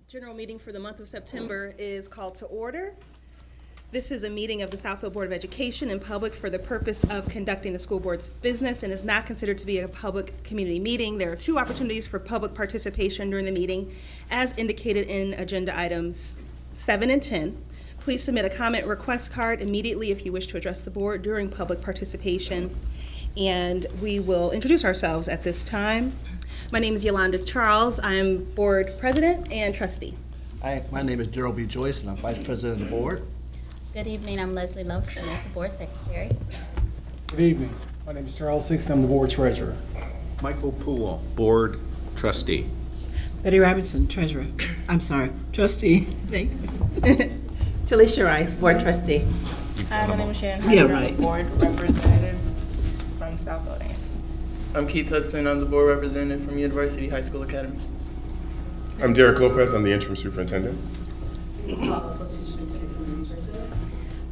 General meeting for the month of September is called to order. This is a meeting of the Southfield Board of Education in public for the purpose of conducting the school board's business and is not considered to be a public community meeting. There are two opportunities for public participation during the meeting as indicated in agenda items 7 and 10. Please submit a comment request card immediately if you wish to address the board during public participation. And we will introduce ourselves at this time. My name is Yolanda Charles. I'm board president and trustee. Hi, my name is Gerald B. Joyce, and I'm vice president of the board. Good evening, I'm Leslie Loveston, the board secretary. Good evening. My name is Charles Sixton. I'm the board treasurer. Michael Poole, board trustee. Betty Robinson, treasurer. I'm sorry, trustee. Thank you. Talisha Rice, board trustee. Hi, my name is Shannon. Yeah, I'm right. the board representative from Southfield. I'm Keith Hudson. I'm the board representative from University High School Academy. I'm Derek Lopez. I'm the interim superintendent. Associate Superintendent for Resources.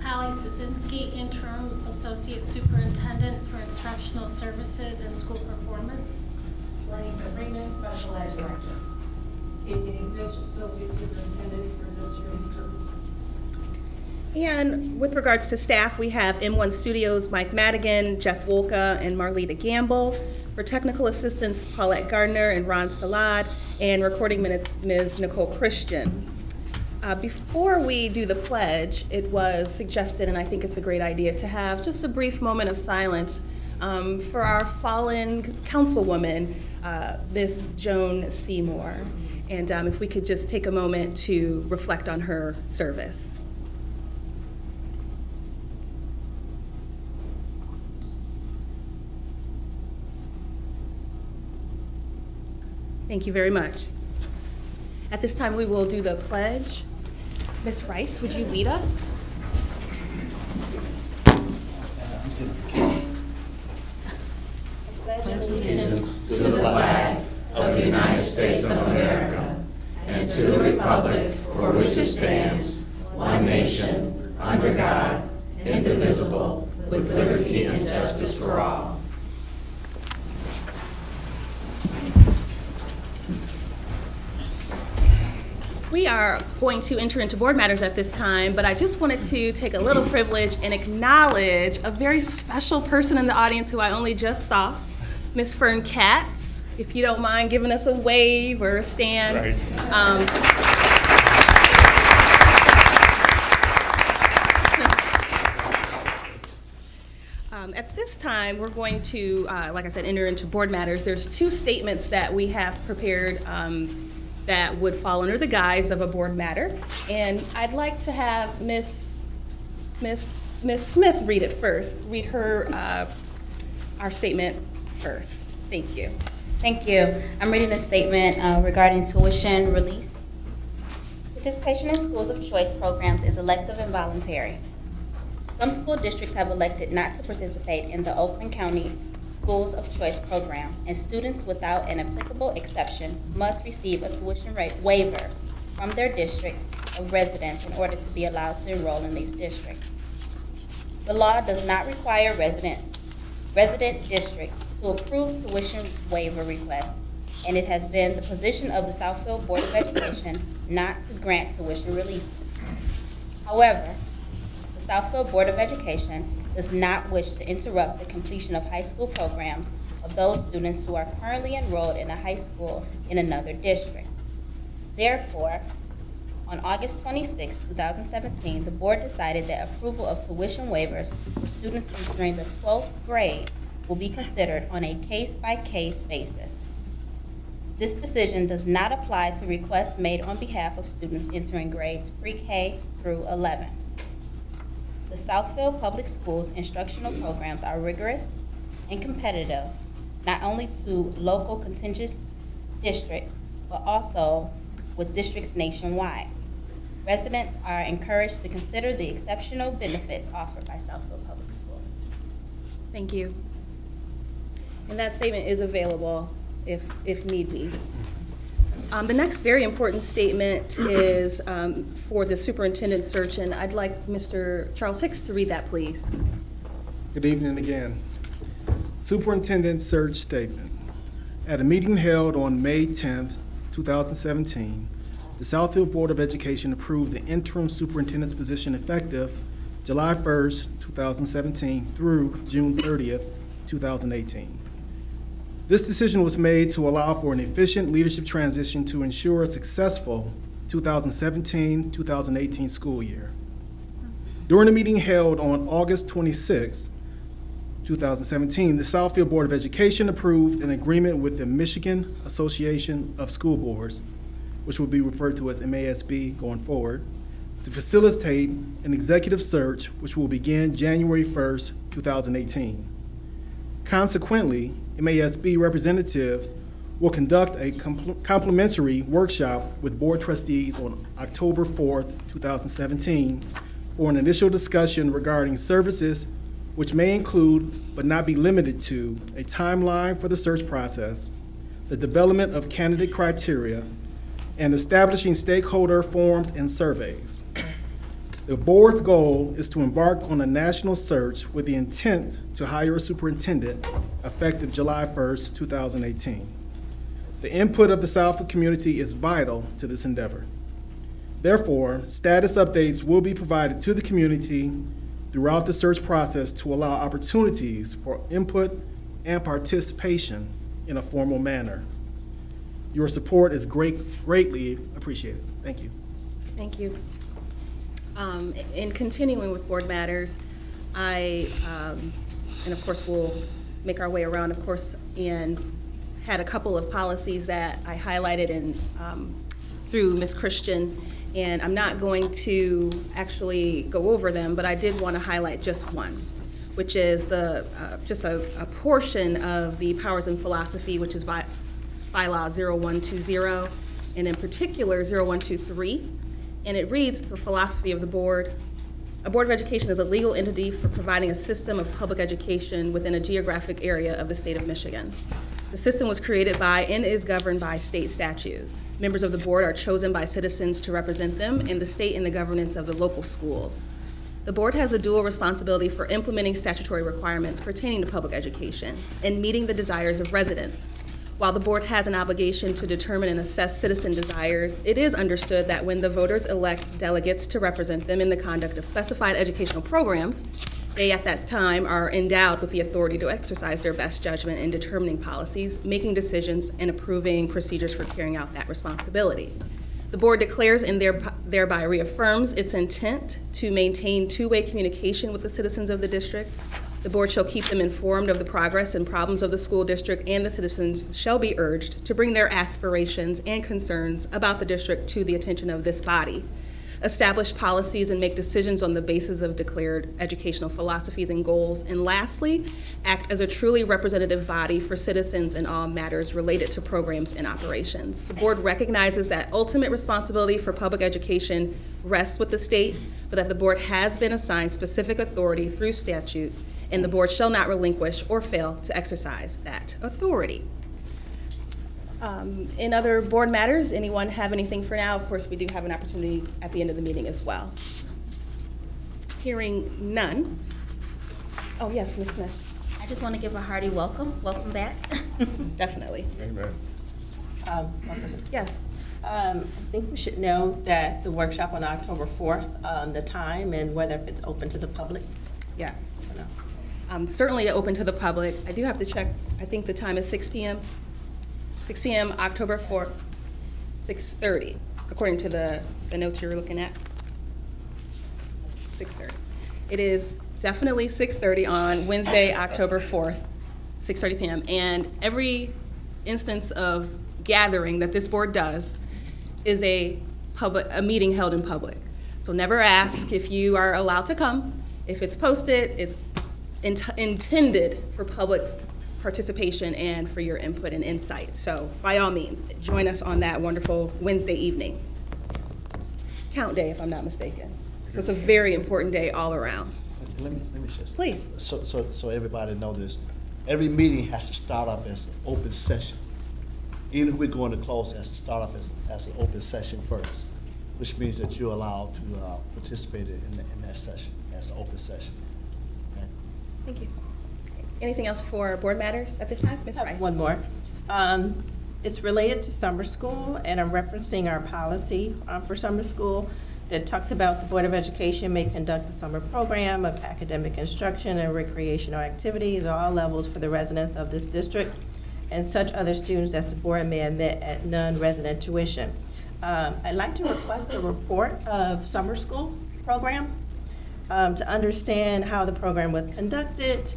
Hallie Sisinski, Interim Associate Superintendent for Instructional Services and School Performance. Lenny Sabrina, Special Ed Director. Katie Fitch, Associate Superintendent for Administrative Services. And with regards to staff, we have M1 Studios, Mike Madigan, Jeff Wolka, and Marlita Gamble. For technical assistants, Paulette Gardner and Ron Salad, and recording minutes, Ms. Nicole Christian. Before we do the pledge, it was suggested, and I think it's a great idea, to have just a brief moment of silence for our fallen councilwoman, Miss Joan Seymour. And if we could just take a moment to reflect on her service. Thank you very much. At this time, we will do the pledge. Ms. Rice, would you lead us? Allegiance to the flag of the United States of America and to the republic for which it stands, one nation, under God, indivisible, with liberty and justice for all. We are going to enter into board matters at this time, but I just wanted to take a little privilege and acknowledge a very special person in the audience who I only just saw, Ms. Fern Katz, if you don't mind giving us a wave or a stand. Right. At this time, we're going to, like I said, enter into board matters. There's two statements that we have prepared that would fall under the guise of a board matter. And I'd like to have Miss Smith read it first, read her, our statement first. Thank you. Thank you. I'm reading a statement regarding tuition release. Participation in schools of choice programs is elective and voluntary. Some school districts have elected not to participate in the Oakland County Schools of Choice program, and students without an applicable exception must receive a tuition rate waiver from their district of residence in order to be allowed to enroll in these districts. The law does not require resident districts to approve tuition waiver requests, and it has been the position of the Southfield Board of Education not to grant tuition releases. However, the Southfield Board of Education does not wish to interrupt the completion of high school programs of those students who are currently enrolled in a high school in another district. Therefore, on August 26, 2017, the board decided that approval of tuition waivers for students entering the 12th grade will be considered on a case-by-case basis. This decision does not apply to requests made on behalf of students entering grades pre-K through 11. The Southfield Public Schools instructional programs are rigorous and competitive, not only to local contiguous districts, but also with districts nationwide. Residents are encouraged to consider the exceptional benefits offered by Southfield Public Schools. Thank you. And that statement is available if need be. The next very important statement is for the superintendent search, and I'd like Mr. Charles Hicks to read that, please. Good evening again. Superintendent search statement. At a meeting held on May 10th, 2017, the Southfield Board of Education approved the interim superintendent's position effective July 1st, 2017 through June 30th, 2018. This decision was made to allow for an efficient leadership transition to ensure a successful 2017-2018 school year. During a meeting held on August 26, 2017, the Southfield Board of Education approved an agreement with the Michigan Association of School Boards, which will be referred to as MASB going forward, to facilitate an executive search which will begin January 1st, 2018. Consequently, MASB representatives will conduct a complimentary workshop with board trustees on October 4th, 2017 for an initial discussion regarding services which may include, but not be limited to, a timeline for the search process, the development of candidate criteria, and establishing stakeholder forums and surveys. The board's goal is to embark on a national search with the intent to hire a superintendent effective July 1st, 2018. The input of the Southfield community is vital to this endeavor. Therefore, status updates will be provided to the community throughout the search process to allow opportunities for input and participation in a formal manner. Your support is greatly appreciated. Thank you. Thank you. In continuing with board matters, and of course we'll make our way around, of course, and had a couple of policies that I highlighted through Ms. Christian, and I'm not going to actually go over them, but I did want to highlight just one, which is just a portion of the powers and philosophy, which is bylaw 0120, and in particular 0123. And it reads, the philosophy of the board. A board of education is a legal entity for providing a system of public education within a geographic area of the state of Michigan. The system was created by and is governed by state statutes. Members of the board are chosen by citizens to represent them in the state and the governance of the local schools. The board has a dual responsibility for implementing statutory requirements pertaining to public education and meeting the desires of residents. While the board has an obligation to determine and assess citizen desires, it is understood that when the voters elect delegates to represent them in the conduct of specified educational programs, they at that time are endowed with the authority to exercise their best judgment in determining policies, making decisions, and approving procedures for carrying out that responsibility. The board declares and thereby reaffirms its intent to maintain two-way communication with the citizens of the district. The board shall keep them informed of the progress and problems of the school district, and the citizens shall be urged to bring their aspirations and concerns about the district to the attention of this body. Establish policies and make decisions on the basis of declared educational philosophies and goals. And lastly, act as a truly representative body for citizens in all matters related to programs and operations. The board recognizes that ultimate responsibility for public education rests with the state, but that the board has been assigned specific authority through statute, and the board shall not relinquish or fail to exercise that authority. In other board matters, anyone have anything for now? Of course, we do have an opportunity at the end of the meeting as well. Hearing none. Oh, yes, Ms. Smith. I just want to give a hearty welcome. Welcome back. Definitely. Amen. Yes. I think we should know that the workshop on October 4th, the time and whether if it's open to the public. Yes. Certainly open to the public. I do have to check. I think the time is 6 p.m. 6 p.m. October 4th, 6:30, according to the notes you're looking at. 6:30. It is definitely 6:30 on Wednesday, October 4th, 6:30 p.m. And every instance of gathering that this board does is a meeting held in public. So never ask if you are allowed to come. If it's posted, it's intended for public's participation and for your input and insight. So by all means, join us on that wonderful Wednesday evening. Count day, if I'm not mistaken. So it's a very important day all around. Let me just. Please. So everybody know this. Every meeting has to start off as an open session. Even if we're going to close, it has to start off as an open session first, which means that you're allowed to participate in that session as an open session. Okay? Thank you. Anything else for board matters at this time? Ms. Wright? One more. It's related to summer school, and I'm referencing our policy for summer school that talks about the Board of Education may conduct a summer program of academic instruction and recreational activities at all levels for the residents of this district and such other students as the board may admit at non-resident tuition. I'd like to request a report of summer school program to understand how the program was conducted,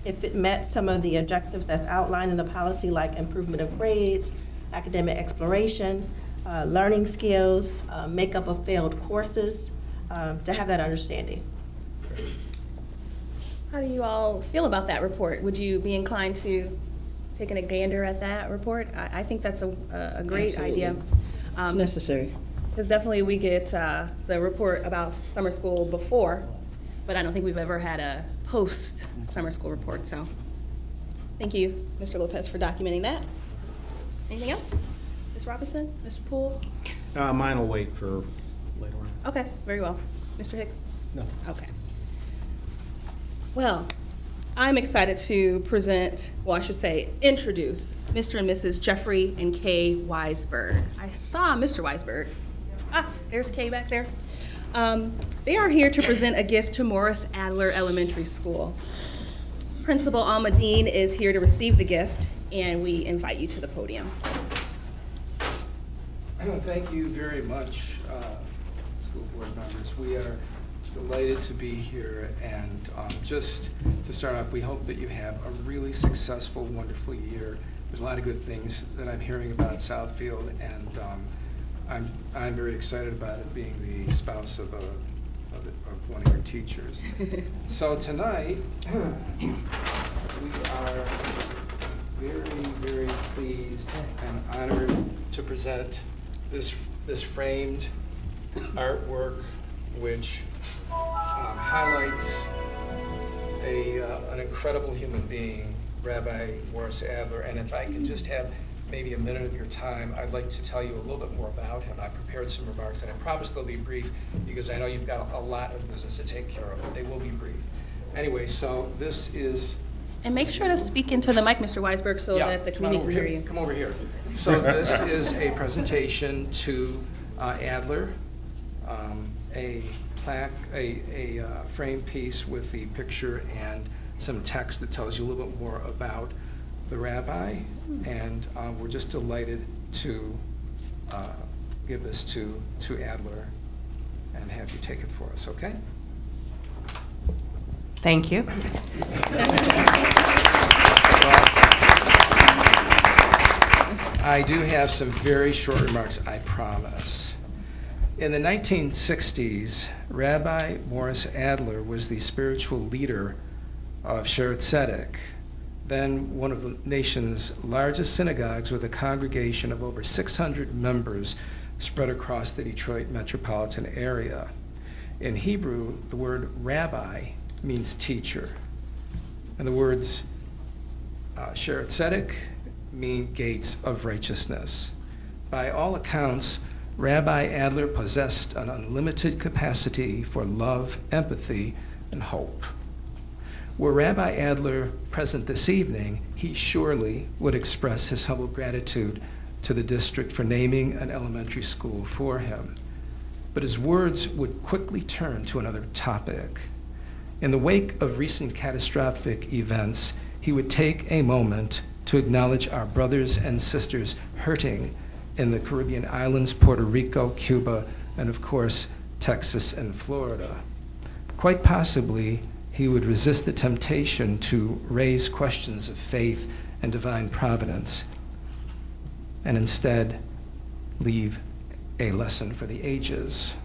if it met some of the objectives that's outlined in the policy, like improvement of grades, academic exploration, learning skills, makeup of failed courses, to have that understanding. How do you all feel about that report? Would you be inclined to taking a gander at that report? I think that's a great idea. It's necessary. Because definitely we get the report about summer school before, but I don't think we've ever had a post-summer school report, so thank you, Mr. Lopez, for documenting that. Anything else? Ms. Robinson, Mr. Poole? Mine will wait for later on. Okay, very well. Mr. Hicks? No. Okay. Well, I'm excited to present, well, I should say, introduce Mr. and Mrs. Jeffrey and Kay Weisberg. I saw Mr. Weisberg. Ah, there's Kay back there. They are here to present a gift to Morris Adler Elementary School. Principal Almadine is here to receive the gift, and we invite you to the podium. Thank you very much, school board members. We are delighted to be here, and just to start off, we hope that you have a really successful, wonderful year. There's a lot of good things that I'm hearing about Southfield, and I'm very excited about it, being the spouse of one of your teachers. So tonight, we are very, very pleased and honored to present this framed artwork, which highlights an incredible human being, Rabbi Morris Adler. And if I can just have maybe a minute of your time, I'd like to tell you a little bit more about him. I prepared some remarks, and I promise they'll be brief because I know you've got a lot of business to take care of, but they will be brief. Anyway, so this is... And make sure to speak into the mic, Mr. Weisberg, so that the community can hear you. Come over here. So this is a presentation to Adler, a plaque, a frame piece with the picture and some text that tells you a little bit more about the rabbi, and we're just delighted to give this to Adler and have you take it for us, okay? Thank you. I do have some very short remarks, I promise. In the 1960s, Rabbi Morris Adler was the spiritual leader of Sharet Tzedek, then one of the nation's largest synagogues with a congregation of over 600 members spread across the Detroit metropolitan area. In Hebrew, the word rabbi means teacher, and the words Sharet Tzedek mean gates of righteousness. By all accounts, Rabbi Adler possessed an unlimited capacity for love, empathy, and hope. Were Rabbi Adler present this evening, he surely would express his humble gratitude to the district for naming an elementary school for him. But his words would quickly turn to another topic. In the wake of recent catastrophic events, he would take a moment to acknowledge our brothers and sisters hurting in the Caribbean islands, Puerto Rico, Cuba, and of course, Texas and Florida. Quite possibly, he would resist the temptation to raise questions of faith and divine providence, and instead leave a lesson for the ages.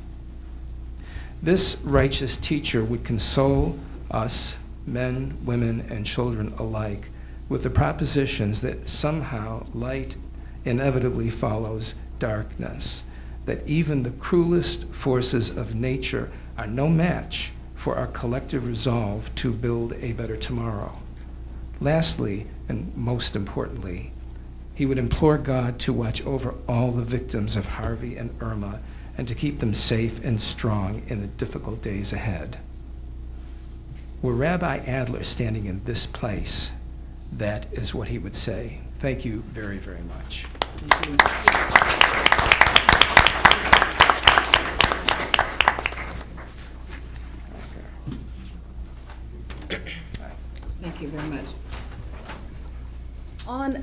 This righteous teacher would console us, men, women, and children alike, with the propositions that somehow light inevitably follows darkness, that even the cruelest forces of nature are no match for our collective resolve to build a better tomorrow. Lastly, and most importantly, he would implore God to watch over all the victims of Harvey and Irma and to keep them safe and strong in the difficult days ahead. Were Rabbi Adler standing in this place, that is what he would say. Thank you very, very much. Thank you very much. On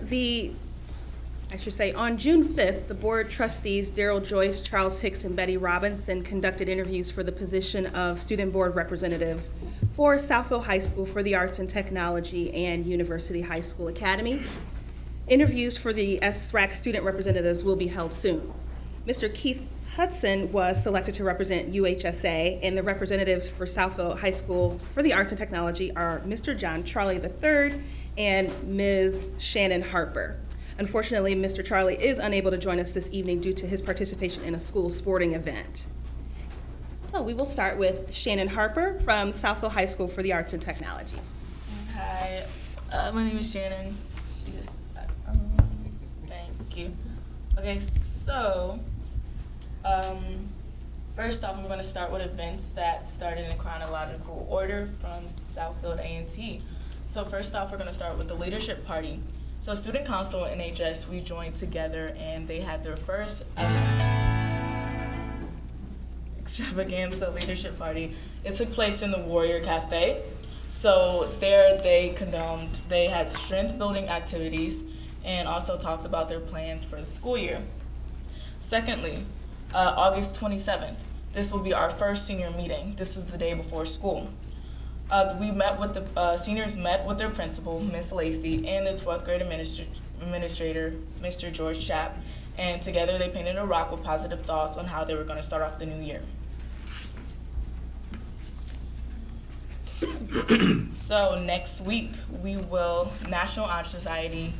June 5th, the board trustees Daryl Joyce, Charles Hicks, and Betty Robinson conducted interviews for the position of student board representatives for Southfield High School for the Arts and Technology and University High School Academy. Interviews for the SRAC student representatives will be held soon. Mr. Keith Hudson was selected to represent UHSA, and the representatives for Southfield High School for the Arts and Technology are Mr. John Charlie III and Ms. Shannon Harper. Unfortunately, Mr. Charlie is unable to join us this evening due to his participation in a school sporting event. So we will start with Shannon Harper from Southfield High School for the Arts and Technology. Hi, my name is Shannon. Thank you. Okay, so first off, we're going to start with events that started in chronological order from Southfield A&T. So first off, we're going to start with the leadership party. So Student Council and NHS, we joined together and they had their first extravaganza leadership party. It took place in the Warrior Cafe. So there they had strength building activities and also talked about their plans for the school year. Secondly, August 27th, this will be our first senior meeting. This was the day before school. We met with the seniors met with their principal, Miss Lacey, and the 12th grade administrator, Mr. George Chapp, and together they painted a rock with positive thoughts on how they were going to start off the new year. So next week, National Honor Society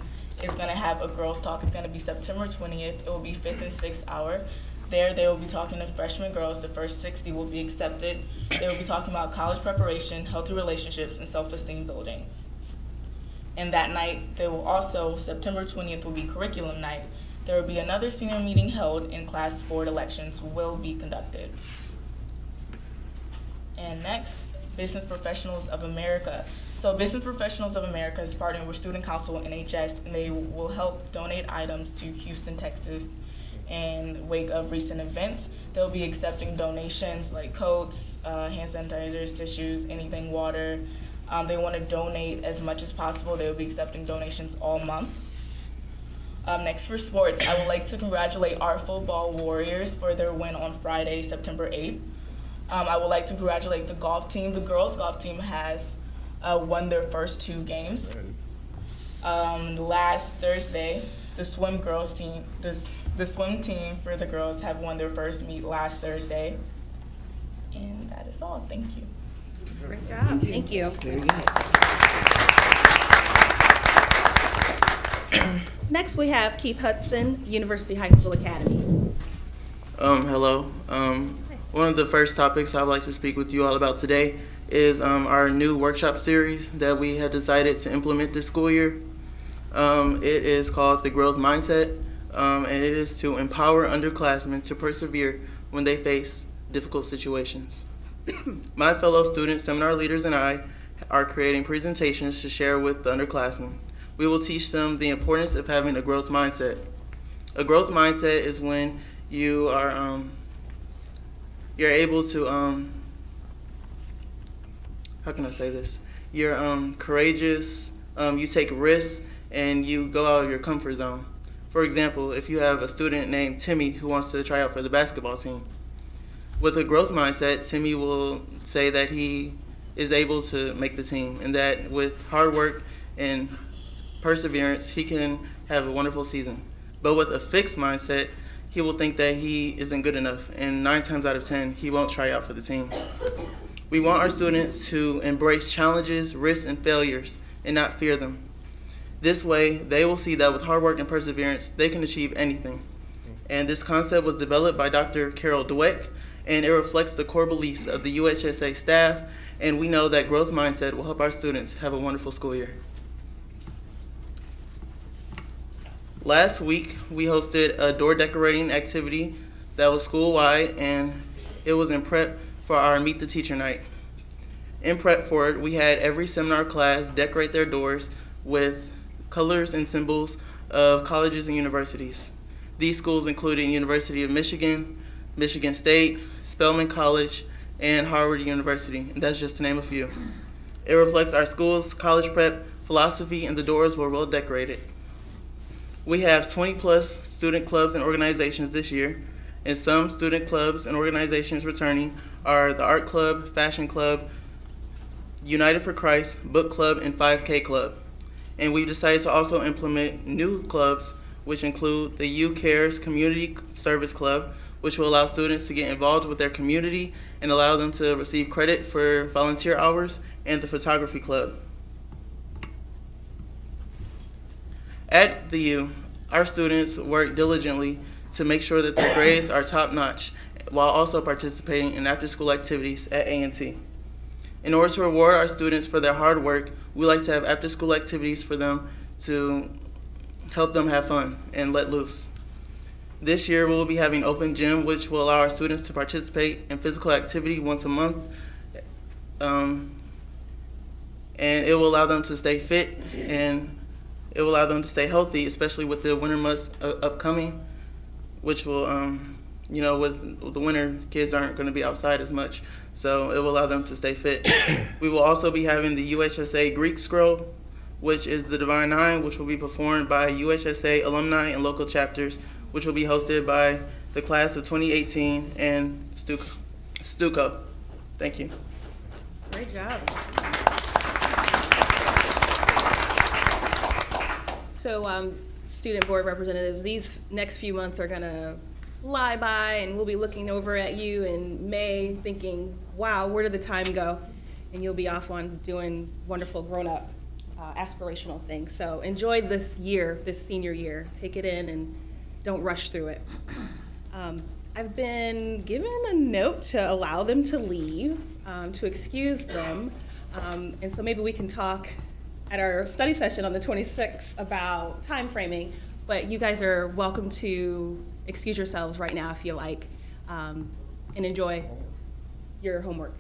is going to have a girls' talk. It's going to be September 20th. It will be 5th and 6th hour. There, they will be talking to freshman girls. The first 60 will be accepted. They will be talking about college preparation, healthy relationships, and self-esteem building. And that night, they will also, September 20th will be curriculum night. There will be another senior meeting held and class board elections will be conducted. And next, Business Professionals of America. So Business Professionals of America is partnering with Student Council and NHS, and they will help donate items to Houston, Texas, in wake of recent events. They'll be accepting donations like coats, hand sanitizers, tissues, anything, water. They want to donate as much as possible. They will be accepting donations all month. Next, for sports, I would like to congratulate our football Warriors for their win on Friday, September 8th. I would like to congratulate the golf team. The girls' golf team has won their first 2 games. Last Thursday, the swim team for the girls have won their first meet last Thursday. And that is all. Thank you. Great job. Thank you. Very good. Next, we have Keith Hudson, University High School Academy. Hello. One of the first topics I would like to speak with you all about today is our new workshop series that we have decided to implement this school year. It is called The Growth Mindset, and it is to empower underclassmen to persevere when they face difficult situations. My fellow students, seminar leaders, and I are creating presentations to share with the underclassmen. We will teach them the importance of having a growth mindset. A growth mindset is when you are you're able to how can I say this? You're courageous, you take risks, and you go out of your comfort zone. For example, if you have a student named Timmy who wants to try out for the basketball team, with a growth mindset, Timmy will say that he is able to make the team and that with hard work and perseverance, he can have a wonderful season. But with a fixed mindset, he will think that he isn't good enough, and 9 times out of 10, he won't try out for the team. We want our students to embrace challenges, risks, and failures, and not fear them. This way, they will see that with hard work and perseverance, they can achieve anything. And this concept was developed by Dr. Carol Dweck, and it reflects the core beliefs of the UHSA staff, and we know that growth mindset will help our students have a wonderful school year. Last week, we hosted a door decorating activity that was school-wide, and it was in prep for our Meet the Teacher night. In prep for it, we had every seminar class decorate their doors with colors, and symbols of colleges and universities. These schools including University of Michigan, Michigan State, Spelman College, and Harvard University, and that's just to name a few. It reflects our school's college prep philosophy, and the doors were well decorated. We have 20+ student clubs and organizations this year, and some student clubs and organizations returning are the Art Club, Fashion Club, United for Christ, Book Club, and 5K Club. And we've decided to also implement new clubs, which include the U Cares Community Service Club, which will allow students to get involved with their community and allow them to receive credit for volunteer hours, and the Photography Club. At the U, our students work diligently to make sure that their grades are top-notch, while also participating in after-school activities at A&T. In order to reward our students for their hard work, we like to have after-school activities for them to help them have fun and let loose. This year, we'll be having open gym, which will allow our students to participate in physical activity once a month, and it will allow them to stay fit, and it will allow them to stay healthy, especially with the winter months upcoming, which will, with the winter, kids aren't going to be outside as much, so it will allow them to stay fit. We will also be having the UHSA Greek Scroll, which is the Divine Nine, which will be performed by UHSA alumni and local chapters, which will be hosted by the class of 2018 and Stuco. Thank you. Great job. So, student board representatives, these next few months are gonna fly by, and we'll be looking over at you in May thinking, wow, where did the time go? And you'll be off on doing wonderful grown-up aspirational things. So enjoy this year, this senior year. Take it in and don't rush through it. I've been given a note to allow them to leave, to excuse them, and so maybe we can talk at our study session on the 26th about time framing, but you guys are welcome to excuse yourselves right now if you like, and enjoy your homework.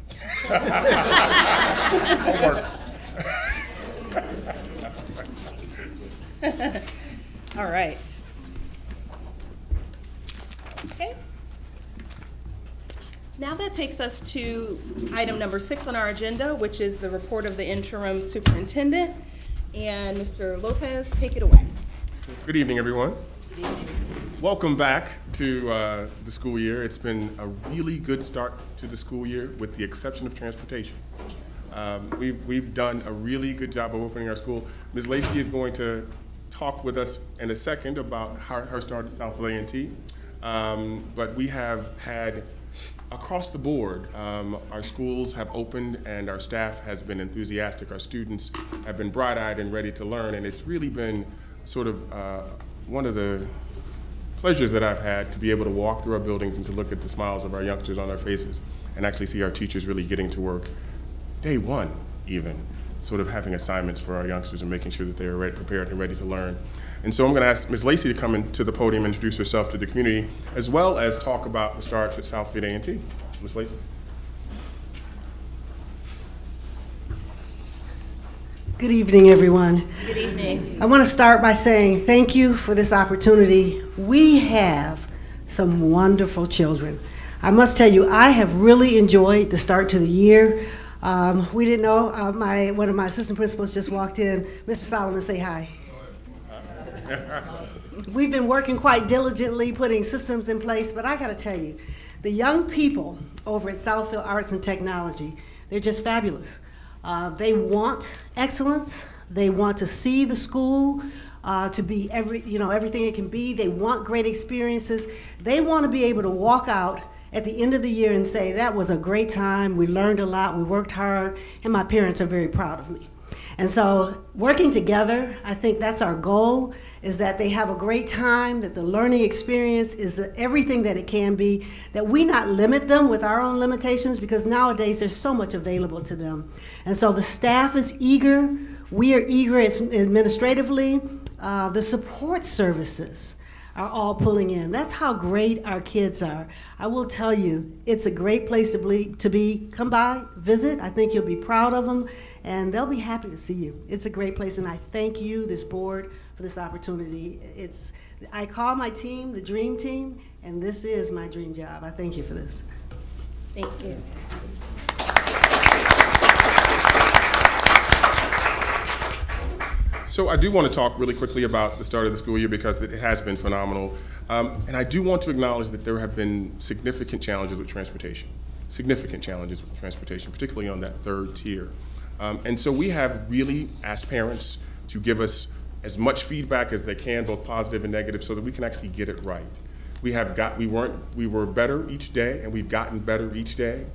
Homework. All right. Okay. Now that takes us to item number 6 on our agenda, which is the report of the interim superintendent. And Mr. Lopez, take it away. Good evening, everyone. Good evening. Welcome back to the school year. It's been a really good start to the school year, with the exception of transportation. We've done a really good job of opening our school. Ms. Lacey is going to talk with us in a second about her start at Southfield A&T. But we have had, across the board, our schools have opened and our staff has been enthusiastic. Our students have been bright-eyed and ready to learn, and it's really been sort of one of the pleasures that I've had to be able to walk through our buildings and to look at the smiles of our youngsters on their faces and actually see our teachers really getting to work day one, even, sort of having assignments for our youngsters and making sure that they are prepared and ready to learn. And so I'm going to ask Ms. Lacey to come into the podium and introduce herself to the community, as well as talk about the start at Southfield A&T. Ms. Lacey. Good evening, everyone. Good evening. I want to start by saying thank you for this opportunity. We have some wonderful children. I must tell you, I have really enjoyed the start to the year. We didn't know, one of my assistant principals just walked in. Mr. Solomon, say hi. We've been working quite diligently, putting systems in place, but I gotta tell you, the young people over at Southfield Arts and Technology, they're just fabulous. They want excellence. They want to see the school to be everything it can be. They want great experiences. They want to be able to walk out at the end of the year and say, that was a great time, we learned a lot, we worked hard, and my parents are very proud of me. And so working together, I think that's our goal, is that they have a great time, that the learning experience is everything that it can be, that we not limit them with our own limitations, because nowadays there's so much available to them. And so the staff is eager, we are eager administratively. The support services are all pulling in. That's how great our kids are. I will tell you, it's a great place to be. Come by, visit. I think you'll be proud of them, and they'll be happy to see you. It's a great place, and I thank you, this board, for this opportunity. I call my team the dream team, and this is my dream job. I thank you for this. Thank you. So I do want to talk really quickly about the start of the school year because it has been phenomenal. And I do want to acknowledge that there have been significant challenges with transportation, particularly on that third tier. And so we have really asked parents to give us as much feedback as they can, both positive and negative, so that we can actually get it right. We were better each day, and we've gotten better each day.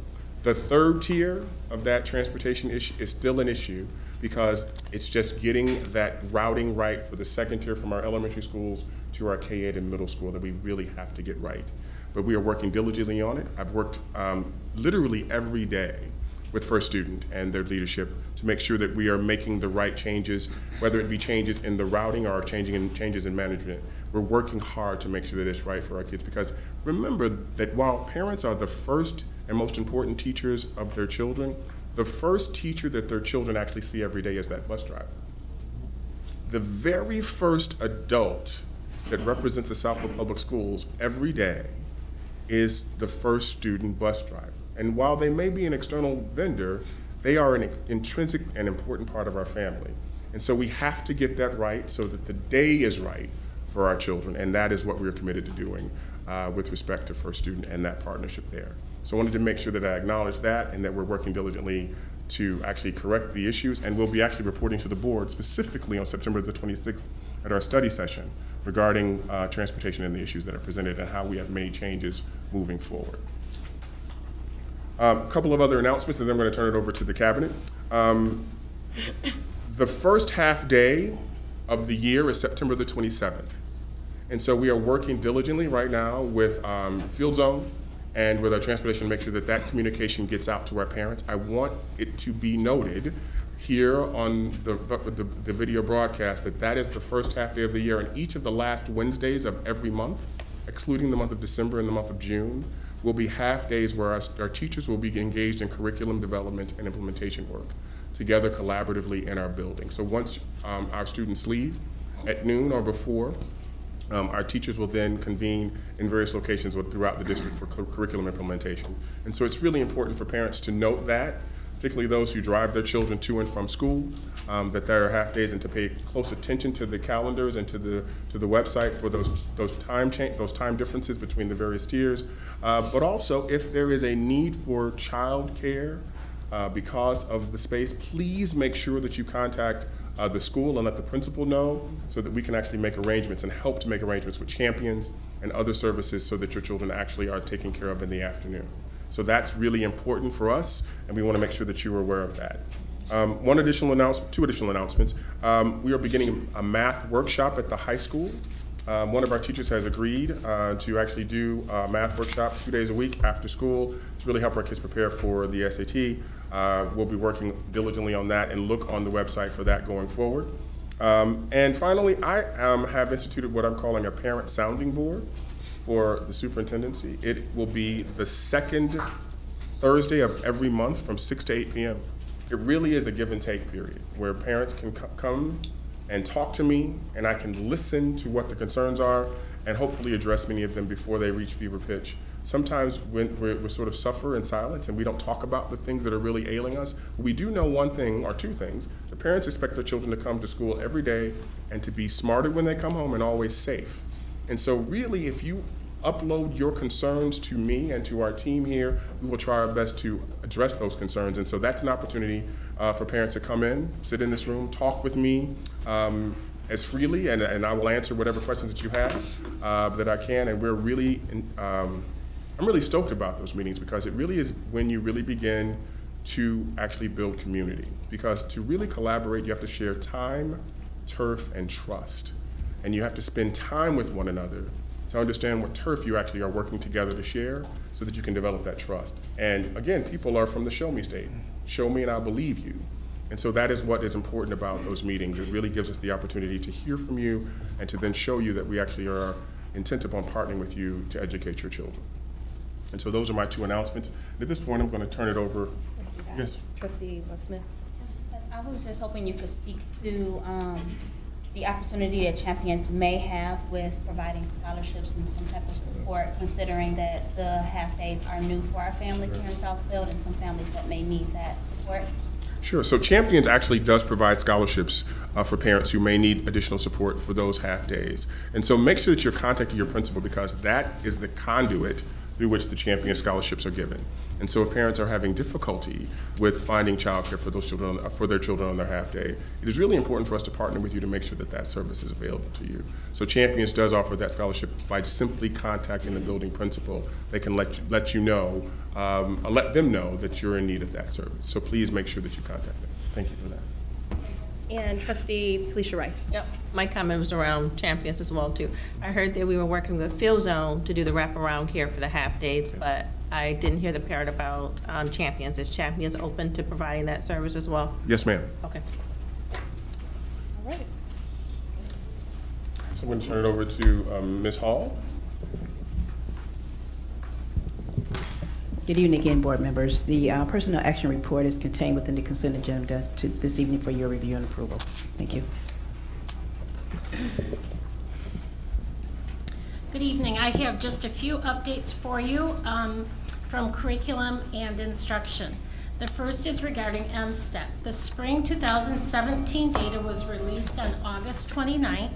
The third tier of that transportation issue is still an issue because it's just getting that routing right for the second tier from our elementary schools to our K-8 and middle school that we really have to get right. But we are working diligently on it. I've worked literally every day with First Student and their leadership to make sure that we are making the right changes, whether it be changes in the routing or changes in management. We're working hard to make sure that it's right for our kids because remember that while parents are the first and most important teachers of their children, the first teacher that their children actually see every day is that bus driver. The very first adult that represents the Southfield Public Schools every day is the First Student bus driver. And while they may be an external vendor, they are an intrinsic and important part of our family. And so we have to get that right so that the day is right for our children, and that is what we're committed to doing with respect to First Student and that partnership there. So I wanted to make sure that I acknowledge that and that we're working diligently to actually correct the issues, and we'll be actually reporting to the board specifically on September the 26th at our study session regarding transportation and the issues that are presented and how we have made changes moving forward. A couple of other announcements, and then I'm going to turn it over to the cabinet. The first half day of the year is September the 27th. And so we are working diligently right now with Field Zone and with our transportation to make sure that that communication gets out to our parents. I want it to be noted here on the video broadcast that that is the first half day of the year, and each of the last Wednesdays of every month, excluding the month of December and the month of June, will be half days where our teachers will be engaged in curriculum development and implementation work together collaboratively in our building. So once our students leave at noon or before, our teachers will then convene in various locations throughout the district for curriculum implementation. And so it's really important for parents to note that, particularly those who drive their children to and from school, that there are half days, and to pay close attention to the calendars and to the website for those time differences between the various tiers. But also, if there is a need for child care because of the space, please make sure that you contact the school and let the principal know so that we can actually make arrangements and help to make arrangements with champions and other services so that your children actually are taken care of in the afternoon. So that's really important for us, and we want to make sure that you are aware of that. Two additional announcements. We are beginning a math workshop at the high school. One of our teachers has agreed to actually do a math workshop 2 days a week after school to really help our kids prepare for the SAT. We'll be working diligently on that and look on the website for that going forward. And finally, I have instituted what I'm calling a parent sounding board for the superintendency. It will be the second Thursday of every month from 6 to 8 p.m. It really is a give and take period where parents can come and talk to me, and I can listen to what the concerns are and hopefully address many of them before they reach fever pitch. Sometimes we sort of suffer in silence and we don't talk about the things that are really ailing us. We do know one thing or two things. The parents expect their children to come to school every day and to be smarter when they come home and always safe. And so really, if you upload your concerns to me and to our team here, we will try our best to address those concerns. And so that's an opportunity for parents to come in, sit in this room, talk with me as freely, and I will answer whatever questions that you have that I can. And we're really, I'm really stoked about those meetings because it really is when you really begin to actually build community. Because to really collaborate, you have to share time, turf, and trust. And you have to spend time with one another to understand what turf you actually are working together to share so that you can develop that trust. And again, people are from the show me state. Show me and I'll believe you. And so that is what is important about those meetings. It really gives us the opportunity to hear from you and to then show you that we actually are intent upon partnering with you to educate your children. And so those are my two announcements. At this point, I'm going to turn it over. Yes. Trustee Love-Smith. Yes, I was just hoping you could speak to the opportunity that Champions may have with providing scholarships and some type of support, considering that the half-days are new for our families here in Southfield and some families that may need that support. Sure. So Champions actually does provide scholarships for parents who may need additional support for those half days. And so make sure that you're contacting your principal, because that is the conduit through which the Champion scholarships are given. And so if parents are having difficulty with finding childcare for those children, for their children on their half day, it is really important for us to partner with you to make sure that that service is available to you. So Champions does offer that scholarship by simply contacting the building principal. They can let you know, let them know that you're in need of that service. So please make sure that you contact them. Thank you for that. And Trustee Felicia Rice. Yep, my comment was around Champions as well, too. I heard that we were working with Field Zone to do the wraparound care for the half-days, but I didn't hear the part about Champions. Is Champions open to providing that service as well? Yes, ma'am. Okay. All right. So I'm going to turn it over to Ms. Hall. Good evening again, board members. The personnel action report is contained within the consent agenda this evening for your review and approval. Thank you. Good evening. I have just a few updates for you from curriculum and instruction. The first is regarding MSTEP. The spring 2017 data was released on August 29th.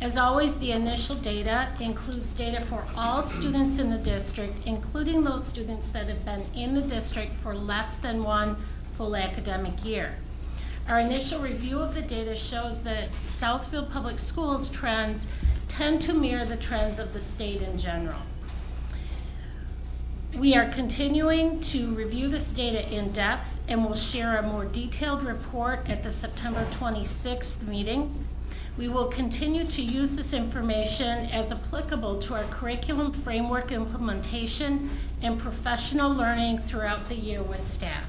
As always, the initial data includes data for all students in the district, including those students that have been in the district for less than one full academic year. Our initial review of the data shows that Southfield Public Schools trends tend to mirror the trends of the state in general. We are continuing to review this data in depth and will share a more detailed report at the September 26th meeting. We will continue to use this information as applicable to our curriculum framework implementation and professional learning throughout the year with staff.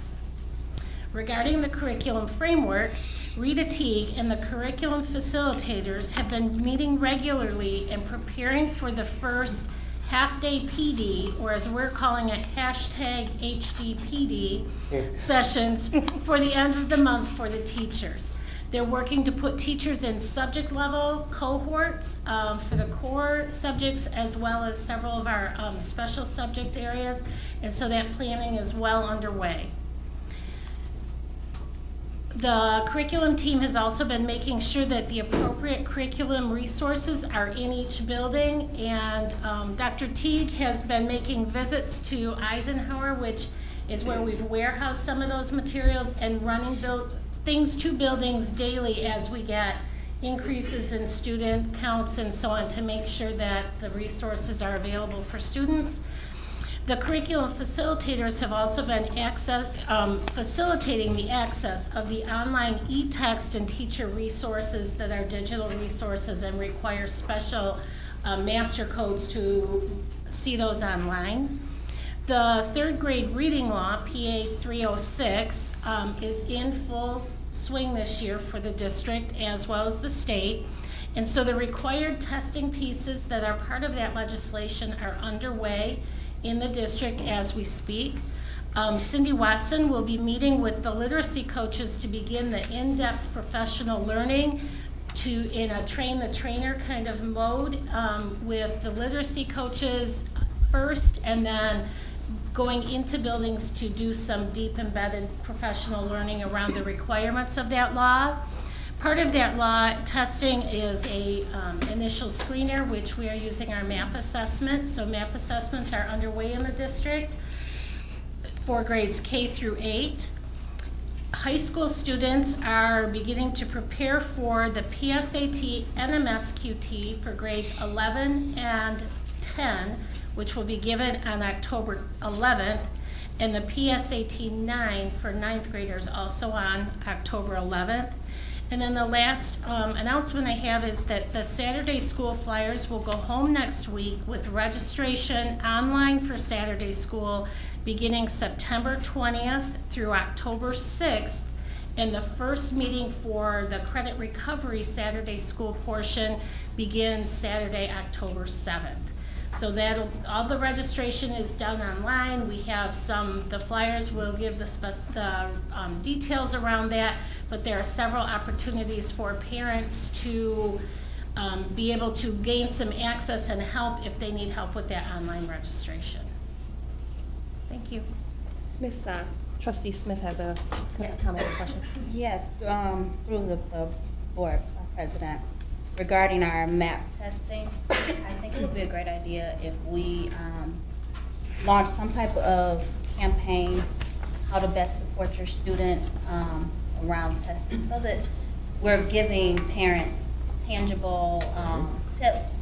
Regarding the curriculum framework, Rita Teague and the curriculum facilitators have been meeting regularly and preparing for the first half-day PD, or as we're calling it, #HDPD sessions for the end of the month for the teachers. They're working to put teachers in subject level cohorts for the core subjects, as well as several of our special subject areas, and so that planning is well underway. The curriculum team has also been making sure that the appropriate curriculum resources are in each building, and Dr. Teague has been making visits to Eisenhower, which is where we've warehoused some of those materials, and running things to buildings daily as we get increases in student counts and so on, to make sure that the resources are available for students. The curriculum facilitators have also been facilitating the access of the online e-text and teacher resources that are digital resources and require special master codes to see those online. The third grade reading law, PA 306, is in full swing this year for the district as well as the state. And so the required testing pieces that are part of that legislation are underway in the district as we speak. Cindy Watson will be meeting with the literacy coaches to begin the in-depth professional learning in a train the trainer kind of mode with the literacy coaches first, and then going into buildings to do some deep embedded professional learning around the requirements of that law. Part of that law testing is a initial screener, which we are using our MAP assessment. So MAP assessments are underway in the district for grades K through 8. High school students are beginning to prepare for the PSAT NMSQT for grades 11 and 10, which will be given on October 11th, and the PSAT 9 for 9th graders also on October 11th. And then the last announcement I have is that the Saturday school flyers will go home next week with registration online for Saturday school beginning September 20th through October 6th. And the first meeting for the credit recovery Saturday school portion begins Saturday, October 7th. So that'll, all the registration is done online. We have the flyers will give the details around that, but there are several opportunities for parents to be able to gain some access and help if they need help with that online registration. Thank you. Ms. Trustee Smith has a comment or question. Yes, through the board president, regarding our MAP testing, I think it would be a great idea if we launch some type of campaign, how to best support your student around testing, so that we're giving parents tangible tips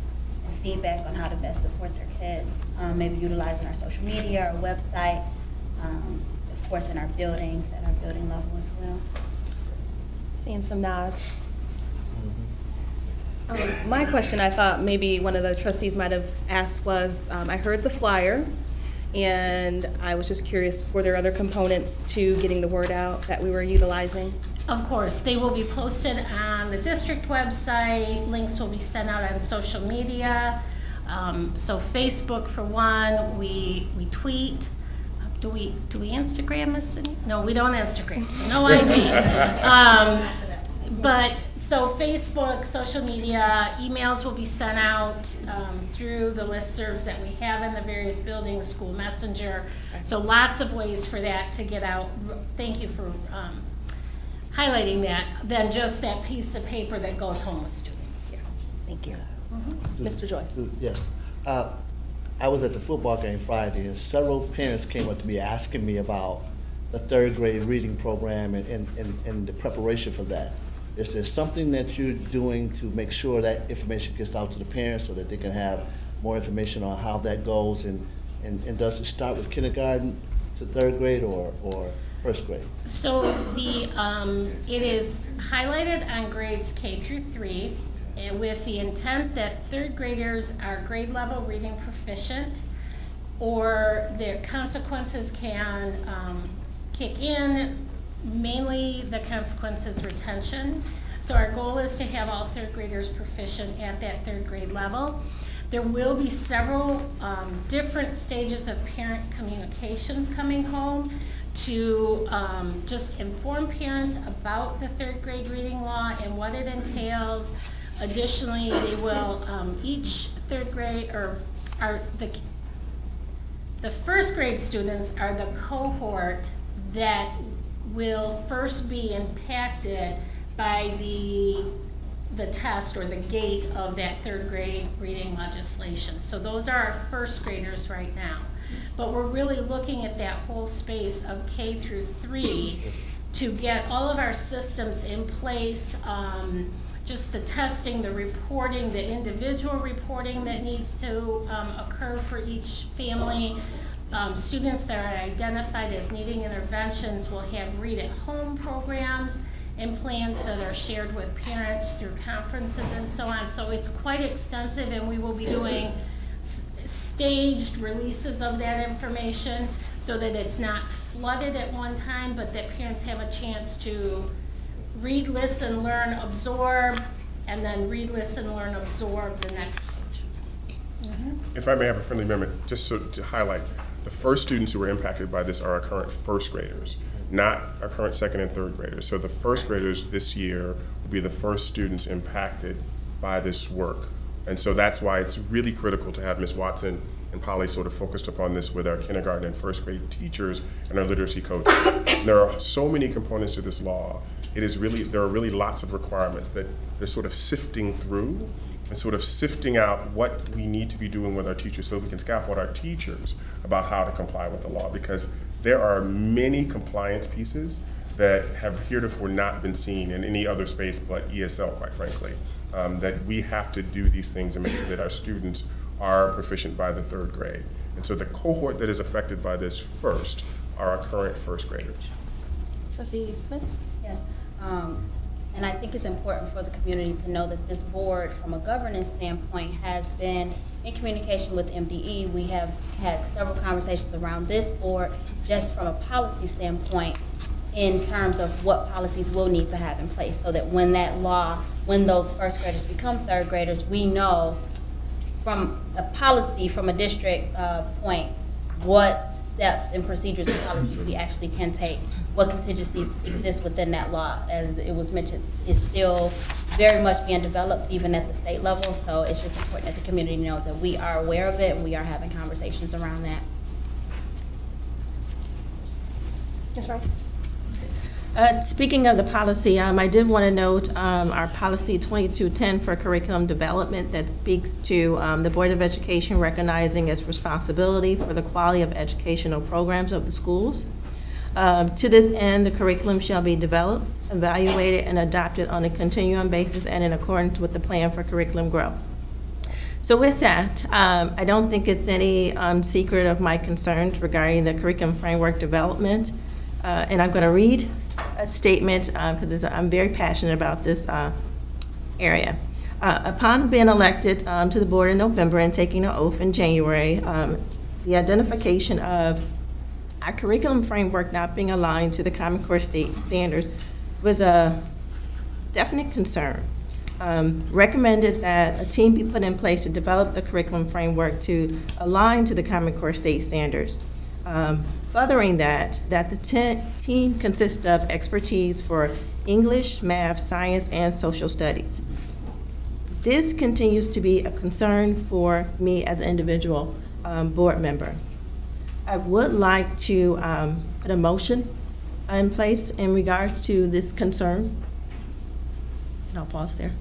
and feedback on how to best support their kids, maybe utilizing our social media, our website, of course in our buildings, at our building level as well. Seeing some nods. My question, I thought maybe one of the trustees might have asked was, I heard the flyer, and I was just curious, were there other components to getting the word out that we were utilizing? Of course, they will be posted on the district website. Links will be sent out on social media. So Facebook for one, we tweet. Do we Instagram this? No, we don't Instagram, so no IG. But so Facebook, social media, emails will be sent out through the listservs that we have in the various buildings, school messenger. So lots of ways for that to get out. Thank you for highlighting that, than just that piece of paper that goes home with students. Yes, thank you. Mm-hmm. Mr. Joyce. Yes. I was at the football game Friday, and several parents came up to me asking me about the third grade reading program and the preparation for that. Is there something that you're doing to make sure that information gets out to the parents so that they can have more information on how that goes? And does it start with kindergarten to third grade or first grade? So it is highlighted on grades K through 3, and with the intent that third graders are grade level reading proficient, or their consequences can kick in. Mainly the consequence is retention. So our goal is to have all third graders proficient at that third grade level. There will be several different stages of parent communications coming home to just inform parents about the third grade reading law and what it entails. Additionally, they will, each third grade, or the first grade students are the cohort that will first be impacted by the test or the gate of that third grade reading legislation. So those are our first graders right now. But we're really looking at that whole space of K through 3 to get all of our systems in place, just the testing, the reporting, the individual reporting that needs to occur for each family. Students that are identified as needing interventions will have read-at-home programs and plans that are shared with parents through conferences and so on. So it's quite extensive, and we will be doing staged releases of that information so that it's not flooded at one time, but that parents have a chance to read, listen, learn, absorb, and then read, listen, learn, absorb the next stage. If I may have a friendly amendment, just to highlight, the first students who are impacted by this are our current first graders, not our current second and third graders. So the first graders this year will be the first students impacted by this work. And so that's why it's really critical to have Ms. Watson and Polly sort of focused upon this with our kindergarten and first grade teachers and our literacy coaches. There are so many components to this law. There are really lots of requirements that they're sort of sifting through and sort of sifting out what we need to be doing with our teachers so we can scaffold our teachers about how to comply with the law, because there are many compliance pieces that have heretofore not been seen in any other space but ESL, quite frankly, that we have to do these things and make sure that our students are proficient by the third grade. And so the cohort that is affected by this first are our current first graders. Trustee Smith? Yes. And I think it's important for the community to know that this board, from a governance standpoint, has been in communication with MDE. We have had several conversations around this board just from a policy standpoint in terms of what policies we'll need to have in place so that when that law when those first graders become third graders, we know from a policy, from a district point, what steps and procedures and policies we actually can take, what contingencies exist within that law. As it was mentioned, it's still very much being developed even at the state level, so it's just important that the community know that we are aware of it and we are having conversations around that. That's right. Speaking of the policy, I did want to note our policy 2210 for curriculum development that speaks to the Board of Education recognizing its responsibility for the quality of educational programs of the schools. To this end, the curriculum shall be developed, evaluated, and adopted on a continuum basis and in accordance with the plan for curriculum growth. So with that, I don't think it's any secret of my concerns regarding the curriculum framework development. And I'm going to read a statement because I'm very passionate about this area. Upon being elected to the board in November and taking an oath in January, the identification of our curriculum framework not being aligned to the Common Core state standards was a definite concern. Recommended that a team be put in place to develop the curriculum framework to align to the Common Core state standards. Furthering that the team consists of expertise for English, math, science, and social studies. This continues to be a concern for me as an individual board member. I would like to put a motion in place in regards to this concern. And I'll pause there.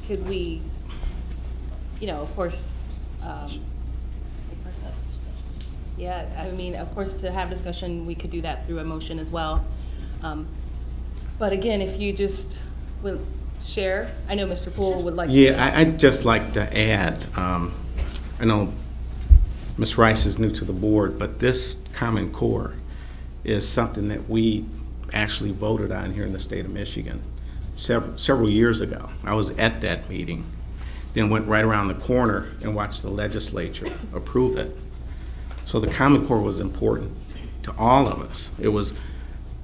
Could we, of course, yeah, I mean, of course, to have discussion, we could do that through a motion as well. But again, if you just will share, I know Mr. Poole would like to. Yeah, I'd just like to add, I know Ms. Rice is new to the board, but this Common Core is something that we actually voted on here in the state of Michigan several years ago. I was at that meeting, then went right around the corner and watched the legislature approve it. So the Common Core was important to all of us. It was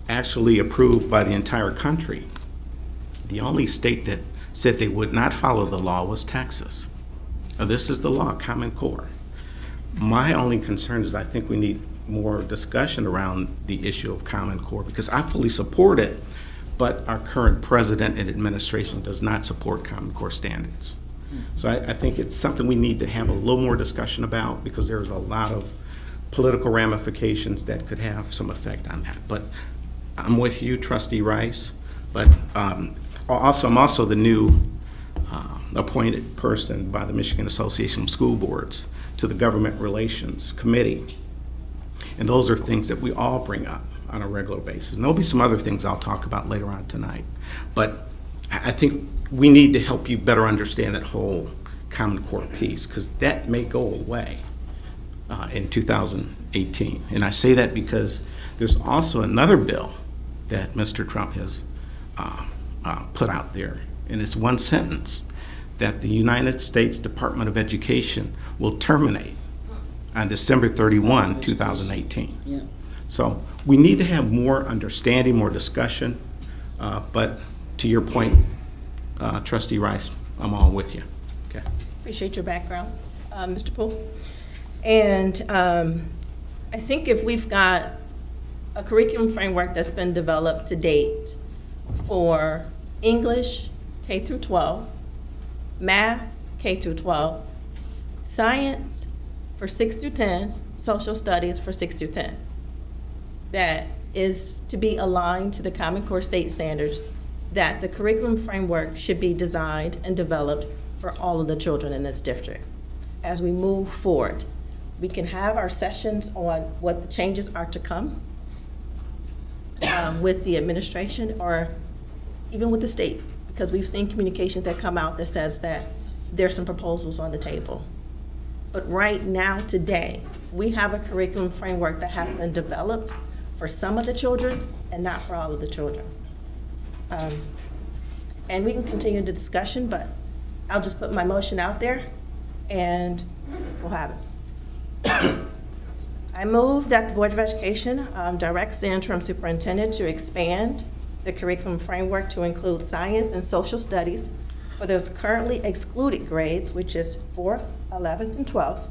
actually approved by the entire country. The only state that said they would not follow the law was Texas. Now, this is the law, Common Core. My only concern is I think we need more discussion around the issue of Common Core because I fully support it, but our current president and administration does not support Common Core standards. So I think it's something we need to have a little more discussion about because there's a lot of political ramifications that could have some effect on that. But I'm with you, Trustee Rice, but I'm also the new appointed person by the Michigan Association of School Boards to the Government Relations Committee. And those are things that we all bring up on a regular basis. And there'll be some other things I'll talk about later on tonight. But I think we need to help you better understand that whole Common Core piece because that may go away in 2018. And I say that because there's also another bill that Mr. Trump has put out there, and it's one sentence, that the United States Department of Education will terminate on December 31, 2018. Yeah. So we need to have more understanding, more discussion, but to your point, Trustee Rice, I'm all with you. Okay. Appreciate your background, Mr. Poole. And I think if we've got a curriculum framework that's been developed to date for English, K through 12, math, K through 12, science for 6 through 10, social studies for 6 through 10, that is to be aligned to the Common Core state standards, that the curriculum framework should be designed and developed for all of the children in this district. As we move forward, we can have our sessions on what the changes are to come with the administration or even with the state, because we've seen communications that come out that says that there's some proposals on the table. But right now, today, we have a curriculum framework that has been developed for some of the children and not for all of the children. And we can continue the discussion, but I'll just put my motion out there and we'll have it. I move that the Board of Education directs the interim superintendent to expand the curriculum framework to include science and social studies for those currently excluded grades, which is 4th, 11th, and 12th,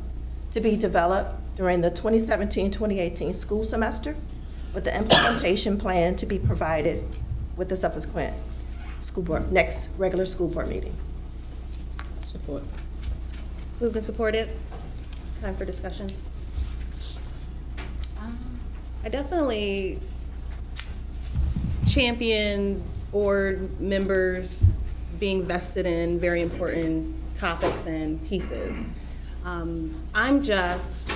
to be developed during the 2017-2018 school semester, with the implementation plan to be provided with the subsequent school board, next regular school board meeting. Support. Moved and supported. Time for discussion. I definitely champion board members being vested in very important topics and pieces. I'm just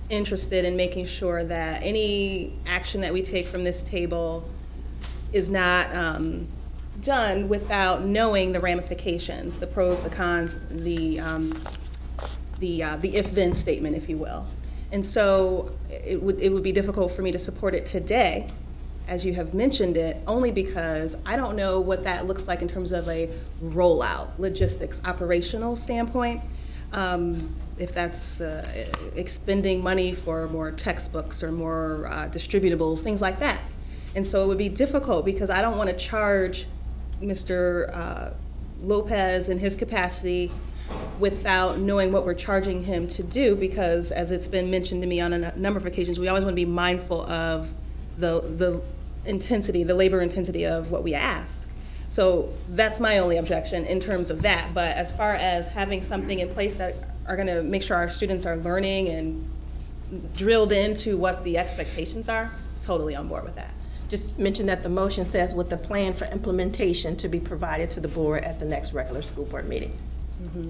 interested in making sure that any action that we take from this table is not done without knowing the ramifications, the pros, the cons, the if-then statement, if you will. And so it would be difficult for me to support it today, as you have mentioned it, only because I don't know what that looks like in terms of a rollout, logistics, operational standpoint. If that's expending money for more textbooks or more distributables, things like that. And so it would be difficult because I don't want to charge Mr. Lopez in his capacity without knowing what we're charging him to do, because as it's been mentioned to me on a number of occasions, we always want to be mindful of the intensity, the labor intensity of what we ask. So that's my only objection in terms of that. But as far as having something in place that are going to make sure our students are learning and drilled into what the expectations are, totally on board with that. Just mention that the motion says with the plan for implementation to be provided to the board at the next regular school board meeting,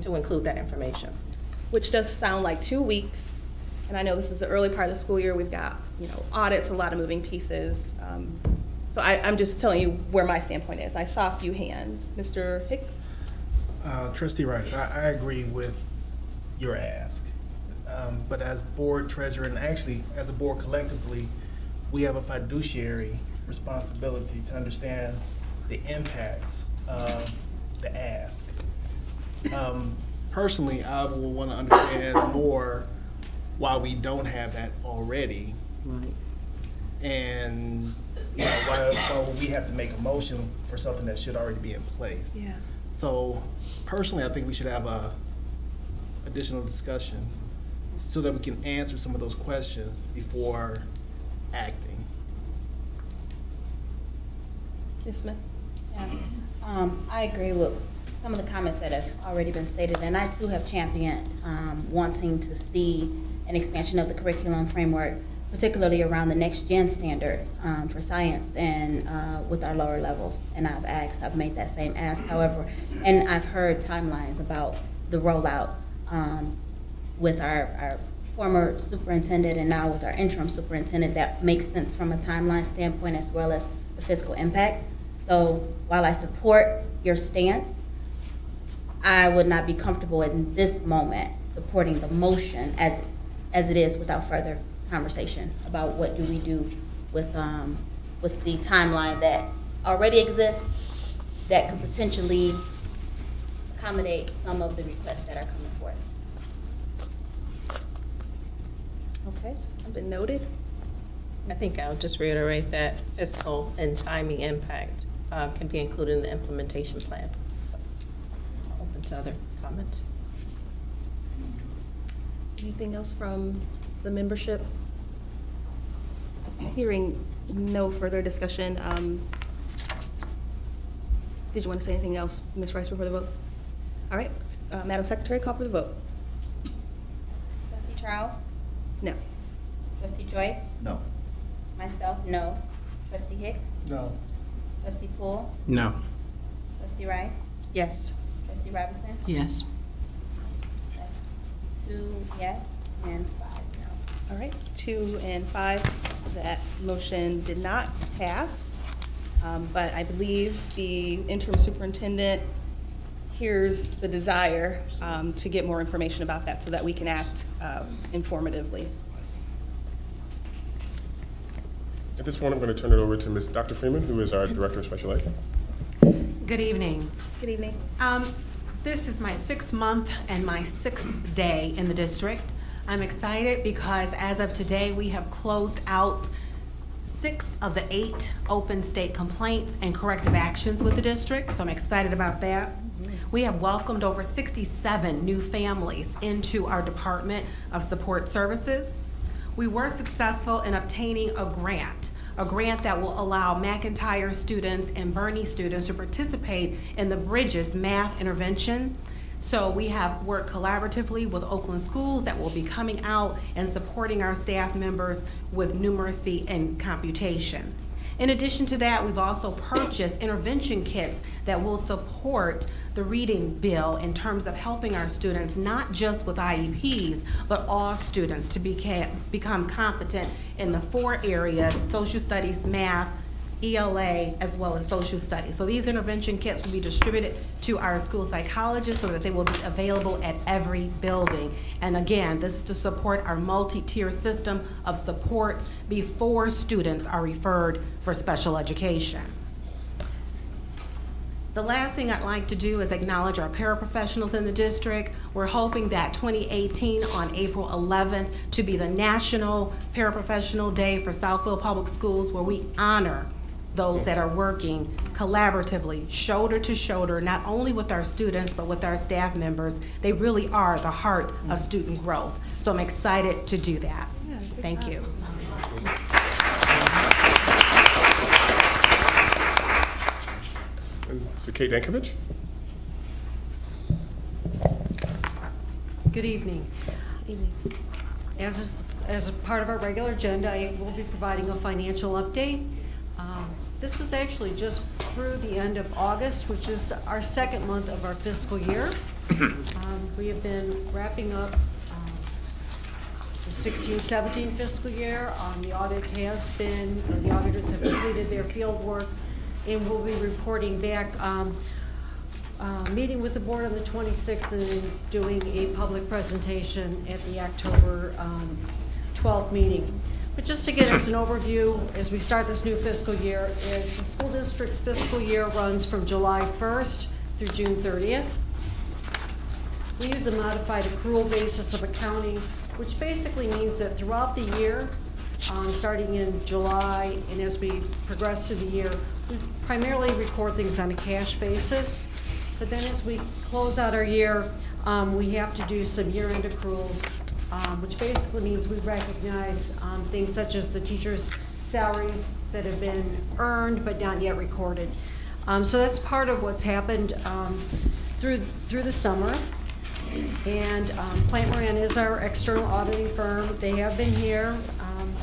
to include that information. Which does sound like 2 weeks. And I know this is the early part of the school year. We've got, audits, a lot of moving pieces. So I'm just telling you where my standpoint is. I saw a few hands. Mr. Hicks? Trustee Rice, I agree with your ask. But as board treasurer, and actually as a board collectively, we have a fiduciary responsibility to understand the impacts of the ask. Personally, I will want to understand more why we don't have that already. Right. And why we have to make a motion for something that should already be in place. Yeah. So personally, I think we should have a additional discussion so that we can answer some of those questions before acting. Ms. Smith? Yeah. I agree with some of the comments that have already been stated, and I too have championed wanting to see an expansion of the curriculum framework, particularly around the next gen standards for science and with our lower levels. And I've made that same ask, however, and I've heard timelines about the rollout with our former superintendent and now with our interim superintendent that makes sense from a timeline standpoint as well as the fiscal impact. So while I support your stance, I would not be comfortable in this moment supporting the motion as it is without further conversation about what do we do with the timeline that already exists that could potentially accommodate some of the requests that are coming forth. Okay, it's been noted. I think I'll just reiterate that fiscal and timing impact can be included in the implementation plan. Open to other comments. Anything else from the membership? Hearing no further discussion. Did you want to say anything else, Ms. Rice, before the vote? All right, Madam Secretary, call for the vote. Trustee Charles? No. Trustee Joyce? No. Myself, no. Trustee Hicks? No. Trustee Poole? No. Trustee Rice? Yes. Trustee Robinson? Yes. That's 2 yes and 5 no. All right, 2 and 5, that motion did not pass. But I believe the interim superintendent hears the desire to get more information about that so that we can act informatively. At this point, I'm going to turn it over to Ms. Dr. Freeman, who is our Director of Special Ed. Good evening. Good evening. This is my 6th month and my 6th day in the district. I'm excited because as of today, we have closed out 6 of the 8 open state complaints and corrective actions with the district, so I'm excited about that. We have welcomed over 67 new families into our Department of Support Services. We were successful in obtaining a grant that will allow McIntyre students and Bernie students to participate in the Bridges math intervention. So we have worked collaboratively with Oakland schools that will be coming out and supporting our staff members with numeracy and computation. In addition to that, we've also purchased intervention kits that will support the reading bill in terms of helping our students, not just with IEPs, but all students to become competent in the 4 areas: social studies, math, ELA, as well as social studies. So these intervention kits will be distributed to our school psychologists so that they will be available at every building. And again, this is to support our multi-tier system of supports before students are referred for special education. The last thing I'd like to do is acknowledge our paraprofessionals in the district. We're hoping that 2018 on April 11th to be the National Paraprofessional Day for Southfield Public Schools, where we honor those that are working collaboratively, shoulder to shoulder, not only with our students, but with our staff members. They really are the heart of student growth. So I'm excited to do that. Thank you. So Kate Dankovich? Good evening. As a part of our regular agenda, I will be providing a financial update. This is actually just through the end of August, which is our 2nd month of our fiscal year. We have been wrapping up the 16-17 fiscal year. The audit has been, the auditors have completed their field work, and we'll be reporting back, meeting with the board on the 26th and then doing a public presentation at the October 12th meeting. But just to get us an overview as we start this new fiscal year, is the school district's fiscal year runs from July 1st through June 30th. We use a modified accrual basis of accounting, which basically means that throughout the year, starting in July and as we progress through the year, we primarily record things on a cash basis. But then as we close out our year, we have to do some year-end accruals, which basically means we recognize things such as the teachers' salaries that have been earned but not yet recorded. So that's part of what's happened through the summer. And Plant Moran is our external auditing firm. They have been here.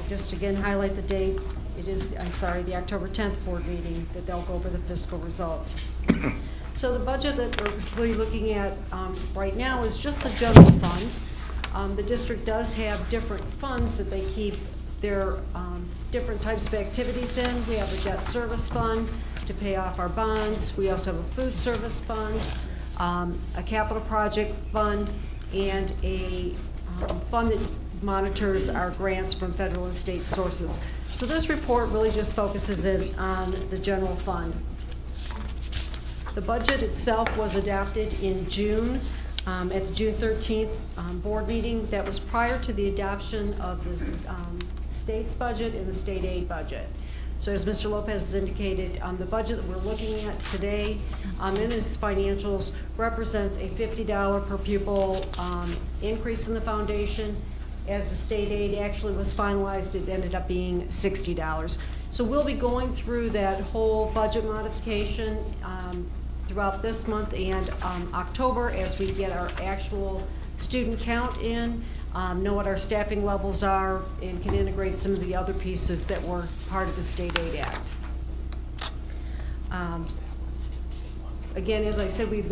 Just again highlight the date. It is, I'm sorry, the October 10th board meeting that they'll go over the fiscal results. So the budget that we're really looking at right now is just the general fund. The district does have different funds that they keep their different types of activities in. We have a debt service fund to pay off our bonds. We also have a food service fund, a capital project fund, and a fund that monitors our grants from federal and state sources. So this report really just focuses in on the general fund. The budget itself was adopted in June at the June 13th board meeting. That was prior to the adoption of the state's budget and the state aid budget. So as Mr. Lopez has indicated, the budget that we're looking at today in his financials represents a $50 per pupil increase in the foundation. As the state aid actually was finalized, it ended up being $60. So we'll be going through that whole budget modification throughout this month and October as we get our actual student count in, know what our staffing levels are, and can integrate some of the other pieces that were part of the State Aid Act. Again, as I said, we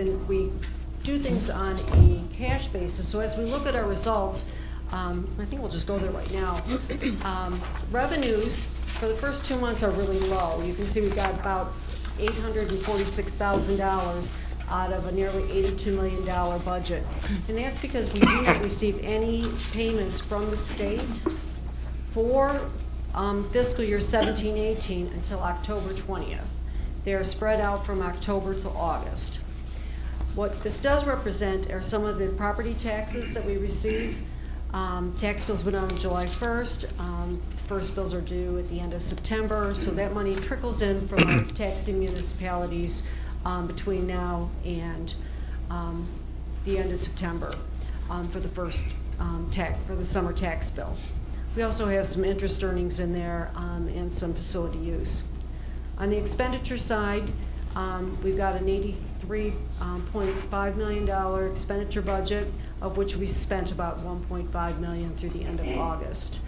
do things on a cash basis. So as we look at our results, I think we'll just go there right now. Revenues for the first 2 months are really low. You can see we've got about $846,000 out of a nearly $82 million budget. And that's because we do not receive any payments from the state for fiscal year 17-18 until October 20th. They are spread out from October to August. What this does represent are some of the property taxes that we receive. Tax bills went on July 1st. First bills are due at the end of September, so that money trickles in from our taxing municipalities between now and the end of September for the first for the summer tax bill. We also have some interest earnings in there and some facility use. On the expenditure side, we've got an $83.5 million expenditure budget, of which we spent about $1.5 million through the end of August.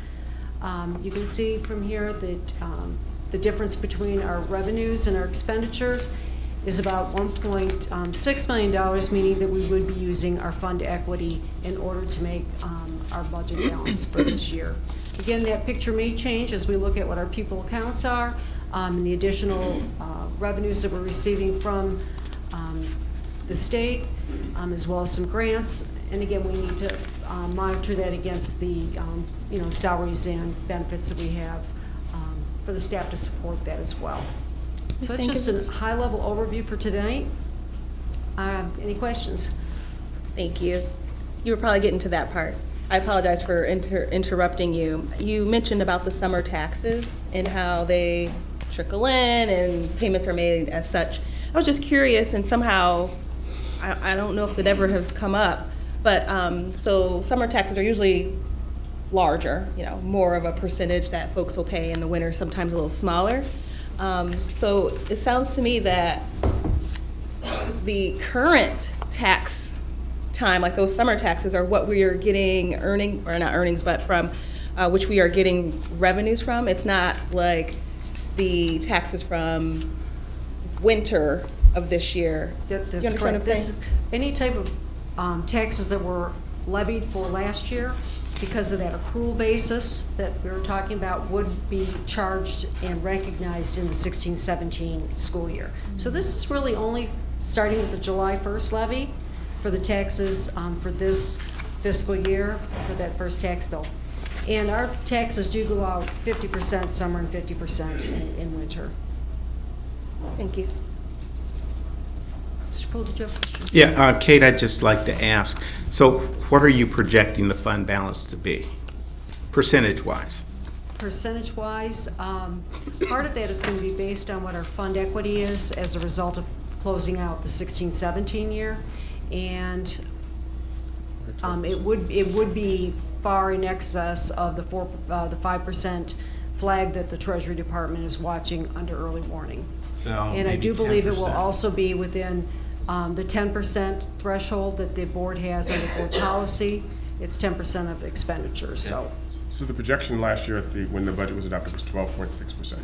You can see from here that the difference between our revenues and our expenditures is about $1.6 million, meaning that we would be using our fund equity in order to make our budget balance for this year. Again, that picture may change as we look at what our pupil accounts are and the additional revenues that we're receiving from the state, as well as some grants. And again, we need to monitor that against the salaries and benefits that we have for the staff to support that as well. So that's just a high-level overview for tonight. Any questions? Thank you. You were probably getting to that part. I apologize for interrupting you. You mentioned about the summer taxes and how they trickle in and payments are made as such. I was just curious, and somehow, I don't know if it ever has come up, but so summer taxes are usually larger, more of a percentage that folks will pay in the winter, sometimes a little smaller. So it sounds to me that the current tax time, like those summer taxes, are what we are getting from which we are getting revenues from. It's not like the taxes from winter of this year. That's correct. This is any type of taxes that were levied for last year, because of that accrual basis that we were talking about, would be charged and recognized in the 16-17 school year. So this is really only starting with the July 1st levy for the taxes for this fiscal year for that first tax bill. And our taxes do go out 50% summer and 50% in winter. Thank you. Mr. Poole, did you have a question? Yeah, Kate, I'd just like to ask, so what are you projecting the fund balance to be, percentage-wise? Percentage-wise, part of that is going to be based on what our fund equity is as a result of closing out the 16-17 year. And it would be far in excess of the 5% flag that the Treasury Department is watching under early warning. So and I do believe 10%. it will also be within the 10% threshold that the board has under board policy. It's 10% of expenditures. So the projection last year when the budget was adopted was 12.6%.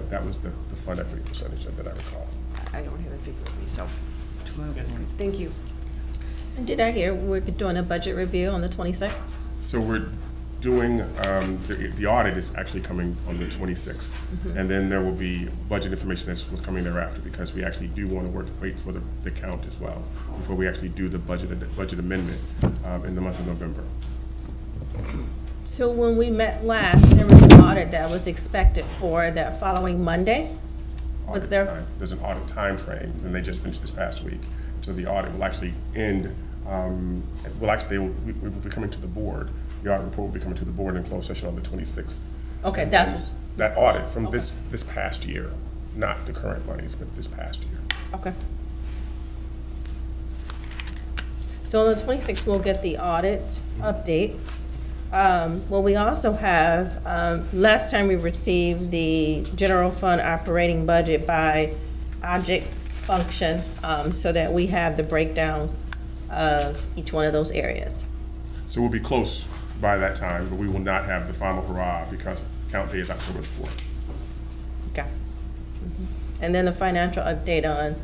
That was the fund equity percentage that I recall. I don't have a figure with me, so thank you. And did I hear we're doing a budget review on the 26th? So we're doing, the audit is actually coming on the 26th. Mm-hmm. And then there will be budget information that's coming thereafter, because we actually do want to wait for the count as well before we actually do the budget amendment in the month of November. So when we met last, there was an audit that was expected for that following Monday. Was there? There's an audit time frame, and they just finished this past week. So the audit will actually end, we will be coming to the board. The audit report will be coming to the board in closed session on the 26th. Okay, that's that audit from this past year, not the current monies, but this past year. okay. So on the 26th, we'll get the audit update. Well, we also have, last time we received the general fund operating budget by object function, so that we have the breakdown of each one of those areas. So we'll be close by that time, but we will not have the final hurrah because count day is October the 4th. Okay. And then the financial update on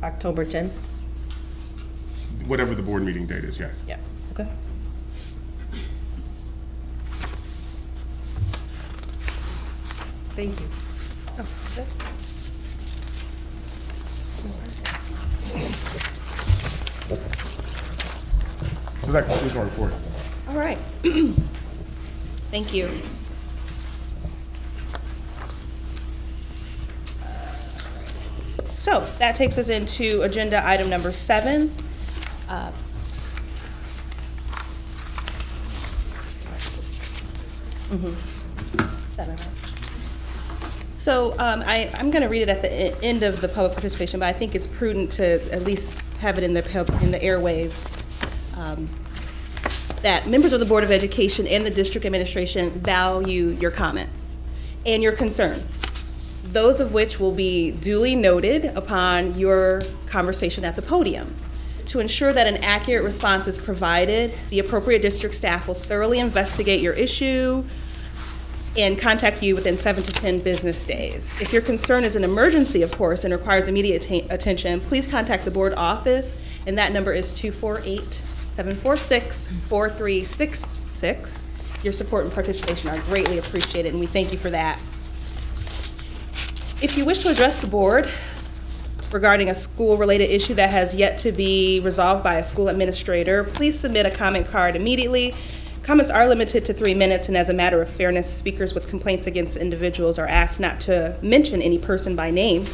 October 10th? Whatever the board meeting date is, yes. Yeah, okay. Thank you. Oh, is it? So that concludes our report. All right. Thank you. So that takes us into agenda item number 7. So I'm going to read it at the end of the public participation, but I think it's prudent to at least have it in the airwaves. That members of the Board of Education and the district administration value your comments and your concerns, those of which will be duly noted upon your conversation at the podium. To ensure that an accurate response is provided, the appropriate district staff will thoroughly investigate your issue and contact you within 7 to 10 business days. If your concern is an emergency, of course, and requires immediate attention, please contact the board office, and that number is 248-746-4366. Your support and participation are greatly appreciated, and we thank you for that. If you wish to address the board regarding a school-related issue that has yet to be resolved by a school administrator, please submit a comment card immediately. Comments are limited to 3 minutes, and as a matter of fairness, speakers with complaints against individuals are asked not to mention any person by name.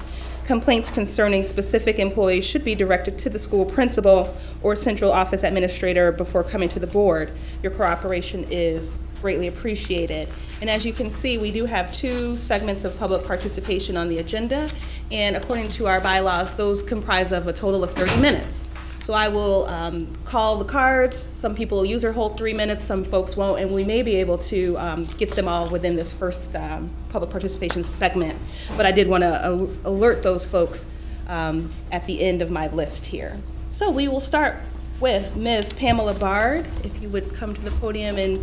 Complaints concerning specific employees should be directed to the school principal or central office administrator before coming to the board. Your cooperation is greatly appreciated. And as you can see, we do have 2 segments of public participation on the agenda, and according to our bylaws, those comprise of a total of 30 minutes. So I will call the cards. Some people will use their whole 3 minutes, some folks won't, and we may be able to get them all within this first public participation segment. But I did want to alert those folks at the end of my list here. So we will start with Ms. Pamela Bard, if you would come to the podium and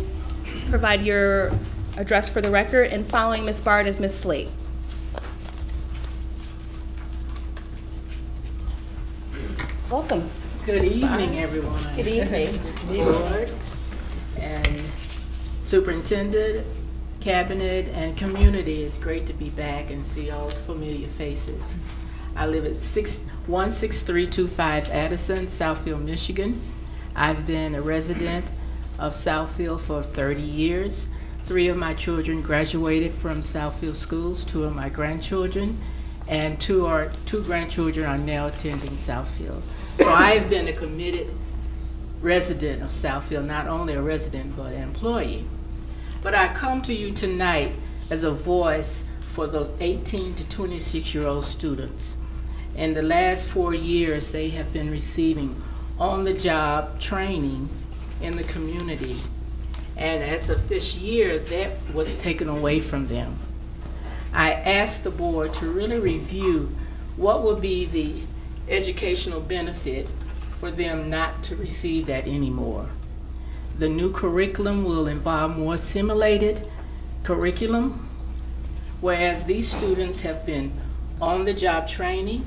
provide your address for the record, and following Ms. Bard is Ms. Slate. Welcome. Good evening, everyone. Good evening. Board and Superintendent, Cabinet, and community. It's great to be back and see all familiar faces. I live at 16325 Addison, Southfield, Michigan. I've been a resident of Southfield for 30 years. 3 of my children graduated from Southfield schools, 2 of my grandchildren, and two grandchildren are now attending Southfield. So I have been a committed resident of Southfield, not only a resident, but an employee. But I come to you tonight as a voice for those 18 to 26-year-old students. In the last 4 years, they have been receiving on-the-job training in the community. And as of this year, that was taken away from them. I asked the board to really review what would be the educational benefit for them not to receive that anymore. The new curriculum will involve more simulated curriculum, whereas these students have been on-the-job training.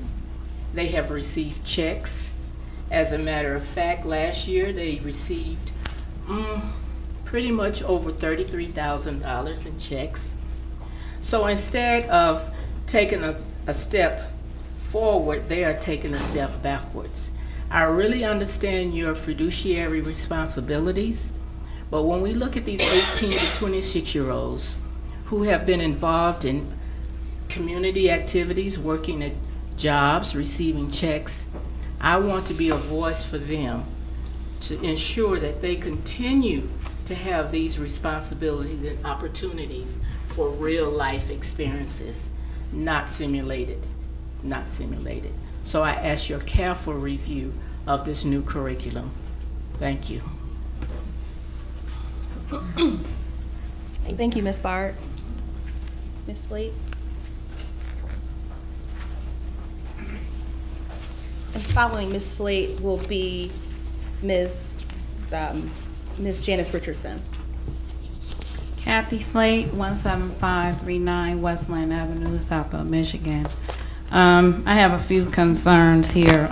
They have received checks. As a matter of fact, last year they received pretty much over $33,000 in checks. So instead of taking a step forward, they are taking a step backwards. I really understand your fiduciary responsibilities, but when we look at these 18 to 26-year-olds who have been involved in community activities, working at jobs, receiving checks, I want to be a voice for them to ensure that they continue to have these responsibilities and opportunities for real life experiences, not simulated. So I ask your careful review of this new curriculum. Thank you. Thank you, Ms. Bard. Ms. Slate. And following Ms. Slate will be Ms. Janice Richardson. Kathy Slate, 17539 Westland Avenue, Southfield, Michigan. I have a few concerns here.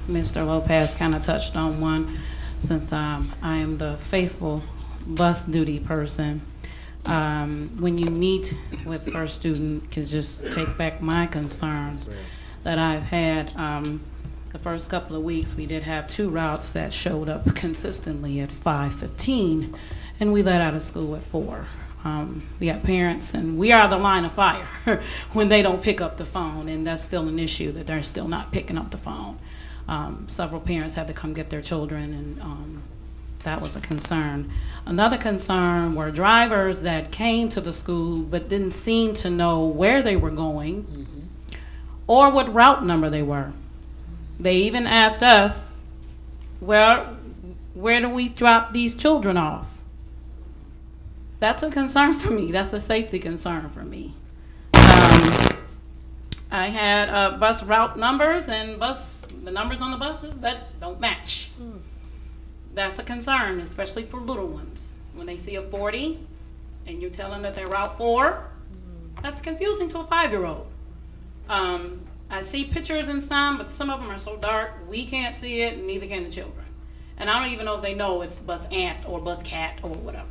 Mr. Lopez kind of touched on one, since I am the faithful bus duty person. When you meet with first student, can just take back my concerns that I've had. The first couple of weeks, we did have 2 routes that showed up consistently at 5:15, and we let out of school at 4. We got parents, and we are the line of fire when they don't pick up the phone, and that's still an issue, that they're still not picking up the phone. Several parents had to come get their children, and That was a concern. Another concern were drivers that came to the school but didn't seem to know where they were going or what route number they were. They even asked us, well, where do we drop these children off? That's a concern for me. That's a safety concern for me. I had bus route numbers and the numbers on the buses that don't match. That's a concern, especially for little ones. When they see a 40 and you tell them that they're Route 4, that's confusing to a 5-year-old. I see pictures in some, but some of them are so dark, we can't see it, and neither can the children. And I don't even know if they know it's bus ant or bus cat or whatever.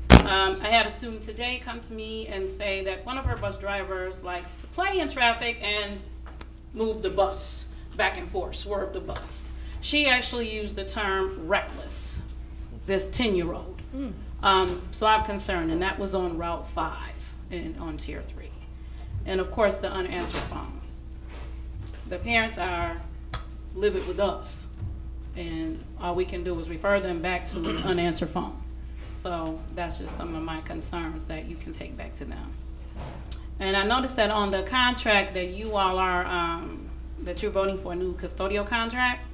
I had a student today come to me and say that one of her bus drivers likes to play in traffic and move the bus back and forth, swerve the bus. She actually used the term reckless, this 10-year-old. So I'm concerned, and that was on Route 5 and on Tier 3. And of course, the unanswered phones. The parents are livid with us, and all we can do is refer them back to an unanswered phone. So that's just some of my concerns that you can take back to them. And I noticed that on the contract that you all are, that you're voting for a new custodial contract,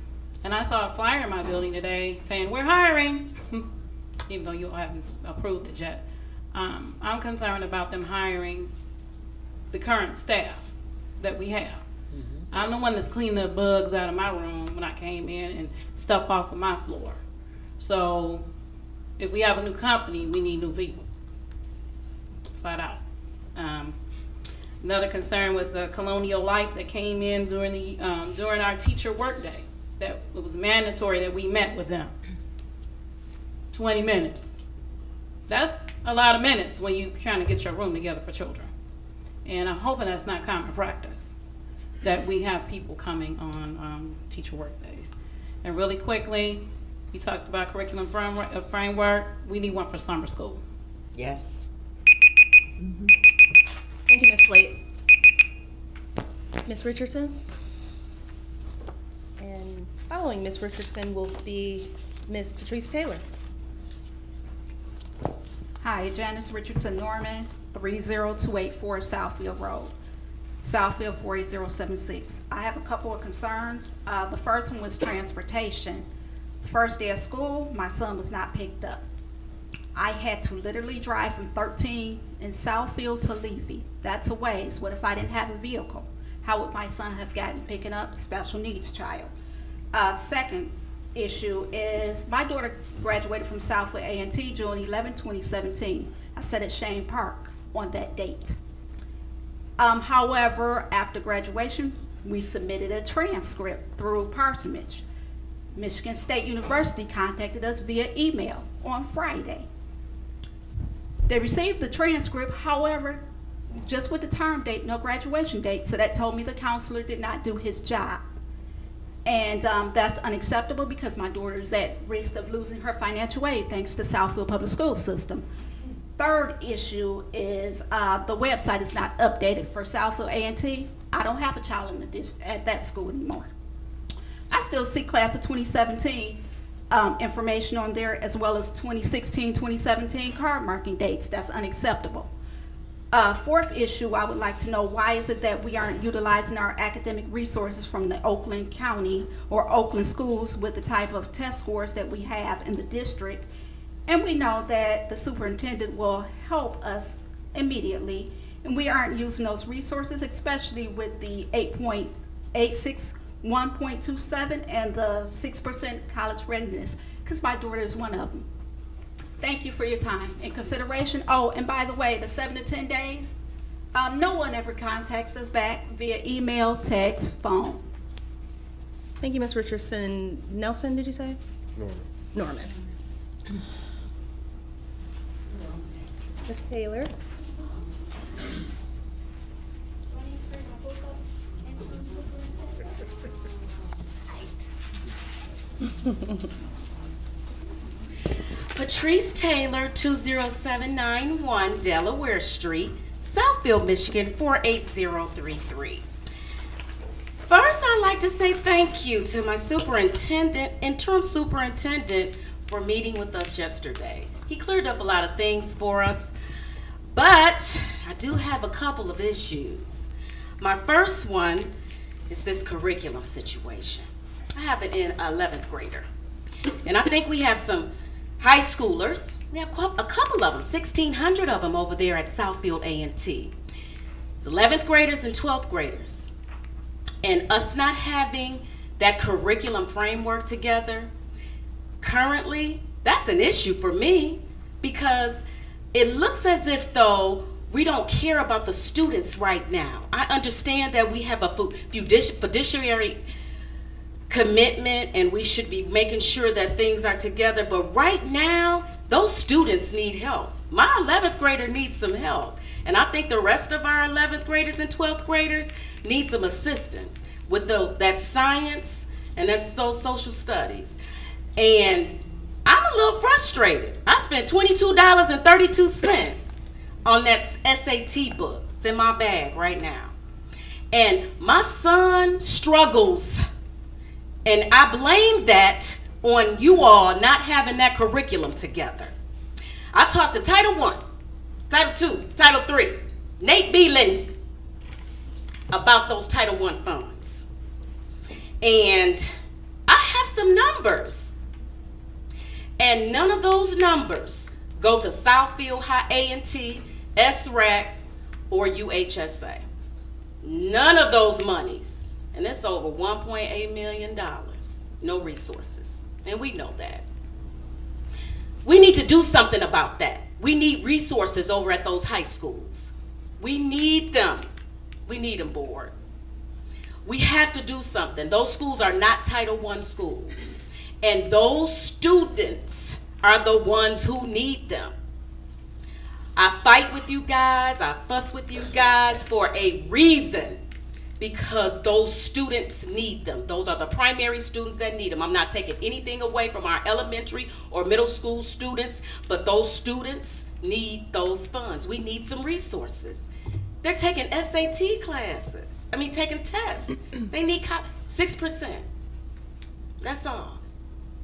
and I saw a flyer in my building today saying, we're hiring, even though you all haven't approved it yet. I'm concerned about them hiring the current staff that we have. I'm the one that's cleaning the bugs out of my room when I came in and stuff off of my floor. So if we have a new company, we need new people, flat out. Another concern was the Colonial Life that came in during our teacher workday. That it was mandatory that we met with them. 20 minutes. That's a lot of minutes when you're trying to get your room together for children. And I'm hoping that's not common practice, that we have people coming on teacher work days. And really quickly, you talked about curriculum framework. We need one for summer school. Yes. Thank you, Ms. Slate. Ms. Richardson? And following Ms. Richardson will be Ms. Patrice Taylor. Hi, Janice Richardson Norman, 30284 Southfield Road, Southfield 48076. I have a couple of concerns. The first one was transportation. First day of school, my son was not picked up. I had to literally drive from 13 in Southfield to Levy. That's a ways. What if I didn't have a vehicle? How would my son have gotten picking up special needs child? Second issue is my daughter graduated from Southfield A&T June 11, 2017. I sat at Shane Park on that date. However, after graduation, we submitted a transcript through parsonage. Michigan State University contacted us via email on Friday. They received the transcript, however, just with the term date, no graduation date, so that told me the counselor did not do his job. And that's unacceptable because my daughter is at risk of losing her financial aid thanks to Southfield Public School System. Third issue is the website is not updated for Southfield A&T. I don't have a child in the at that school anymore. I still see class of 2017 information on there, as well as 2016, 2017 card marking dates. That's unacceptable. Fourth issue, I would like to know, why is it that we aren't utilizing our academic resources from the Oakland County or Oakland schools with the type of test scores that we have in the district? And we know that the superintendent will help us immediately, and we aren't using those resources, especially with the 8.86 1.27 and the 6% college readiness, because my daughter is one of them. Thank you for your time and consideration. Oh, and by the way, the 7 to 10 days, no one ever contacts us back via email, text, phone. Thank you, Ms. Richardson. Nelson, did you say? Norman. Ms. Taylor. Patrice Taylor, 20791 Delaware Street, Southfield, Michigan, 48033. First, I'd like to say thank you to my superintendent, interim superintendent, for meeting with us yesterday. He cleared up a lot of things for us, but I do have a couple of issues. My first one is this curriculum situation. I have an 11th grader, and I think we have some high schoolers. We have a couple of them, 1,600 of them over there at Southfield A&T. It's 11th graders and 12th graders. And us not having that curriculum framework together, currently, that's an issue for me, because it looks as if though we don't care about the students right now. I understand that we have a fiduciary commitment and we should be making sure that things are together, but right now, those students need help. My 11th grader needs some help, and I think the rest of our 11th graders and 12th graders need some assistance with that science and those social studies. And I'm a little frustrated. I spent $22.32 on that SAT book. It's in my bag right now. And my son struggles, and I blame that on you all not having that curriculum together. I talked to Title I, Title II, Title III, Nate Beelan, about those Title I funds. And I have some numbers. And none of those numbers go to Southfield High A&T, SRAC, or UHSA. None of those monies. And it's over $1.8 million. No resources. And we know that. We need to do something about that. We need resources over at those high schools. We need them. We need them, board. We have to do something. Those schools are not Title I schools. And those students are the ones who need them. I fight with you guys, I fuss with you guys for a reason, because those students need them. Those are the primary students that need them. I'm not taking anything away from our elementary or middle school students, but those students need those funds. We need some resources. They're taking SAT classes. Taking tests. They need 6%. That's all.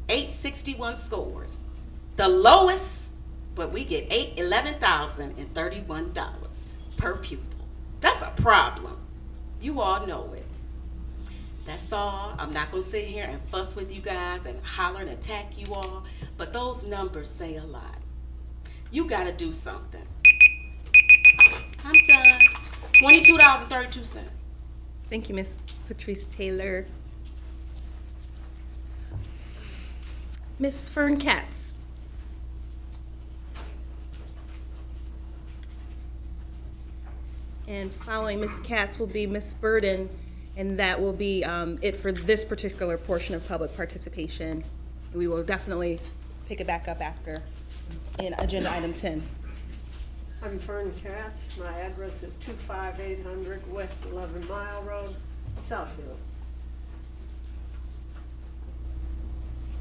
861 scores. The lowest, but we get $11,031 per pupil. That's a problem. You all know it. That's all. I'm not going to sit here and fuss with you guys and holler and attack you all, but those numbers say a lot. You got to do something. I'm done. $22.32. Thank you, Ms. Patrice Taylor. Ms. Fern Katz. And following Ms. Katz will be Ms. Burden, and that will be it for this particular portion of public participation. We will definitely pick it back up after in agenda item 10. I'm Fern Katz. My address is 25800 West 11 Mile Road, Southfield.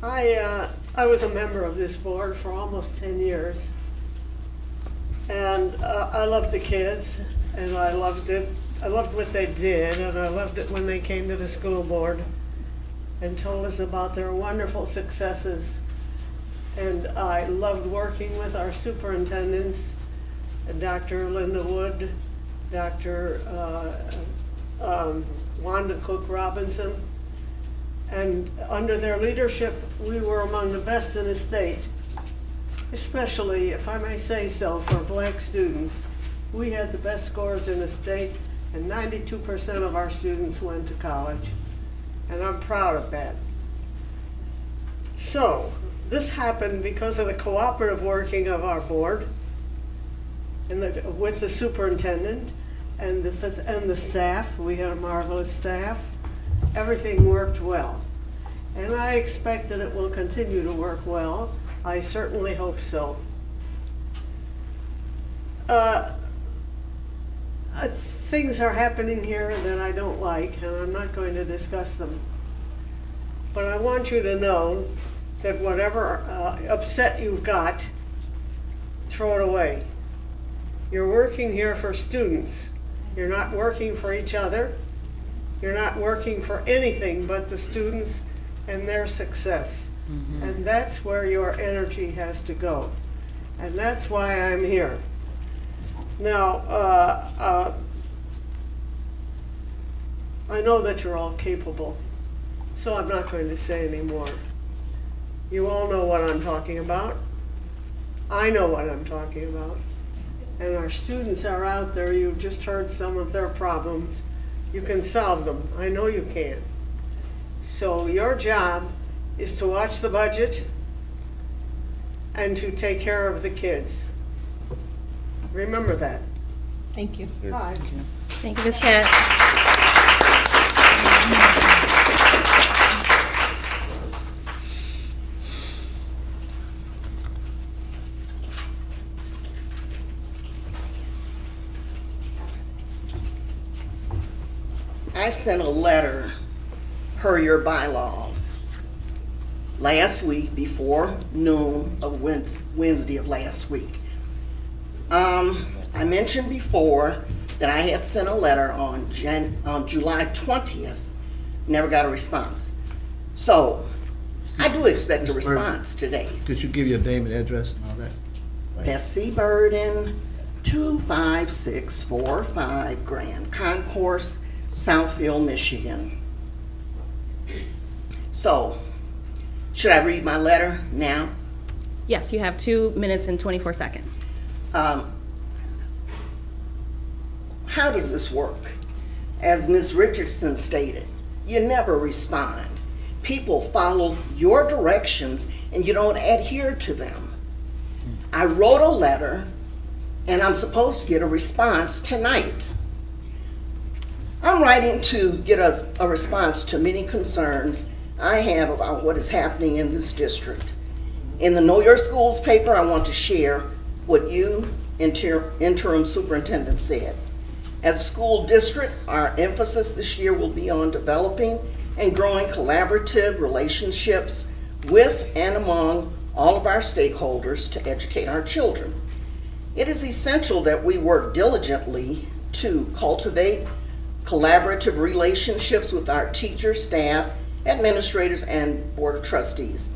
I was a member of this board for almost 10 years, and I loved the kids, and I loved it. I loved what they did, and I loved it when they came to the school board and told us about their wonderful successes. And I loved working with our superintendents, Dr. Linda Wood, Dr. Wanda Cook Robinson, and under their leadership, we were among the best in the state, especially, if I may say so, for black students. We had the best scores in the state, and 92% of our students went to college, and I'm proud of that. So, this happened because of the cooperative working of our board, and with the superintendent and the staff. We had a marvelous staff. Everything worked well. And I expect that it will continue to work well. I certainly hope so. Things are happening here that I don't like, and I'm not going to discuss them. But I want you to know that whatever upset you've got, throw it away. You're working here for students. You're not working for each other. You're not working for anything but the students and their success. And that's where your energy has to go. And that's why I'm here. Now, I know that you're all capable, so I'm not going to say any more. You all know what I'm talking about. I know what I'm talking about. And our students are out there. You've just heard some of their problems. You can solve them. I know you can. So your job is to watch the budget and to take care of the kids. Remember that. Thank you. Bye. Thank you, Ms. Cat. I sent a letter per your bylaws last week before noon of Wednesday of last week. I mentioned before that I had sent a letter on July 20th, never got a response. So I do expect a response today. Could you give your name and address and all that? Bessie Burden, 25645 Grand Concourse, Southfield, Michigan. So, should I read my letter now? Yes, you have 2 minutes and 24 seconds. How does this work? As Ms. Richardson stated, you never respond. People follow your directions and you don't adhere to them. I wrote a letter and I'm supposed to get a response tonight. I'm writing to get a response to many concerns I have about what is happening in this district. In the Know Your Schools paper, I want to share what you, interim superintendent, said. As a school district, our emphasis this year will be on developing and growing collaborative relationships with and among all of our stakeholders to educate our children. It is essential that we work diligently to cultivate collaborative relationships with our teachers, staff, administrators, and Board of Trustees.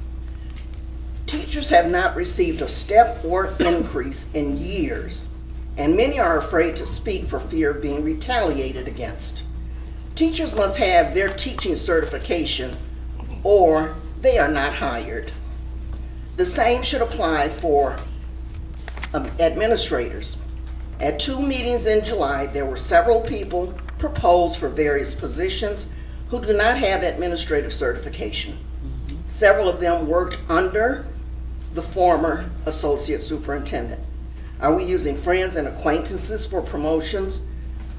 Teachers have not received a step or increase in years, and many are afraid to speak for fear of being retaliated against. Teachers must have their teaching certification or they are not hired. The same should apply for administrators. At 2 meetings in July, there were several people proposed for various positions who do not have administrative certification. Several of them worked under the former associate superintendent. Are we using friends and acquaintances for promotions?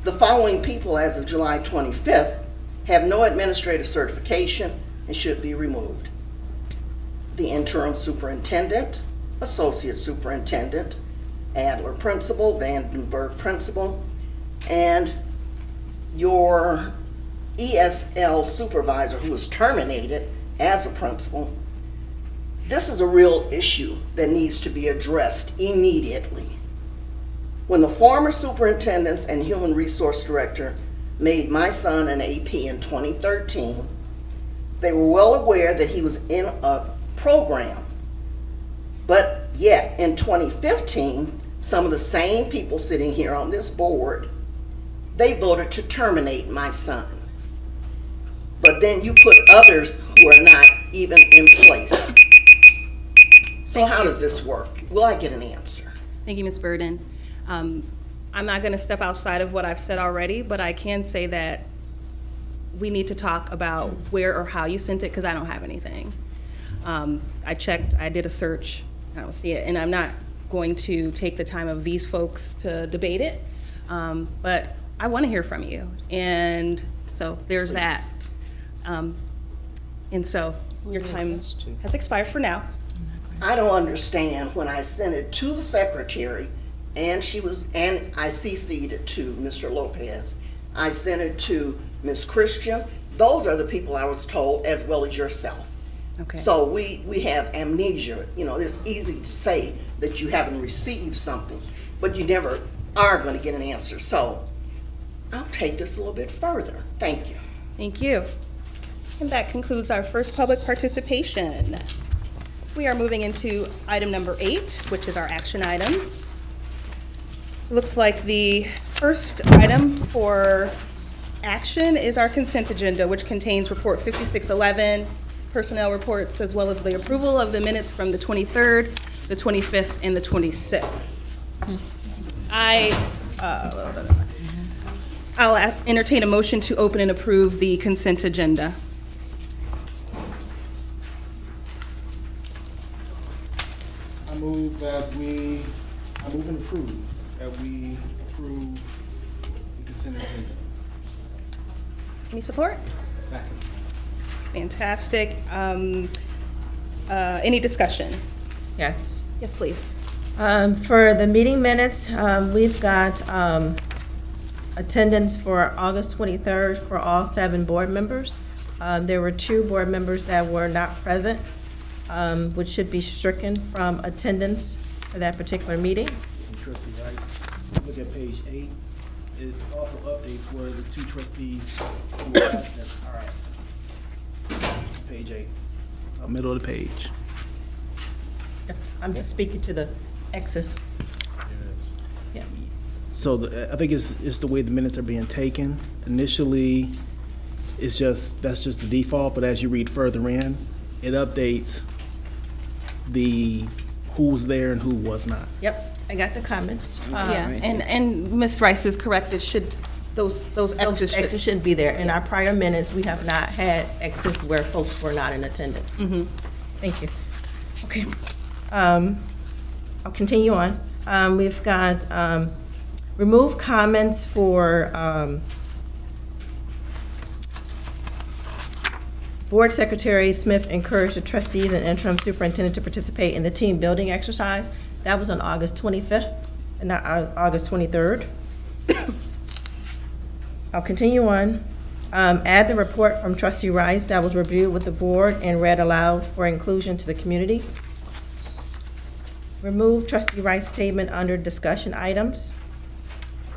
The following people as of July 25th have no administrative certification and should be removed. The interim superintendent, associate superintendent, Adler principal, Vandenberg principal, and your ESL supervisor who was terminated as a principal. This is a real issue that needs to be addressed immediately. When the former superintendents and human resource director made my son an AP in 2013, they were well aware that he was in a program. But yet in 2015, some of the same people sitting here on this board, they voted to terminate my son. But then you put others who are not even in place. So how does this work? Will I get an answer? Thank you, Ms. Burden. I'm not going to step outside of what I've said already, but I can say that we need to talk about where or how you sent it, because I don't have anything. I checked, I did a search, I don't see it, and I'm not going to take the time of these folks to debate it, but I want to hear from you, and so there's that. And so your time has expired for now. I don't understand when I sent it to the secretary, and I CC'd it to Mr. Lopez. I sent it to Ms. Christian. Those are the people I was told, as well as yourself. Okay. So we have amnesia. You know, it's easy to say that you haven't received something, but you never are going to get an answer. So I'll take this a little bit further. Thank you. Thank you. And that concludes our first public participation. We are moving into item number 8, which is our action items. Looks like the first item for action is our consent agenda, which contains Report 5611, personnel reports, as well as the approval of the minutes from the 23rd, the 25th, and the 26th. I'll entertain a motion to open and approve the consent agenda. I move and approve that we approve the consent agenda. Any support? Second. Fantastic. Any discussion? Yes. Yes, please. For the meeting minutes, we've got attendance for August 23rd for all 7 board members. There were 2 board members that were not present, which should be stricken from attendance for that particular meeting. Trustee Rice, look at page 8. It also updates where the 2 trustees who are absent are absent. Page 8, middle of the page. I'm just speaking to the X's. Yeah. So I think it's the way the minutes are being taken. Initially, that's just the default, but as you read further in, it updates the who was there and who was not. Yep, I got the comments. Yeah, and Ms. Rice is correct. It should, those X's shouldn't be there. In our prior minutes, we have not had X's where folks were not in attendance. Thank you. Okay. I'll continue on. We've got remove comments for Board Secretary Smith encouraged the trustees and interim superintendent to participate in the team building exercise. That was on August 25th and not August 23rd. I'll continue on. Add the report from Trustee Rice that was reviewed with the board and read aloud for inclusion to the community. Remove Trustee Rice's statement under discussion items.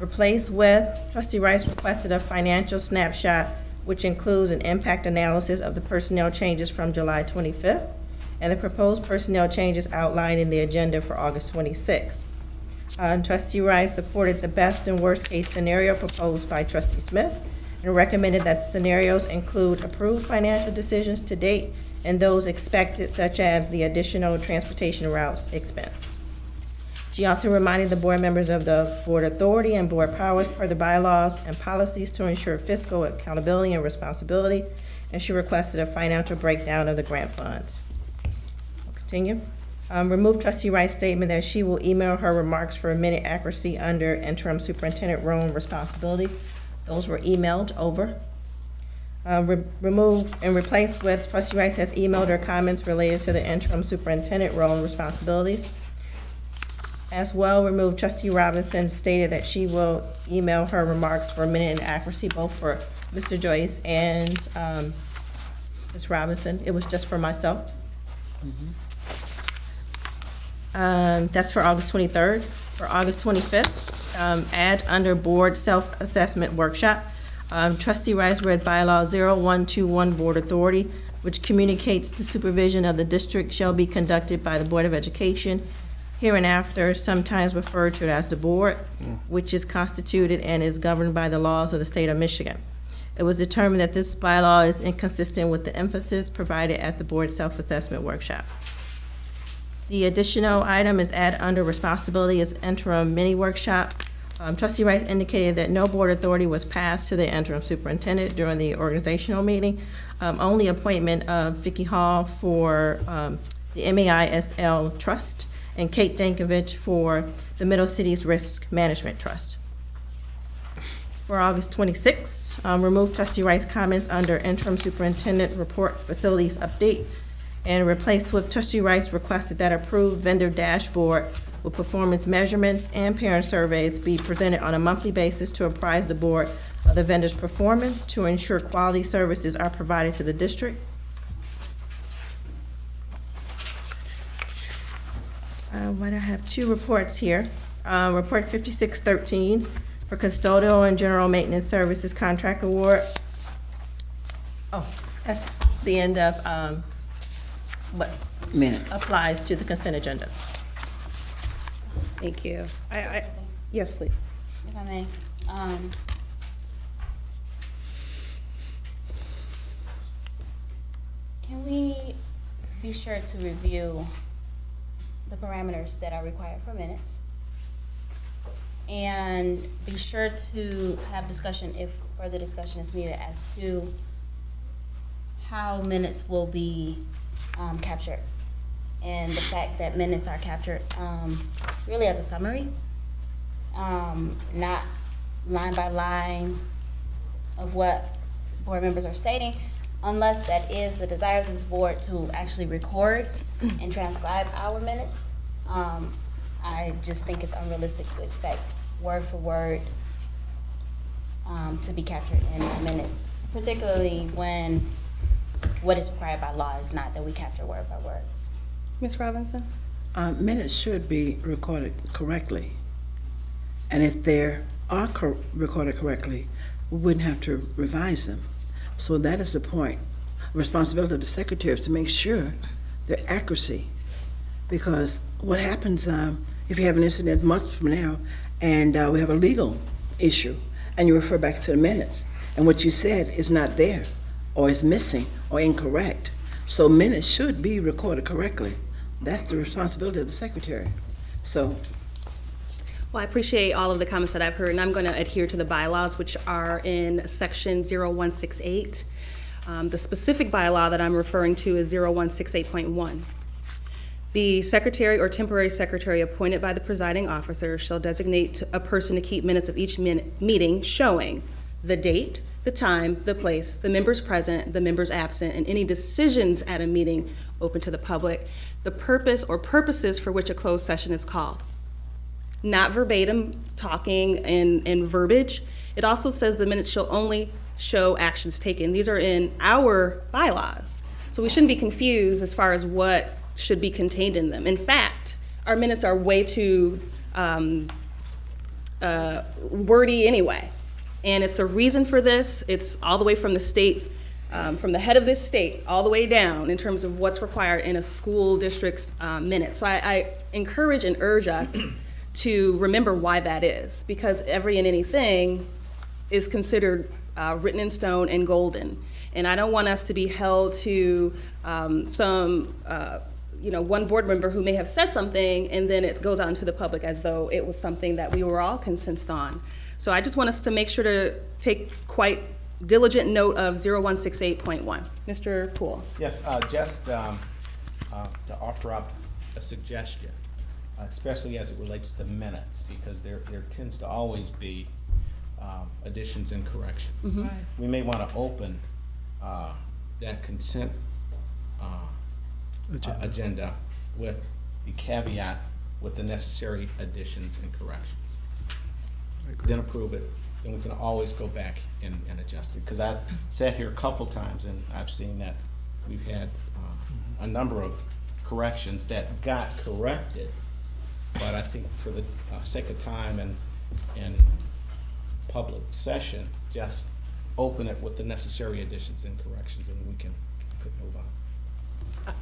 Replace with Trustee Rice requested a financial snapshot, which includes an impact analysis of the personnel changes from July 25th and the proposed personnel changes outlined in the agenda for August 26th. Trustee Rice supported the best and worst case scenario proposed by Trustee Smith and recommended that the scenarios include approved financial decisions to date and those expected, such as the additional transportation routes expense. She also reminded the board members of the board authority and board powers per the bylaws and policies to ensure fiscal accountability and responsibility, and she requested a financial breakdown of the grant funds. I'll continue. Remove Trustee Rice's statement that she will email her remarks for minute accuracy under interim superintendent role and responsibility. Those were emailed over. Remove and replace with Trustee Rice has emailed her comments related to the interim superintendent role and responsibilities. As well, remove Trustee Robinson stated that she will email her remarks for minute and accuracy, both for Mr. Joyce and Ms. Robinson. It was just for myself. That's for August 23rd. For August 25th, add under board self-assessment workshop. Trustee Rice read bylaw 0121 Board Authority, which communicates the supervision of the district shall be conducted by the Board of Education, hereinafter sometimes referred to as the board, which is constituted and is governed by the laws of the state of Michigan. It was determined that this bylaw is inconsistent with the emphasis provided at the board self-assessment workshop. The additional item is add under responsibility as interim mini workshop. Trustee Rice indicated that no board authority was passed to the interim superintendent during the organizational meeting. Only appointment of Vicki Hall for the MAISL Trust and Kate Dankovich for the Middle Cities Risk Management Trust. For August 26th, remove Trustee Rice's comments under interim superintendent report facilities update and replace with Trustee Rice requested that approved vendor dashboard with performance measurements and parent surveys be presented on a monthly basis to apprise the board of the vendor's performance to ensure quality services are provided to the district. I have 2 reports here. Report 5613 for custodial and general maintenance services contract award. Oh, That's the end of what Minute. applies to the consent agenda. Thank you. Yes, please. If I may, can we be sure to review the parameters that are required for minutes? And be sure to have discussion, if further discussion is needed, as to how minutes will be captured. And the fact that minutes are captured really as a summary, not line by line of what board members are stating, unless that is the desire of this board to actually record and transcribe our minutes. I just think it's unrealistic to expect word for word to be captured in our minutes, particularly when what is required by law is not that we capture word by word. Ms. Robinson? Minutes should be recorded correctly. And if they are recorded correctly, we wouldn't have to revise them. So that is the point. Responsibility of the secretary is to make sure their accuracy. Because what happens if you have an incident months from now and we have a legal issue and you refer back to the minutes and what you said is not there or is missing or incorrect. So minutes should be recorded correctly. That's the responsibility of the secretary. So. Well, I appreciate all of the comments that I've heard, and I'm going to adhere to the bylaws, which are in section 0168. The specific bylaw that I'm referring to is 0168.1. The secretary or temporary secretary appointed by the presiding officer shall designate a person to keep minutes of each meeting showing the date, the time, the place, the members present, the members absent, and any decisions at a meeting open to the public, the purpose or purposes for which a closed session is called. Not verbatim talking and verbiage. It also says the minutes shall only show actions taken. These are in our bylaws. So we shouldn't be confused as far as what should be contained in them. In fact, our minutes are way too wordy anyway. And it's a reason for this. It's all the way from the state, from the head of this state, all the way down in terms of what's required in a school district's minutes. So I encourage and urge us to remember why that is, because every and anything is considered written in stone and golden. And I don't want us to be held to one board member who may have said something and then it goes out into the public as though it was something that we were all consensus on. So I just want us to make sure to take quite diligent note of 0168.1. Mr. Poole. Yes, just to offer up a suggestion, especially as it relates to minutes, because there tends to always be additions and corrections. Mm-hmm. Right. We may want to open that consent agenda with the caveat with the necessary additions and corrections. Then approve it, then we can always go back and adjust it. Because I've sat here a couple times and I've seen that we've had a number of corrections that got corrected, but I think for the sake of time and public session, just open it with the necessary additions and corrections, and we can move on.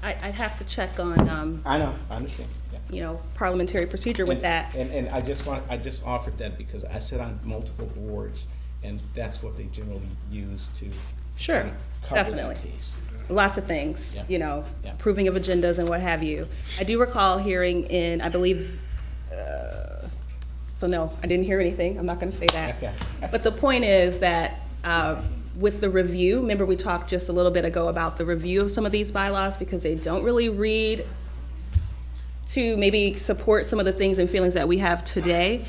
I'd have to check on. I know, I understand. Yeah. Parliamentary procedure with that. And I just offered that because I sit on multiple boards, and that's what they generally use to Sure, cover definitely. that piece. Lots of things, Yeah. approving of agendas and what have you. I do recall hearing in, I believe, so no, I didn't hear anything. I'm not going to say that. Okay. But the point is that with the review, remember we talked just a little bit ago about the review of some of these bylaws because they don't really read to maybe support some of the things and feelings that we have today.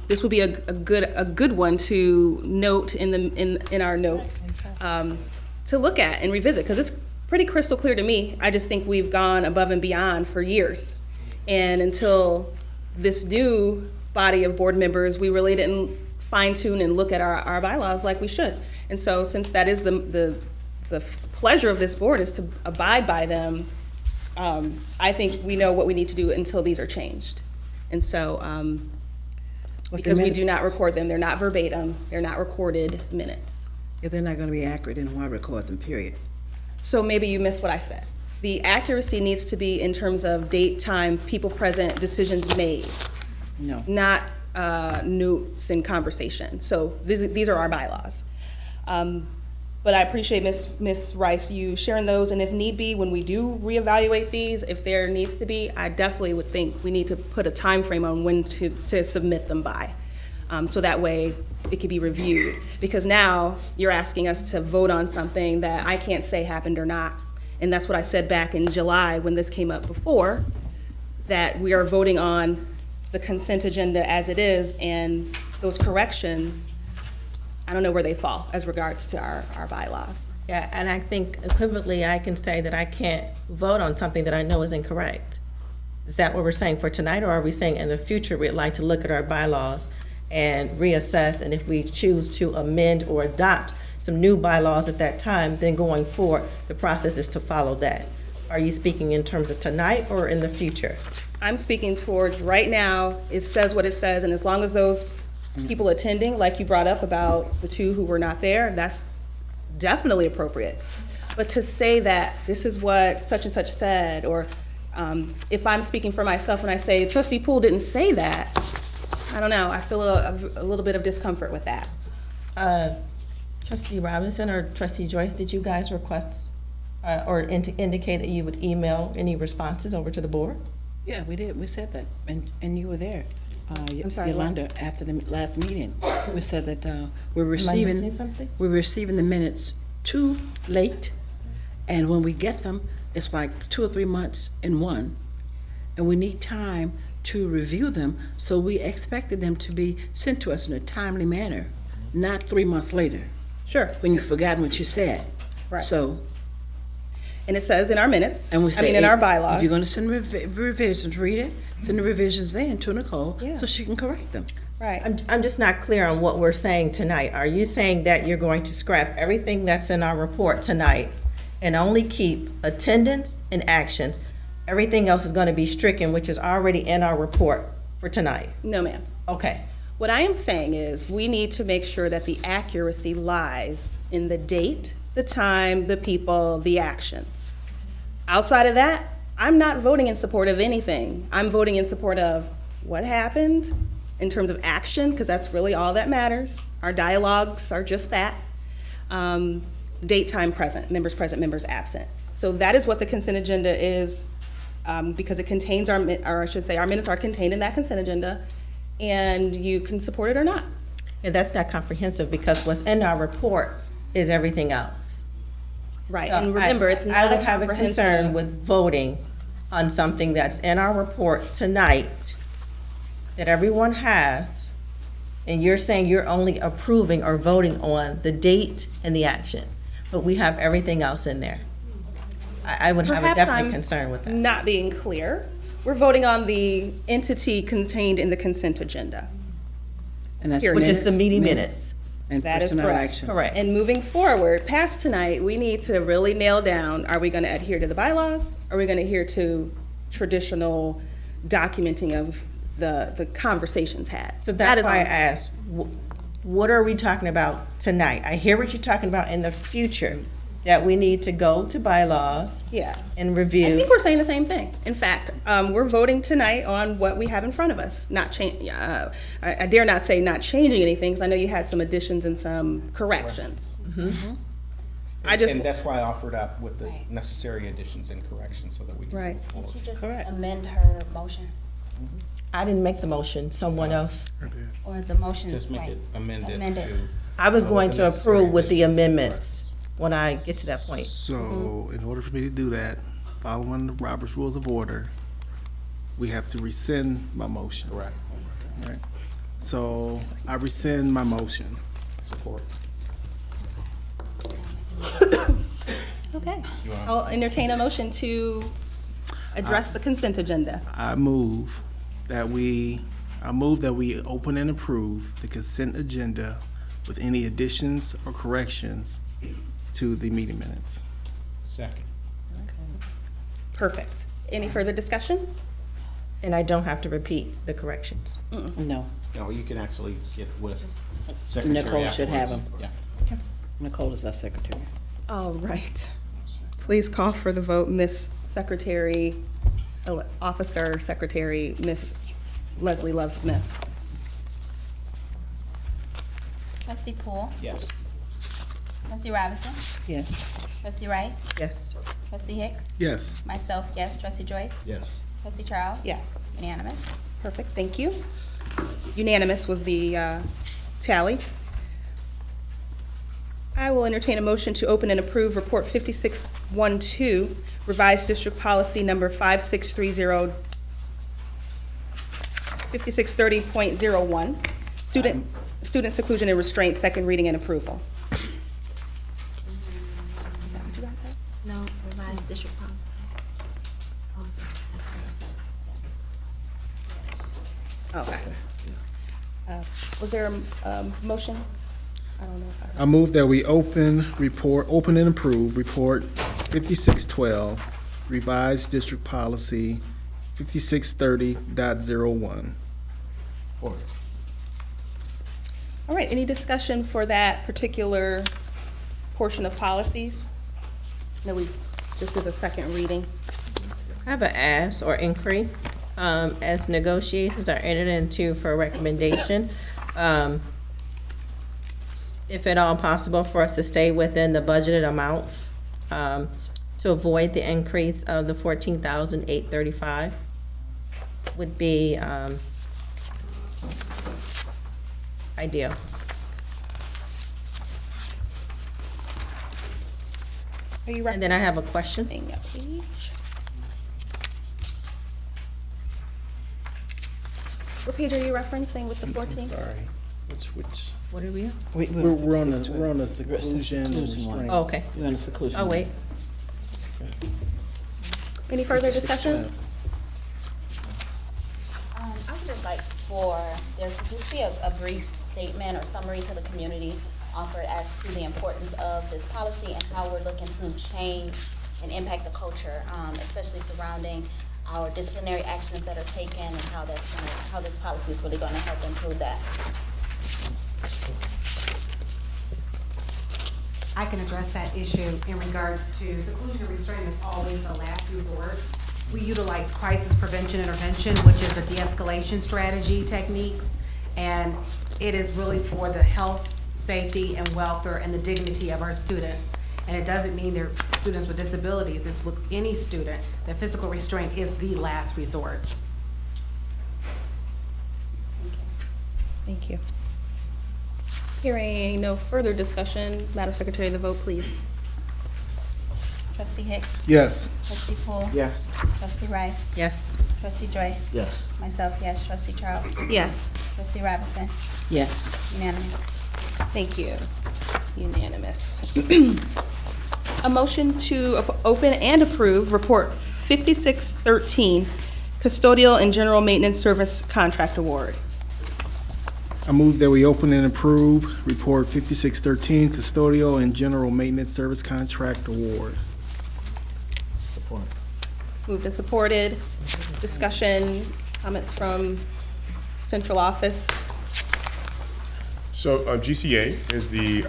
This would be a good one to note in our notes to look at and revisit, because it's pretty crystal clear to me. I just think we've gone above and beyond for years, and until this new body of board members, we really didn't fine tune and look at our bylaws like we should. And so, since that is the pleasure of this board is to abide by them, I think we know what we need to do until these are changed. And so, because we do not record them, they're not verbatim, they're not recorded minutes. If they're not gonna be accurate, then why record them, period? So maybe you missed what I said. The accuracy needs to be in terms of date, time, people present, decisions made. No. Not notes and conversation. So these are our bylaws. But I appreciate Ms. Rice, you sharing those, and if need be, when we do reevaluate these, if there needs to be, I definitely would think we need to put a time frame on when to submit them by. So that way it could be reviewed. Because now you're asking us to vote on something that I can't say happened or not. And that's what I said back in July when this came up before, that we are voting on the consent agenda as it is, and those corrections, I don't know where they fall as regards to our bylaws. Yeah, and I think equivalently, I can say that I can't vote on something that I know is incorrect. Is that what we're saying for tonight, or are we saying in the future we'd like to look at our bylaws and reassess, and if we choose to amend or adopt some new bylaws at that time, then going forward, the process is to follow that? Are you speaking in terms of tonight or in the future? I'm speaking towards right now, it says what it says, and as long as those people attending, like you brought up about the two who were not there, that's definitely appropriate. But to say that this is what such and such said, or if I'm speaking for myself and I say, Trustee Poole didn't say that, I don't know, I feel a little bit of discomfort with that. Trustee Robinson or Trustee Joyce, did you guys request or indicate that you would email any responses over to the board? Yeah, we did. We said that, and you were there. I'm sorry, Yolanda, after the last meeting, we said that we're Am I receiving missing something? we're receiving the minutes too late, and when we get them, it's like 2 or 3 months in one, and we need time to review them. So we expected them to be sent to us in a timely manner, not 3 months later. Sure. When you've forgotten what you said. Right. So. And it says in our minutes, And we say, in our bylaws. If you're gonna send revisions, read it, send the revisions in to Nicole, Yeah. so she can correct them. Right. I'm just not clear on what we're saying tonight. Are you saying that you're going to scrap everything that's in our report tonight and only keep attendance and actions? Everything else is going to be stricken, which is already in our report for tonight? No, ma'am. Okay. What I am saying is we need to make sure that the accuracy lies in the date, the time, the people, the actions. Outside of that, I'm not voting in support of anything. I'm voting in support of what happened in terms of action, because that's really all that matters. Our dialogues are just that. Date, time, present, members absent. So that is what the consent agenda is, because it contains our minutes are contained in that consent agenda, and you can support it or not. And that's not comprehensive, because what's in our report is everything else. Right, So and remember, it's not I would have a comprehensive. concern with voting on something that's in our report tonight that everyone has, and you're saying you're only approving or voting on the date and the action, but we have everything else in there. I would have a Perhaps definite I'm concern with that. not being clear. We're voting on the entity contained in the consent agenda. And that's Period. Which is the meeting minutes. And That is personnel correct. action. Correct. And moving forward, past tonight, we need to really nail down, are we going to adhere to the bylaws? Are we going to adhere to traditional documenting of the conversations had? So That that's is why I all I'm saying. asked, what are we talking about tonight? I hear what you're talking about in the future, that we need to go to bylaws Yes. and I review. think we're saying the same thing. In fact, we're voting tonight on what we have in front of us. Not change. I dare not say not changing anything, because I know you had some additions and some corrections. I just And that's why I offered up with the necessary additions and corrections so that we can Right. move forward. Did you just Correct. amend her motion? I didn't make the motion, someone else. Or the motion? Just make right. it amended Amended. to. I was going the to necessary approve with the additions. amendments when I get to that point. So, in order for me to do that, following the Robert's Rules of Order, we have to rescind my motion. Correct. Right. So, I rescind my motion. Support. Okay. You wanna- I'll entertain a motion to address the consent agenda. I move that we open and approve the consent agenda with any additions or corrections to the meeting minutes. Second. Perfect. Any further discussion? And I don't have to repeat the corrections. No. No, you can actually get with Secretary Nicole should have afterwards. them. Yeah. Nicole is our secretary. All right. Please call for the vote, Miss Secretary, Officer Secretary, Miss Leslie Love Smith. Trustee Poole? Yes. Trustee Robinson? Yes. Trustee Rice? Yes. Trustee Hicks? Yes. Myself, yes. Trustee Joyce? Yes. Trustee Charles? Yes. Unanimous. Perfect, thank you. Unanimous was the tally. I will entertain a motion to open and approve Report 5612, Revised District Policy Number 5630, 5630.01, Student Seclusion and Restraint, second reading and approval. Is that what you guys have? No, revised district policy. Okay. Was there a motion? I don't know if I. I move that we open and approve report 5612, revised district policy 5630.01. Support. All right, any discussion for that particular portion of policies? No, this is a second reading. I have an ask or inquiry. As negotiations are entered into for a recommendation, if at all possible, for us to stay within the budgeted amount to avoid the increase of the $14,835 would be ideal. And then I have a question. What page are you referencing with the 14? Sorry. Which? What are we on? We're on the seclusion and restraint. Oh, okay. We're on the seclusion. Oh, wait. Any further discussion? I would just like for there to just be a brief statement or summary to the community offered as to the importance of this policy and how we're looking to change and impact the culture, especially surrounding our disciplinary actions that are taken and how this policy is really going to help improve that. I can address that issue in regards to seclusion and restraint is always a last resort. We utilize crisis prevention intervention, which is a de-escalation strategy techniques, and it is really for the health, safety, and welfare and the dignity of our students. And it doesn't mean they're students with disabilities. It's with any student that physical restraint is the last resort. Thank you. Hearing no further discussion, Madam Secretary, the vote, please. Trustee Hicks? Yes. Trustee Poole? Yes. Trustee Rice? Yes. Trustee Joyce? Yes. Myself, yes. Trustee Charles? Yes. Trustee Robinson? Yes. Unanimous. Thank you. Unanimous. A motion to open and approve Report 5613, Custodial and General Maintenance Service Contract Award. I move that we open and approve report 5613, custodial and general maintenance service contract award. Support. Moved and supported. Discussion, comments from central office. So GCA is the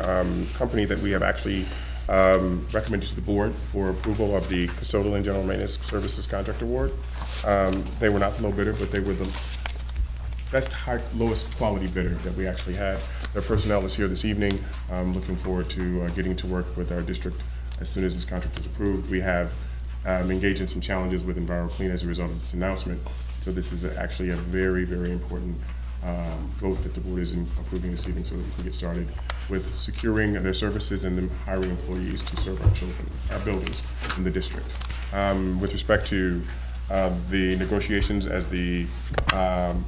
company that we have actually recommended to the board for approval of the Custodial and General Maintenance Services Contract Award. They were not the low bidder, but they were the lowest quality bidder that we actually had. Their personnel is here this evening. I'm looking forward to getting to work with our district as soon as this contract is approved. We have engaged in some challenges with EnviroClean as a result of this announcement. So this is actually a very, very important vote that the board is approving this evening so that we can get started with securing their services and then hiring employees to serve our children, our buildings in the district. With respect to the negotiations, as the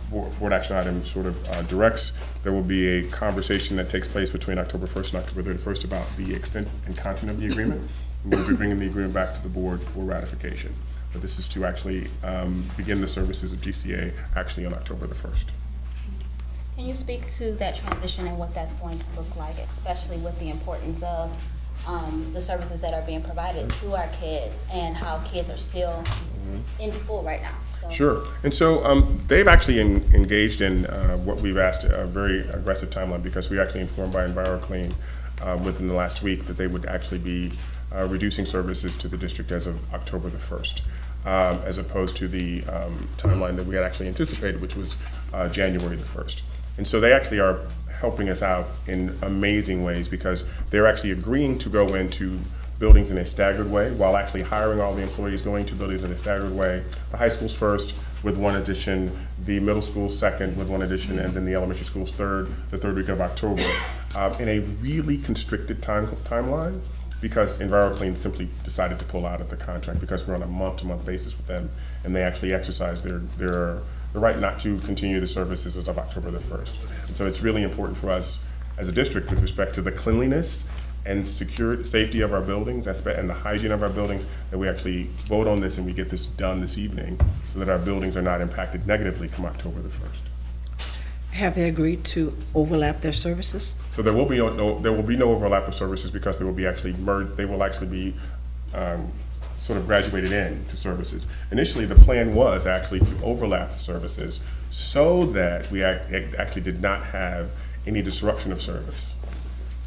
board action item sort of directs, there will be a conversation that takes place between October 1st and October 31st about the extent and content of the agreement. We'll be bringing the agreement back to the board for ratification. But this is to actually begin the services of GCA actually on October the 1st. Can you speak to that transition and what that's going to look like, especially with the importance of the services that are being provided to our kids and how kids are still in school right now? So. Sure. And so they've actually engaged in what we've asked, a very aggressive timeline, because we actually informed by EnviroClean within the last week that they would actually be reducing services to the district as of October the 1st, as opposed to the timeline that we had actually anticipated, which was January the 1st. And so they actually are helping us out in amazing ways because they're actually agreeing to go into buildings in a staggered way while actually hiring all the employees, going to buildings in a staggered way. The high school's first with one addition, the middle school second with one addition, and then the elementary school's third, the third week of October, in a really constricted timeline because EnviroClean simply decided to pull out of the contract because we're on a month-to-month basis with them, and they actually exercised their right not to continue the services as of October the 1st. And so it's really important for us as a district with respect to the cleanliness and safety of our buildings and the hygiene of our buildings that we actually vote on this and we get this done this evening so that our buildings are not impacted negatively come October the 1st. Have they agreed to overlap their services? So there will be no overlap of services because they will be actually merged. They will actually be sort of graduated into services. Initially, the plan was actually to overlap the services so that we actually did not have any disruption of service.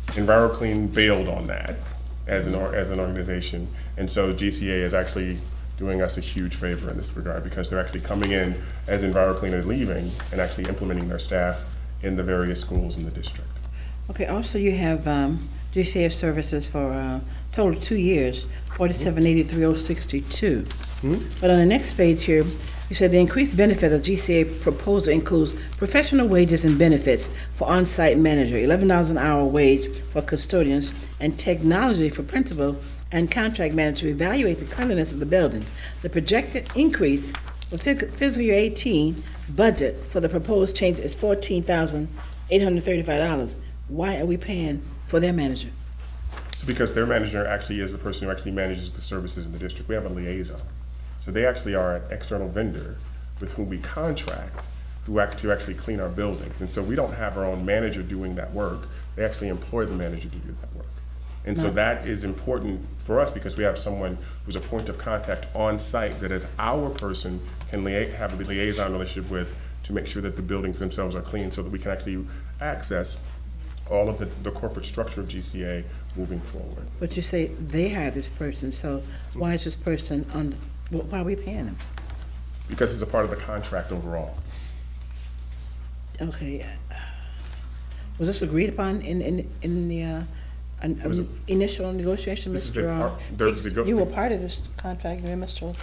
EnviroClean bailed on that as an organization, and so GCA is actually doing us a huge favor in this regard because they're actually coming in as EnviroClean are leaving and actually implementing their staff in the various schools in the district. Okay, also you have GCA services for a total of 2 years, 4783,062. But on the next page here, you said the increased benefit of GCA proposal includes professional wages and benefits for on-site manager, $11 an hour wage for custodians, and technology for principal and contract manager to evaluate the cleanliness of the building. The projected increase for fiscal year 18 budget for the proposed change is $14,835. Why are we paying for their manager? So because their manager actually is the person who actually manages the services in the district. We have a liaison. So they actually are an external vendor with whom we contract to actually clean our buildings. And so we don't have our own manager doing that work. They actually employ the manager to do that work. And so that is important for us because we have someone who's a point of contact on site that is our person can have a liaison relationship with to make sure that the buildings themselves are clean so that we can actually access all of the corporate structure of GCA moving forward. But you say they hire this person, so why is this person on, why are we paying them? Because it's a part of the contract overall. Okay. Was this agreed upon in the initial negotiation, Mr. You were part of this contract, Mr.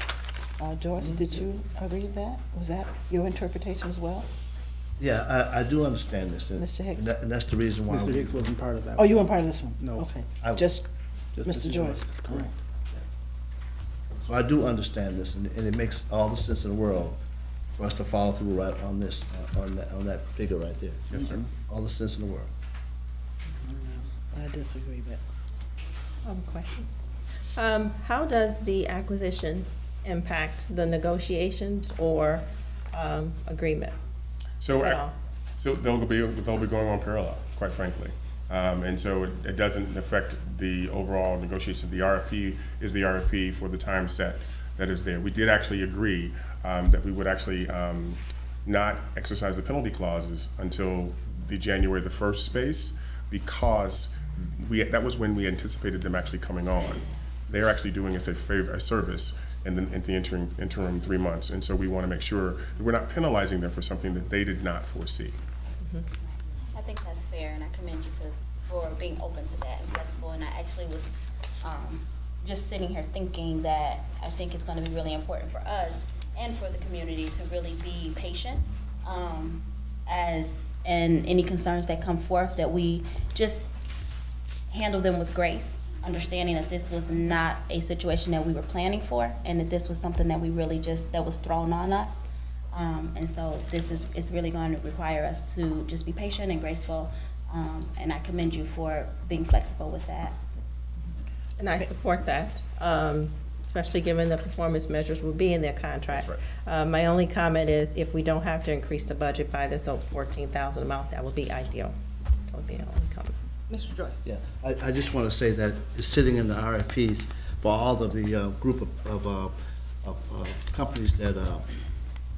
Joyce. Did you agree to that? Was that your interpretation as well? Yeah, I do understand this. Mr. Hicks? And that's the reason why. Mr. Hicks wasn't part of that. Oh, you weren't part of this one? No. Okay. Just Mr. Joyce. Correct. So I do understand this, and it makes all the sense in the world for us to follow through right on this, on that figure right there. Yes, sir. All the sense in the world. I disagree, but. Question. How does the acquisition impact the negotiations or agreement? So they'll be going on parallel, quite frankly. And so it doesn't affect the overall negotiation. The RFP is the RFP for the time set that is there. We did actually agree that we would actually not exercise the penalty clauses until the January the 1st space because that was when we anticipated them actually coming on. They're actually doing us a service in the interim 3 months. And so we want to make sure that we're not penalizing them for something that they did not foresee. I think that's fair, and I commend you for being open to that and flexible. And I actually was just sitting here thinking that I think it's going to be really important for us and for the community to really be patient and any concerns that come forth, that we just handle them with grace, understanding that this was not a situation that we were planning for, and that this was something that we really that was thrown on us. And so it's really going to require us to just be patient and graceful, and I commend you for being flexible with that. And I support that, especially given the performance measures will be in their contract. Right. My only comment is if we don't have to increase the budget by this $14,000 amount, that would be ideal. That would be the only comment. Mr. Joyce. Yeah, I just want to say that it's sitting in the RFPs for all of the group of companies that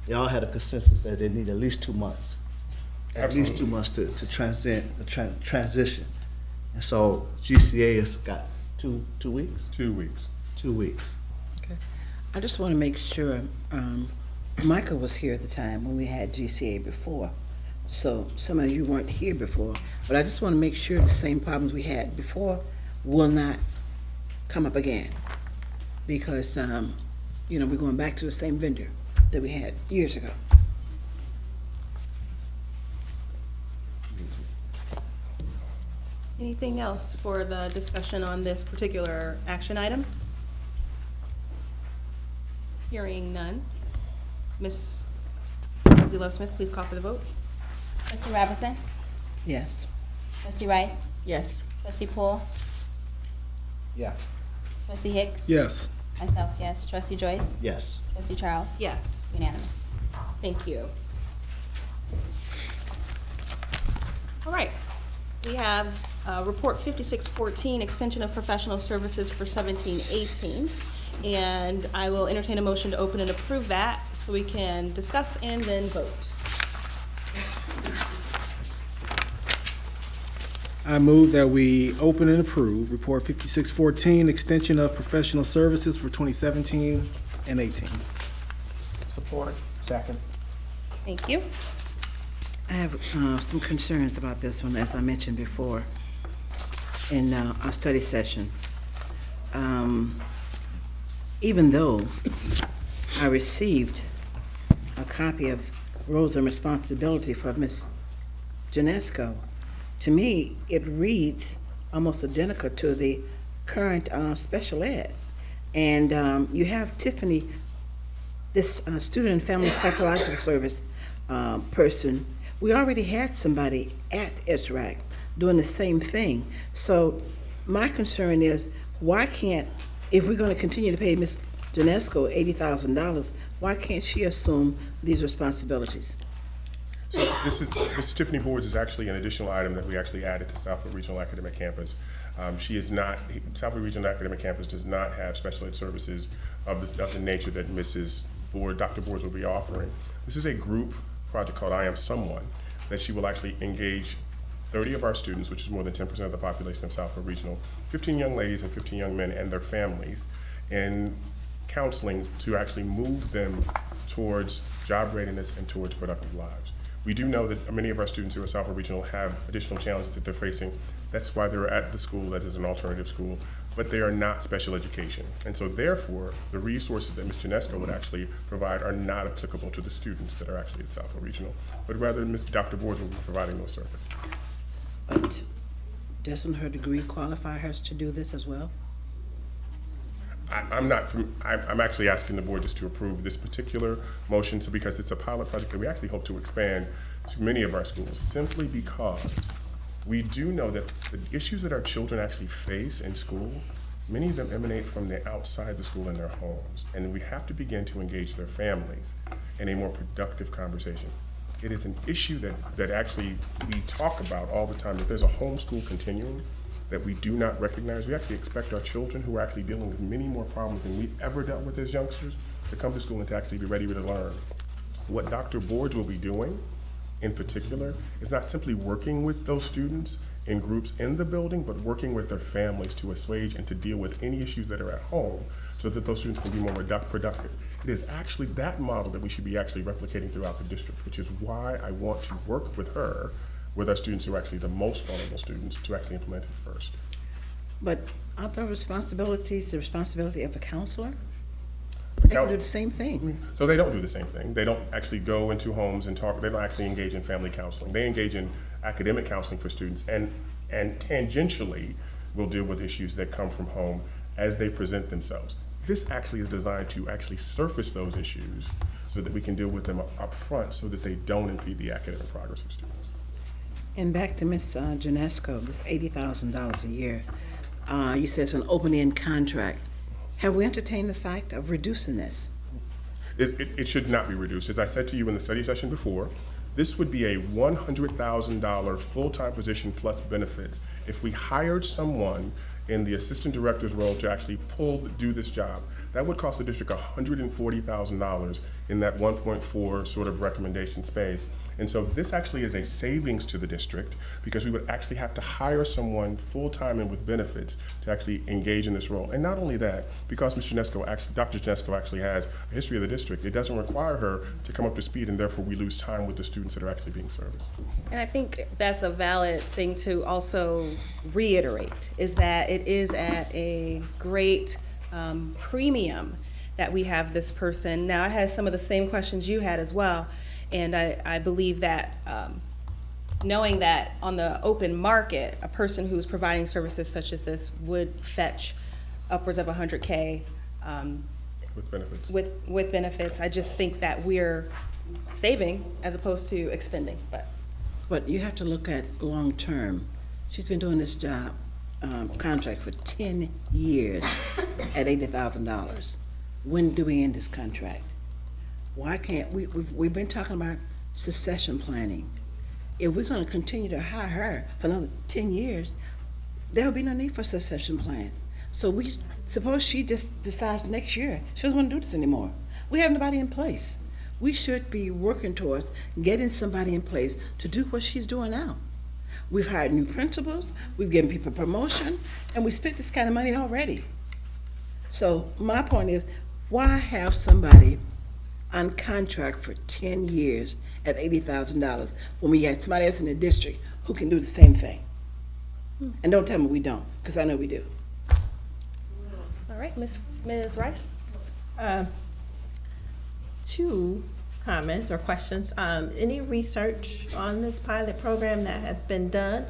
they all had a consensus that they need at least 2 months. Absolutely. At least 2 months to transition. And so GCA has got 2 weeks? 2 weeks. 2 weeks. Okay. I just want to make sure, Michael was here at the time when we had GCA before. So some of you weren't here before, but I just want to make sure the same problems we had before will not come up again. Because, you know, we're going back to the same vendor that we had years ago. Anything else for the discussion on this particular action item? Hearing none. Ms. Love-Smith, please call for the vote. Trustee Robinson? Yes. Trustee Rice? Yes. Trustee Poole? Yes. Trustee Hicks? Yes. Myself, yes. Trustee Joyce? Yes. Trustee Charles? Yes. Unanimous. Thank you. All right. We have Report 5614, Extension of Professional Services for 17-18. And I will entertain a motion to open and approve that so we can discuss and then vote. I move that we open and approve Report 5614, Extension of Professional Services for 2017 and 18. Support. Second. Thank you. I have some concerns about this one, as I mentioned before in our study session. Even though I received a copy of Roles and Responsibility for Ms. Janesco, to me, it reads almost identical to the current special ed. And you have Tiffany, this student and family psychological service person. We already had somebody at SRAC doing the same thing. So my concern is, why can't, if we're going to continue to pay Ms. Janesco $80,000, why can't she assume these responsibilities? So Ms. Tiffany Boards is actually an additional item that we actually added to Southfield Regional Academic Campus. She is not, Southfield Regional Academic Campus does not have special ed services of the nature that Mrs. Board, Dr. Boards will be offering. This is a group project called I Am Someone that she will actually engage 30 of our students, which is more than 10% of the population of Southfield Regional, 15 young ladies and 15 young men and their families, in counseling to actually move them towards job readiness and towards productive lives. We do know that many of our students who are Southfield Regional have additional challenges that they're facing. That's why they're at the school that is an alternative school, but they are not special education. And so therefore, the resources that Ms. Janesco would actually provide are not applicable to the students that are actually at Southfield Regional, but rather Dr. Boards will be providing those services. But doesn't her degree qualify her to do this as well? I'm actually asking the board just to approve this particular motion, so because it's a pilot project that we actually hope to expand to many of our schools, simply because we do know that the issues that our children actually face in school, many of them emanate from the outside the school in their homes, and we have to begin to engage their families in a more productive conversation. It is an issue that actually we talk about all the time, that there's a homeschool continuum that we do not recognize. We actually expect our children, who are actually dealing with many more problems than we've ever dealt with as youngsters, to come to school and to actually be ready to learn. What Dr. Boards will be doing in particular is not simply working with those students in groups in the building, but working with their families to assuage and to deal with any issues that are at home so that those students can be more productive. It is actually that model that we should be actually replicating throughout the district, which is why I want to work with her, with our students who are actually the most vulnerable students, to actually implement it first. But aren't the responsibilities the responsibility of the counselor? They can do the same thing. So they don't do the same thing. They don't actually go into homes and talk. They don't actually engage in family counseling. They engage in academic counseling for students, and tangentially will deal with issues that come from home as they present themselves. This actually is designed to actually surface those issues so that we can deal with them up front so that they don't impede the academic progress of students. And back to Ms. Janesco, this $80,000 a year, you said it's an open-end contract. Have we entertained the fact of reducing this? It should not be reduced. As I said to you in the study session before, this would be a $100,000 full-time position plus benefits if we hired someone in the assistant director's role to actually do this job. That would cost the district $140,000 in that 1.4 sort of recommendation space. And so this actually is a savings to the district because we would actually have to hire someone full-time and with benefits to actually engage in this role. And not only that, because Dr. Janesko actually has a history of the district, it doesn't require her to come up to speed, and therefore we lose time with the students that are actually being serviced. And I think that's a valid thing to also reiterate, is that it is at a great premium that we have this person. Now, I had some of the same questions you had as well, and I believe that knowing that on the open market, a person who's providing services such as this would fetch upwards of $100K with benefits. With benefits, I just think that we're saving as opposed to expending. But you have to look at long term. She's been doing this job, contract for 10 years at $80,000. When do we end this contract? Why can't we've been talking about succession planning. If we're going to continue to hire her for another 10 years, there will be no need for succession plans. So suppose she just decides next year she doesn't want to do this anymore. We have nobody in place. We should be working towards getting somebody in place to do what she's doing now. We've hired new principals, we've given people promotion, and we spent this kind of money already. So my point is, why have somebody on contract for 10 years at $80,000 when we had somebody else in the district who can do the same thing? And don't tell me we don't, because I know we do. All right, Ms. Rice? Two comments or questions. Any research on this pilot program that has been done?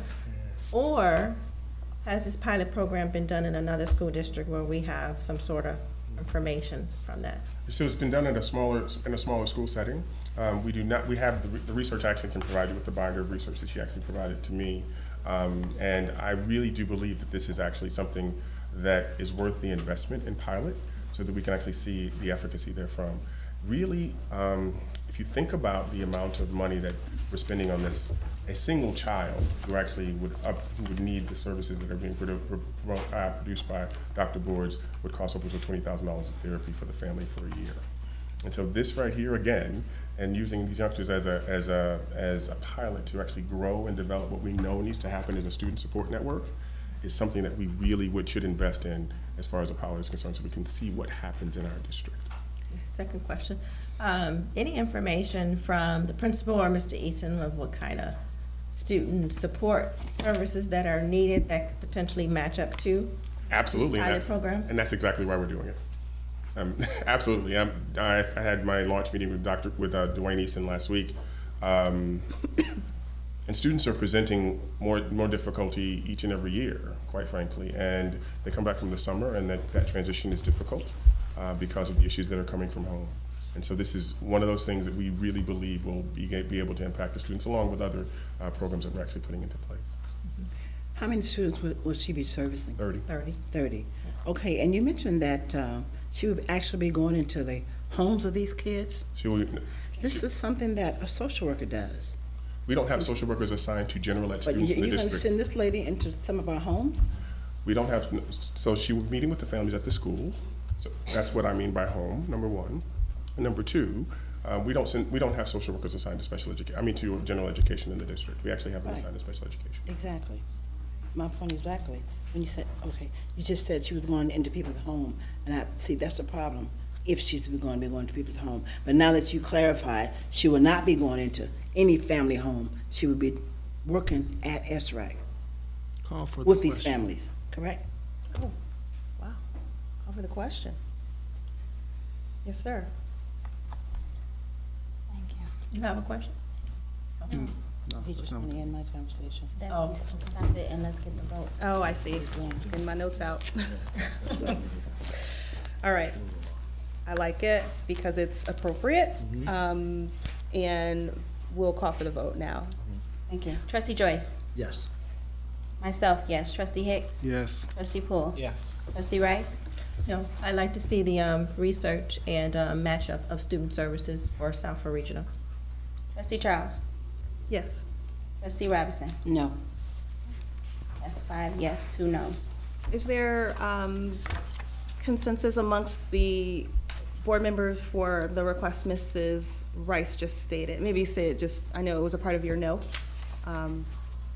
Or has this pilot program been done in another school district where we have some sort of information from that? So it's been done in a smaller school setting. We have the research actually can provide you with the binder of research that she actually provided to me. And I really do believe that this is actually something that is worth the investment in pilot so that we can actually see the efficacy therefrom. Really, if you think about the amount of money that we're spending on this, a single child who actually would need the services that are being produced by Dr. Boards would cost upwards of $20,000 of therapy for the family for a year. And so this right here again, and using these youngsters as a pilot to actually grow and develop what we know needs to happen in a student support network is something that we really should invest in as far as a pilot is concerned, so we can see what happens in our district. Second question. Any information from the principal or Mr. Eaton of what kind of student support services that are needed that could potentially match up to Absolutely, this pilot program? And that's exactly why we're doing it. Absolutely. I had my launch meeting with Dwayne Easton last week, and students are presenting more difficulty each and every year, quite frankly, and they come back from the summer, and that transition is difficult because of the issues that are coming from home. And so this is one of those things that we really believe will be able to impact the students along with other programs that we're actually putting into place. How many students will she be servicing? 30. 30. Okay, and you mentioned that she would actually be going into the homes of these kids? This is something that a social worker does. We don't have social workers assigned to general ed students in the But you're going to district. send this lady into some of our homes? We don't have, so she was meeting with the families at the schools. So that's what I mean by home, number one. And number two, we don't have social workers assigned to special education, to general education in the district. We actually have them assigned to special education. Exactly. My point exactly. When you said, okay, you just said she was going into people's home, and I see that's a problem if she's going to be going to people's home. But now that you clarified, she will not be going into any family home. She would be working at SRAC with these families, correct? Oh, wow. Call for the question. Yes, sir. Thank you. You have a question? He just want to end my conversation. Stop it and let's get the vote. Oh, I see. Getting my notes out. All right. I like it because it's appropriate. And we'll call for the vote now. Thank you. Trustee Joyce? Yes. Myself, yes. Trustee Hicks? Yes. Trustee Poole? Yes. Trustee Rice? No, I'd like to see the research and matchup of student services for Southfield Regional. Trustee Charles? Yes. Trustee Robinson? No. That's 5 yes, 2 no's. Is there consensus amongst the Board members, for the request Mrs. Rice just stated, maybe say it just, I know it was a part of your no,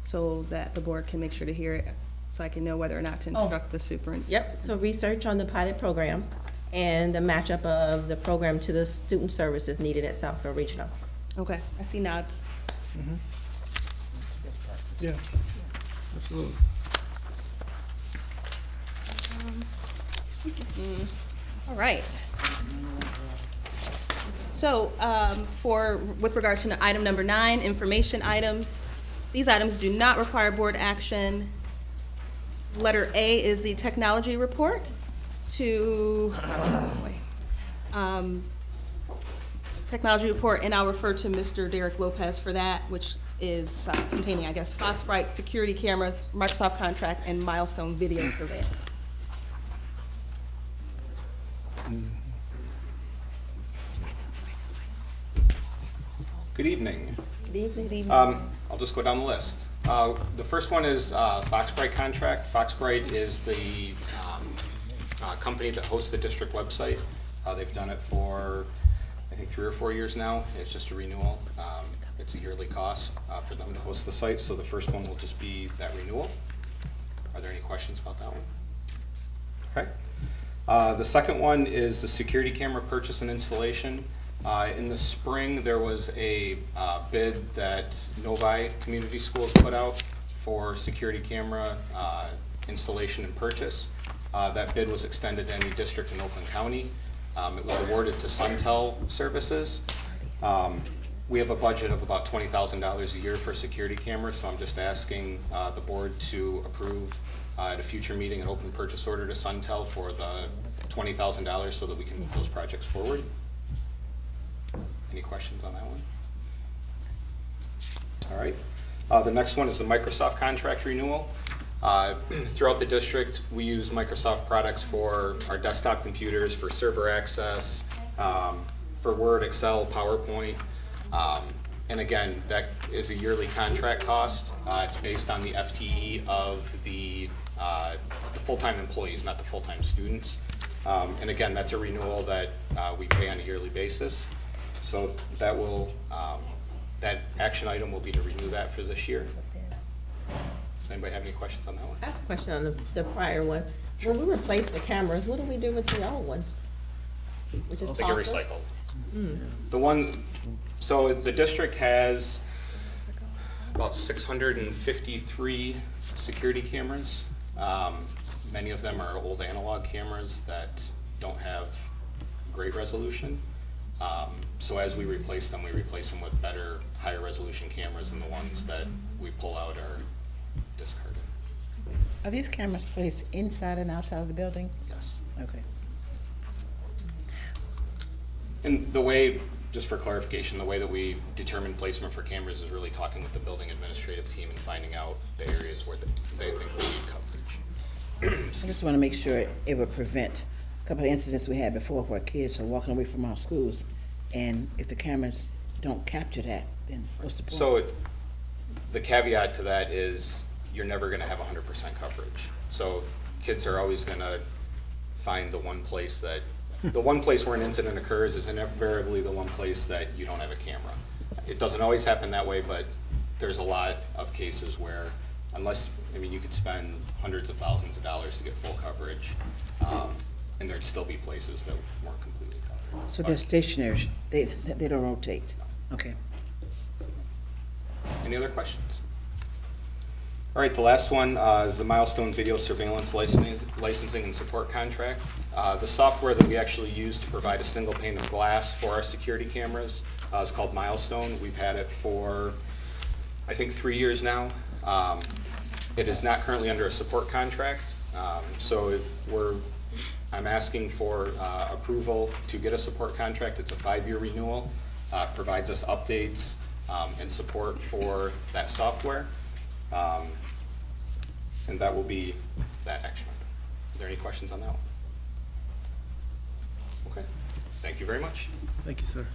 so that the board can make sure to hear it, so I can know whether or not to instruct the superintendent. Yep, so research on the pilot program and the matchup of the program to the student services needed at Southfield Regional. Okay, I see nods. Yeah, absolutely. All right. So with regards to item number 9, information items, these items do not require board action. Letter A is the technology report technology report, and I'll refer to Mr. Derek Lopez for that, which is containing, I guess, Foxbright security cameras, Microsoft contract, and Milestone video surveillance. Good evening. Good evening. Good evening. I'll just go down the list. The first one is Foxbright contract. Foxbright is the company that hosts the district website. They've done it for, I think, 3 or 4 years now. It's just a renewal. It's a yearly cost for them to host the site, so the first one will just be that renewal. Are there any questions about that one? Okay. The second one is the security camera purchase and installation. In the spring, there was a bid that Novi Community Schools put out for security camera installation and purchase. That bid was extended to any district in Oakland County. It was awarded to Suntel Services. We have a budget of about $20,000 a year for security cameras, so I'm just asking the board to approve at a future meeting an open purchase order to Suntel for the $20,000 so that we can move those projects forward. Any questions on that one? All right. The next one is the Microsoft contract renewal. Throughout the district, we use Microsoft products for our desktop computers, for server access, for Word, Excel, PowerPoint. And again, that is a yearly contract cost. It's based on the FTE of the full-time employees, not the full-time students. And again, that's a renewal that we pay on a yearly basis. So that will, that action item will be to renew that for this year. Does anybody have any questions on that one? I have a question on the prior one. When we replace the cameras, what do we do with the old ones? Which is They get toss recycled. Mm. The one, so the district has about 653 security cameras. Many of them are old analog cameras that don't have great resolution. So as we replace them with better, higher resolution cameras, and the ones that we pull out are discarded. Are these cameras placed inside and outside of the building? Yes. Okay. And the way, just for clarification, the way that we determine placement for cameras is really talking with the building administrative team and finding out the areas where they think we need coverage. I just want to make sure it would prevent a couple of incidents we had before where kids are walking away from our schools, and if the cameras don't capture that, then what's the point? So the caveat to that is you're never going to have 100% coverage. So kids are always going to find the one place that, the one place where an incident occurs is invariably the one place that you don't have a camera. It doesn't always happen that way, but there's a lot of cases where unless, I mean, you could spend hundreds of thousands of dollars to get full coverage, and there'd still be places that weren't completely covered. So they're stationary, they don't rotate? Okay. Any other questions? All right, the last one is the Milestone Video Surveillance Licensing and Support Contract. The software that we actually use to provide a single pane of glass for our security cameras is called Milestone. We've had it for, I think, 3 years now. It is not currently under a support contract, so I'm asking for approval to get a support contract. It's a 5-year renewal. Provides us updates and support for that software. And that will be that action item. Are there any questions on that one? Okay, thank you very much. Thank you, sir.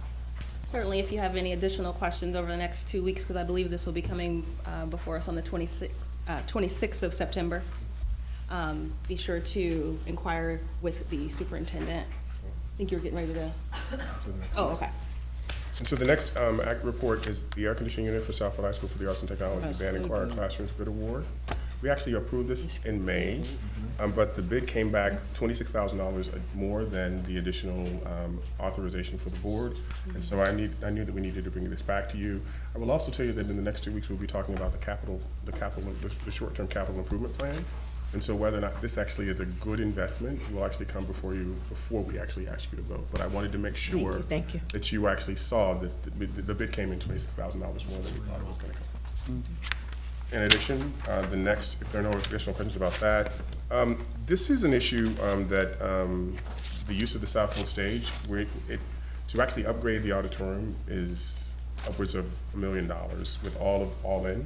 Certainly, if you have any additional questions over the next 2 weeks, because I believe this will be coming before us on the 26th of September, be sure to inquire with the superintendent. think you were getting ready to. Oh, okay. And so the next report is the air conditioning unit for Southfield High School for the Arts and Technology Band and Choir Classrooms Bid Award. We actually approved this in May, but the bid came back $26,000 more than the additional authorization for the board. And so I knew that we needed to bring this back to you. I will also tell you that in the next 2 weeks, we'll be talking about the short-term capital improvement plan. And so whether or not this actually is a good investment will actually come before you, before we actually ask you to vote. But I wanted to make sure Thank you. that you actually saw that the bid came in $26,000 more than we thought it was going to come. In addition, the next, if there are no additional questions about that, this is an issue that the use of the Southfield stage, to actually upgrade the auditorium is upwards of $1 million with all in.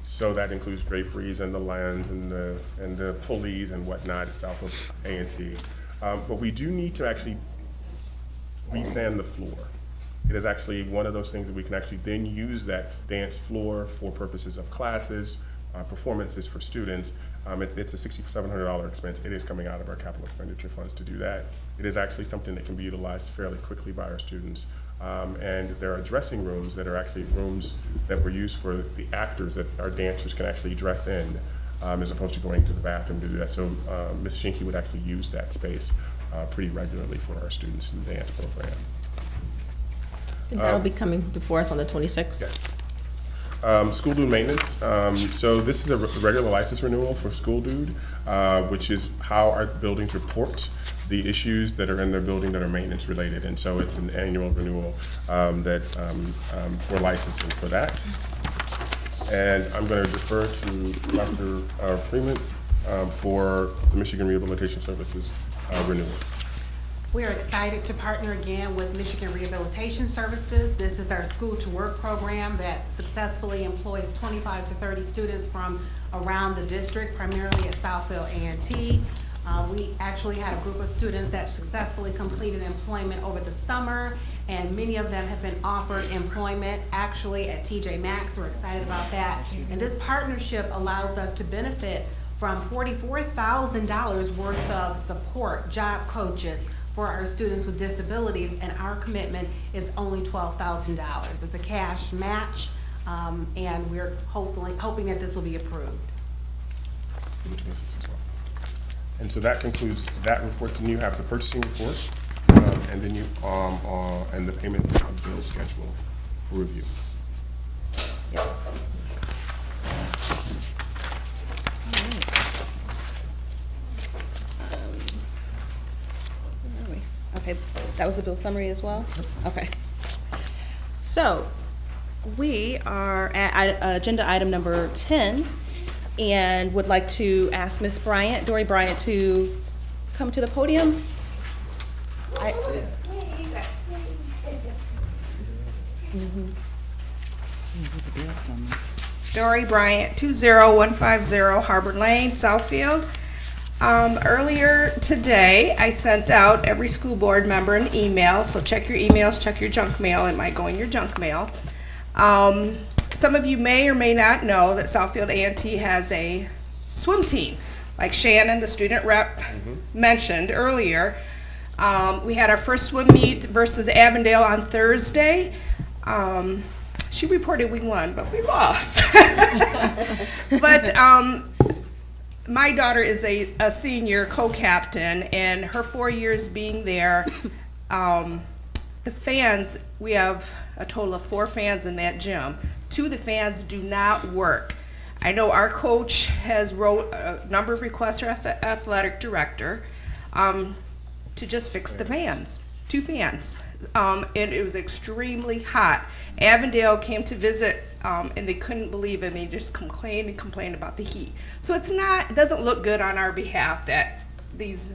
So that includes draperies and the lands and the pulleys and whatnot at Southfield A&T. But we do need to actually resand the floor. It is actually one of those things that we can actually then use that dance floor for purposes of classes, performances for students. It's a $6,700 expense. It is coming out of our capital expenditure funds to do that. It is actually something that can be utilized fairly quickly by our students. And there are dressing rooms that are actually rooms that were used for the actors that our dancers can actually dress in, as opposed to going to the bathroom to do that. So Ms. Schinke would actually use that space pretty regularly for our students in the dance program. And that'll be coming before us on the 26th? Yes. School dude maintenance. So this is a regular license renewal for School Dude, which is how our buildings report the issues that are in their building that are maintenance related. And so it's an annual renewal for licensing for that. And I'm going to defer to Dr. Freeman for the Michigan Rehabilitation Services renewal. We are excited to partner again with Michigan Rehabilitation Services. This is our School to Work program that successfully employs 25 to 30 students from around the district, primarily at Southfield A&T. We actually had a group of students that successfully completed employment over the summer, and many of them have been offered employment actually at TJ Maxx. We're excited about that. And this partnership allows us to benefit from $44,000 worth of support, job coaches, for our students with disabilities, and our commitment is only $12,000. It's a cash match, and we're hoping that this will be approved. And so that concludes that report. Then you have the purchasing report, and then you and the payment of bill schedule for review. Yes. Okay, that was the bill summary as well? Okay. So, we are at agenda item number 10, and would like to ask Ms. Bryant, Dory Bryant, to come to the podium. Dory Bryant, 20150 Harbor Lane, Southfield. Earlier today, I sent out every school board member an email, so check your emails, check your junk mail. It might go in your junk mail. Some of you may or may not know that Southfield A&T has a swim team. Like Shannon, the student rep, mentioned earlier. We had our first swim meet versus Avondale on Thursday. She reported we won, but we lost. But my daughter is a senior co-captain, and her 4 years being there, the fans, we have a total of 4 fans in that gym. 2 of the fans do not work. I know our coach has wrote a number of requests to our athletic director to just fix the fans, 2 fans. And it was extremely hot. Avondale came to visit, and they couldn't believe it, and they just complained and complained about the heat. So it doesn't look good on our behalf that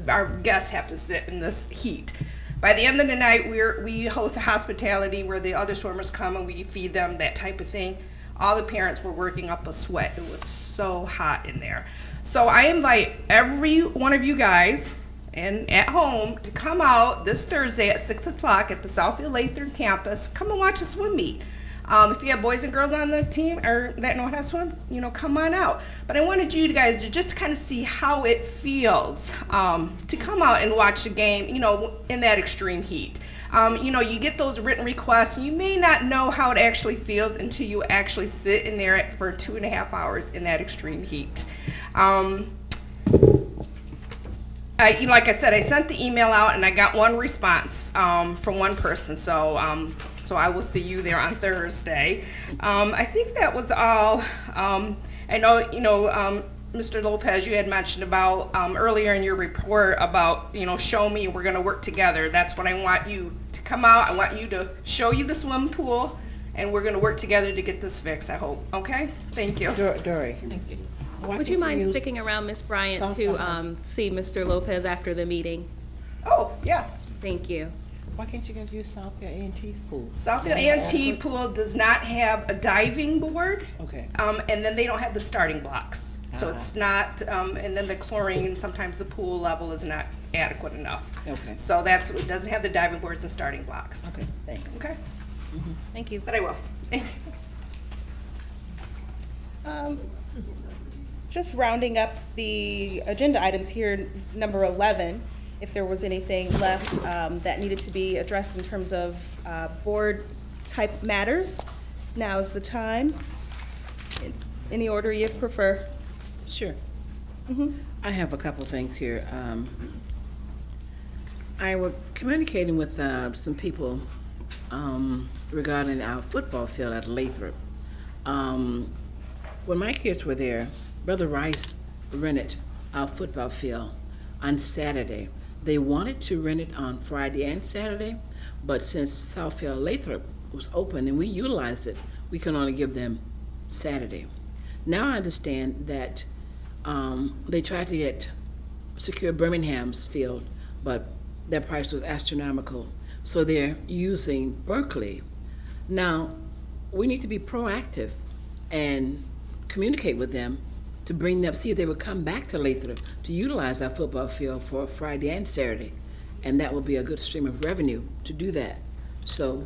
our guests have to sit in this heat. By the end of the night, we host a hospitality where the other swimmers come and we feed them, that type of thing. All the parents were working up a sweat. It was so hot in there. So I invite every one of you guys and at home to come out this Thursday at 6 o'clock at the Southfield Latham campus. Come and watch a swim meet. If you have boys and girls on the team or that know how to swim, you know, come on out. But I wanted you guys to just kind of see how it feels to come out and watch a game, you know, in that extreme heat. You know, you get those written requests, you may not know how it actually feels until you actually sit in there for 2.5 hours in that extreme heat. Like I said, I sent the email out and I got one response from one person, so I will see you there on Thursday. I think that was all. I know, you know, Mr. Lopez, you had mentioned about earlier in your report about, you know, show me, we're gonna work together. That's what I want you to come out. I want you to show you the swimming pool, and we're gonna work together to get this fixed, I hope. Okay? Thank you. Dory. Thank you. Would you mind sticking around, Ms. Bryant, to see Mr. Lopez after the meeting? Oh, yeah. Thank you. Why can't you guys use Southfield A&T's pool? Southfield A&T pool does not have a diving board. Okay. And then they don't have the starting blocks. So it's not, and then the chlorine, sometimes the pool level is not adequate enough. Okay. So that's, it doesn't have the diving boards and starting blocks. Okay, thanks. Okay? Thank you. But I will. Just rounding up the agenda items here, number 11, if there was anything left that needed to be addressed in terms of board-type matters, now is the time. Any order you prefer? Sure. I have a couple of things here. I was communicating with some people regarding our football field at Lathrop. When my kids were there, Brother Rice rented our football field on Saturday. They wanted to rent it on Friday and Saturday, but since Southfield Lathrop was open and we utilized it, we can only give them Saturday. Now I understand that they tried to secure Birmingham's field, but their price was astronomical. So they're using Berkeley. Now, we need to be proactive and communicate with them to bring them, see if they would come back to Lathrop to utilize our football field for Friday and Saturday. And that will be a good stream of revenue to do that. So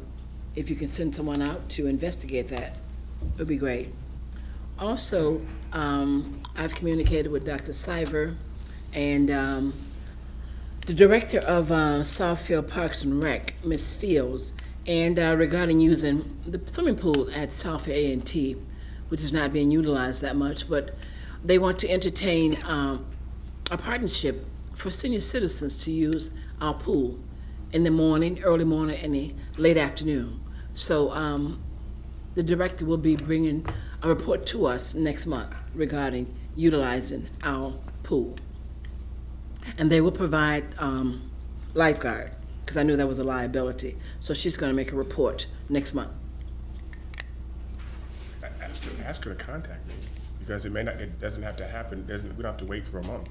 if you can send someone out to investigate that, it would be great. Also, I've communicated with Dr. Siver and the director of Southfield Parks and Rec, Ms. Fields, and regarding using the swimming pool at Southfield A&T, which is not being utilized that much, but they want to entertain a partnership for senior citizens to use our pool in the morning, early morning, and the late afternoon. So the director will be bringing a report to us next month regarding utilizing our pool. And they will provide lifeguard, because I knew that was a liability. So she's going to make a report next month. Ask her to contact me, because it doesn't have to happen. We don't have to wait for a month.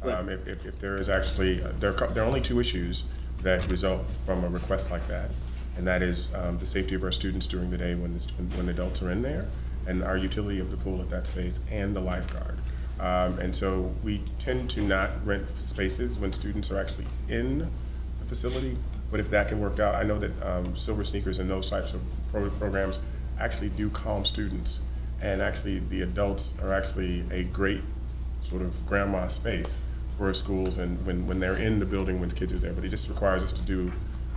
If there is actually, there are only two issues that result from a request like that, and that is the safety of our students during the day when adults are in there, and our utility of the pool at that space, and the lifeguard. And so we tend to not rent spaces when students are actually in the facility, but if that can work out, I know that Silver Sneakers and those types of programs actually do calm students, and actually the adults are actually a great sort of grandma space for schools and when they're in the building when the kids are there, but it just requires us to do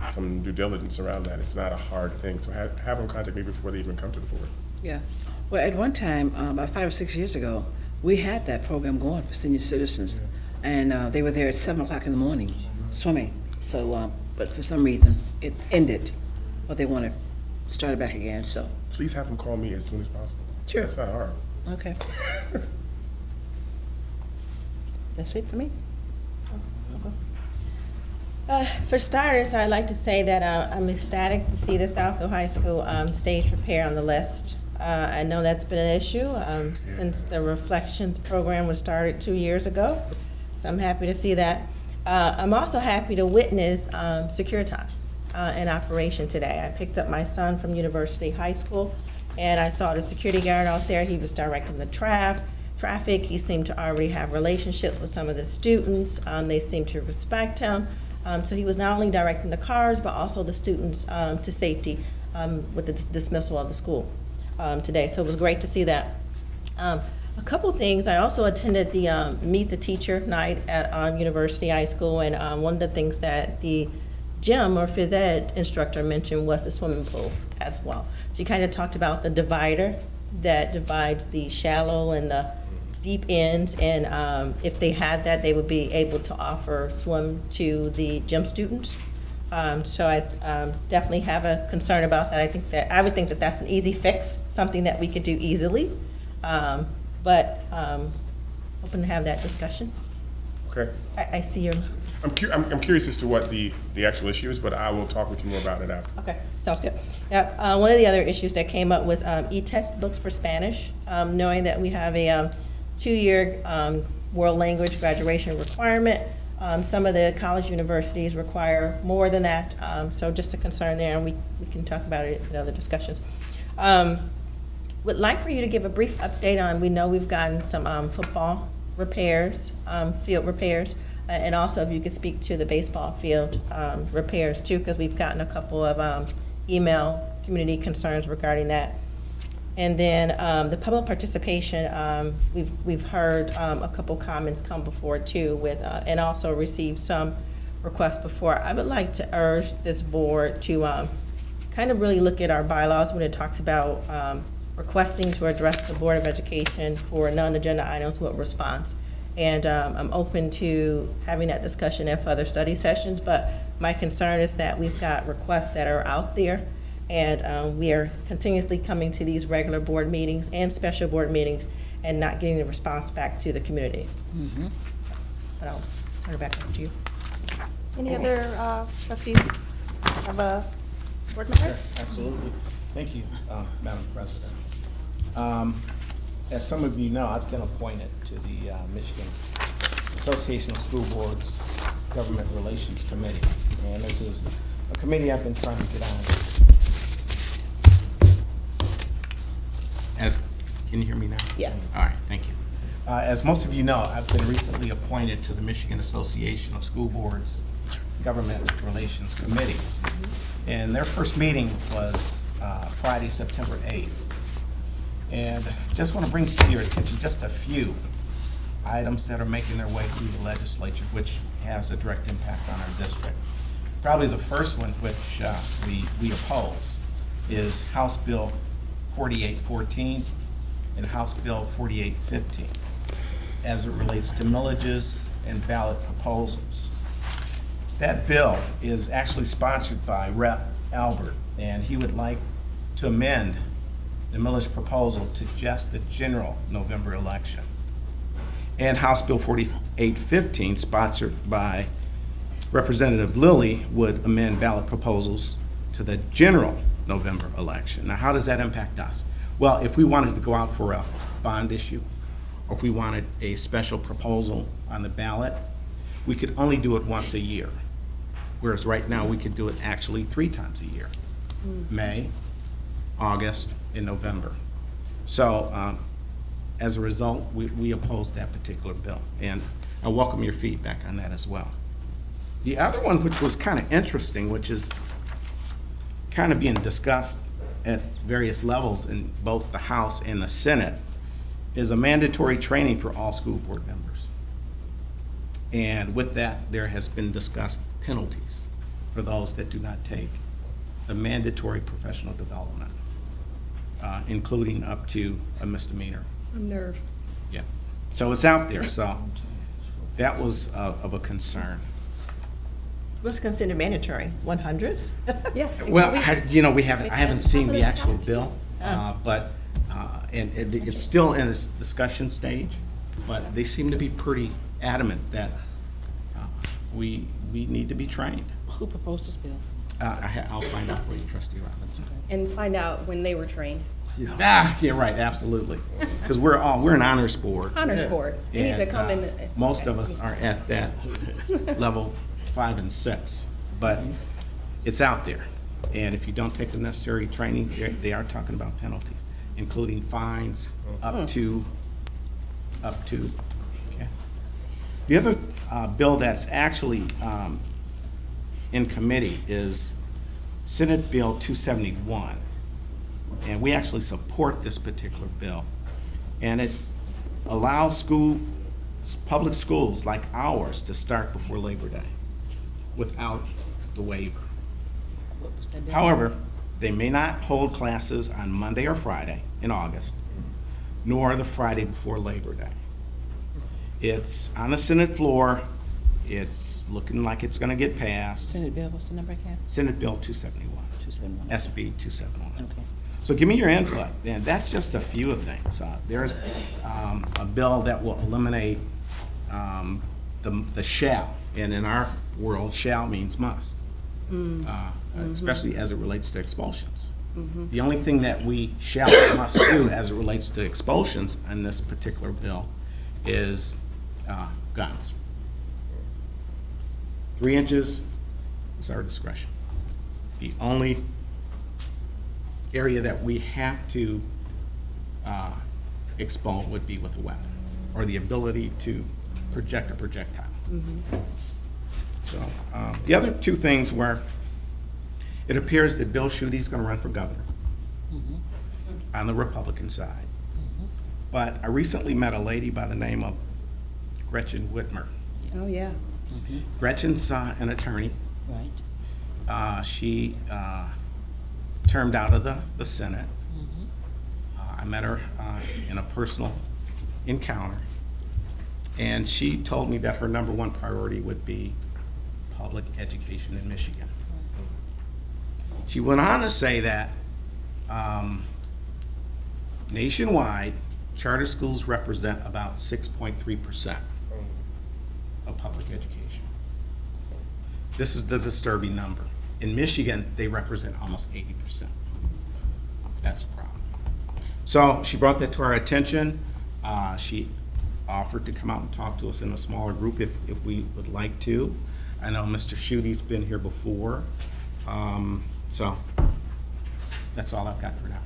some due diligence around that. It's not a hard thing, so have them contact me before they even come to the board. Yeah, well, at one time, about 5 or 6 years ago, we had that program going for senior citizens, and they were there at 7 o'clock in the morning swimming. So, but for some reason, it ended, but they want to start it back again, so. Please have them call me as soon as possible. Sure. That's not hard. Okay. That's it for me. For starters, I'd like to say that I'm ecstatic to see the Southfield High School stage repair on the list. I know that's been an issue since the Reflections program was started 2 years ago, so I'm happy to see that. I'm also happy to witness Securitas in operation today. I picked up my son from University High School, and I saw the security guard out there. He was directing the traffic. He seemed to already have relationships with some of the students. They seemed to respect him. So he was not only directing the cars, but also the students to safety with the dismissal of the school today. So it was great to see that. A couple things. I also attended the Meet the Teacher night at University High School, and one of the things that the gym or phys ed instructor mentioned was the swimming pool as well. She kind of talked about the divider that divides the shallow and the deep ends, and if they had that, they would be able to offer swim to the gym students. So I definitely have a concern about that. I would think that that's an easy fix, something that we could do easily. But hoping to have that discussion. Okay. I see your. I'm curious as to what the actual issue is, but I will talk with you more about it after. Okay, sounds good. Yep. One of the other issues that came up was e-textbooks for Spanish. Knowing that we have a 2-year world language graduation requirement, some of the college universities require more than that. So just a concern there, and we can talk about it in other discussions. Would like for you to give a brief update on, we know we've gotten some football repairs, field repairs, and also if you could speak to the baseball field repairs too, because we've gotten a couple of email community concerns regarding that. And then the public participation, we've heard a couple comments come before too, with and also received some requests before. I would like to urge this board to kind of really look at our bylaws when it talks about requesting to address the Board of Education for non-agenda items with response. And I'm open to having that discussion at further study sessions, but my concern is that we've got requests that are out there, and we are continuously coming to these regular board meetings and special board meetings and not getting the response back to the community. But I'll turn it back over to you. Any other trustees have a board member? Sure, absolutely. Thank you, Madam President. As some of you know, I've been appointed to the Michigan Association of School Boards Government Relations Committee, and this is a committee I've been trying to get on. Can you hear me now? Yeah. All right, thank you. As most of you know, I've been recently appointed to the Michigan Association of School Boards Government Relations Committee, and their first meeting was Friday, September 8th. And just want to bring to your attention just a few items that are making their way through the legislature, which has a direct impact on our district. Probably the first one, which we oppose, is House Bill 4814 and House Bill 4815, as it relates to millages and ballot proposals. That bill is actually sponsored by Rep. Albert, and he would like to amend the millage proposal to just the general November election. And House Bill 4815, sponsored by Representative Lilly, would amend ballot proposals to the general November election. Now, how does that impact us? Well, if we wanted to go out for a bond issue, or if we wanted a special proposal on the ballot, we could only do it once a year. Whereas right now, we could do it actually 3 times a year. May, August, and November. So as a result, we oppose that particular bill, and I welcome your feedback on that as well. The other one, which was kind of interesting, which is kind of being discussed at various levels in both the House and the Senate, is a mandatory training for all school board members. And with that, there has been discussed penalties for those that do not take the mandatory professional development, including up to a misdemeanor. Some nerve. Yeah. So it's out there. So that was of a concern. What's considered mandatory? 100s? Yeah. Well, I haven't seen the actual bill, but and it's still in its discussion stage. But they seem to be pretty adamant that we need to be trained. Who proposed this bill? I'll find out for you, Trustee Robbins. And find out when they were trained. Yeah, right, absolutely. Because we're an honors board. Honors board. You need to come in. Most of us are at that level 5 and 6, but it's out there. And if you don't take the necessary training, they are talking about penalties, including fines up to. Okay. The other bill that's actually in committee is Senate Bill 271. And we actually support this particular bill. And it allows public schools like ours to start before Labor Day without the waiver. However, they may not hold classes on Monday or Friday in August, nor the Friday before Labor Day. It's on the Senate floor. It's looking like it's going to get passed. Senate bill, what's the number again? Senate Bill 271. 271. SB 271. Okay. So give me your input, and that's just a few of things. There's a bill that will eliminate the shall, and in our world, shall means must, especially as it relates to expulsions. The only thing that we shall or must do as it relates to expulsions in this particular bill is guns. 3 inches is our discretion. The only area that we have to expel would be with a weapon, or the ability to project a projectile. So the other two things were, it appears that Bill Schuette is going to run for governor on the Republican side. But I recently met a lady by the name of Gretchen Whitmer. Oh, yeah. Gretchen's an attorney. Right. She termed out of the Senate. I met her in a personal encounter, and she told me that her #1 priority would be public education in Michigan. She went on to say that nationwide, charter schools represent about 6.3% of public education. This is the disturbing number. In Michigan, they represent almost 80%. That's a problem. So she brought that to our attention. She offered to come out and talk to us in a smaller group if we would like to. I know Mr. Schuette's been here before. So that's all I've got for now.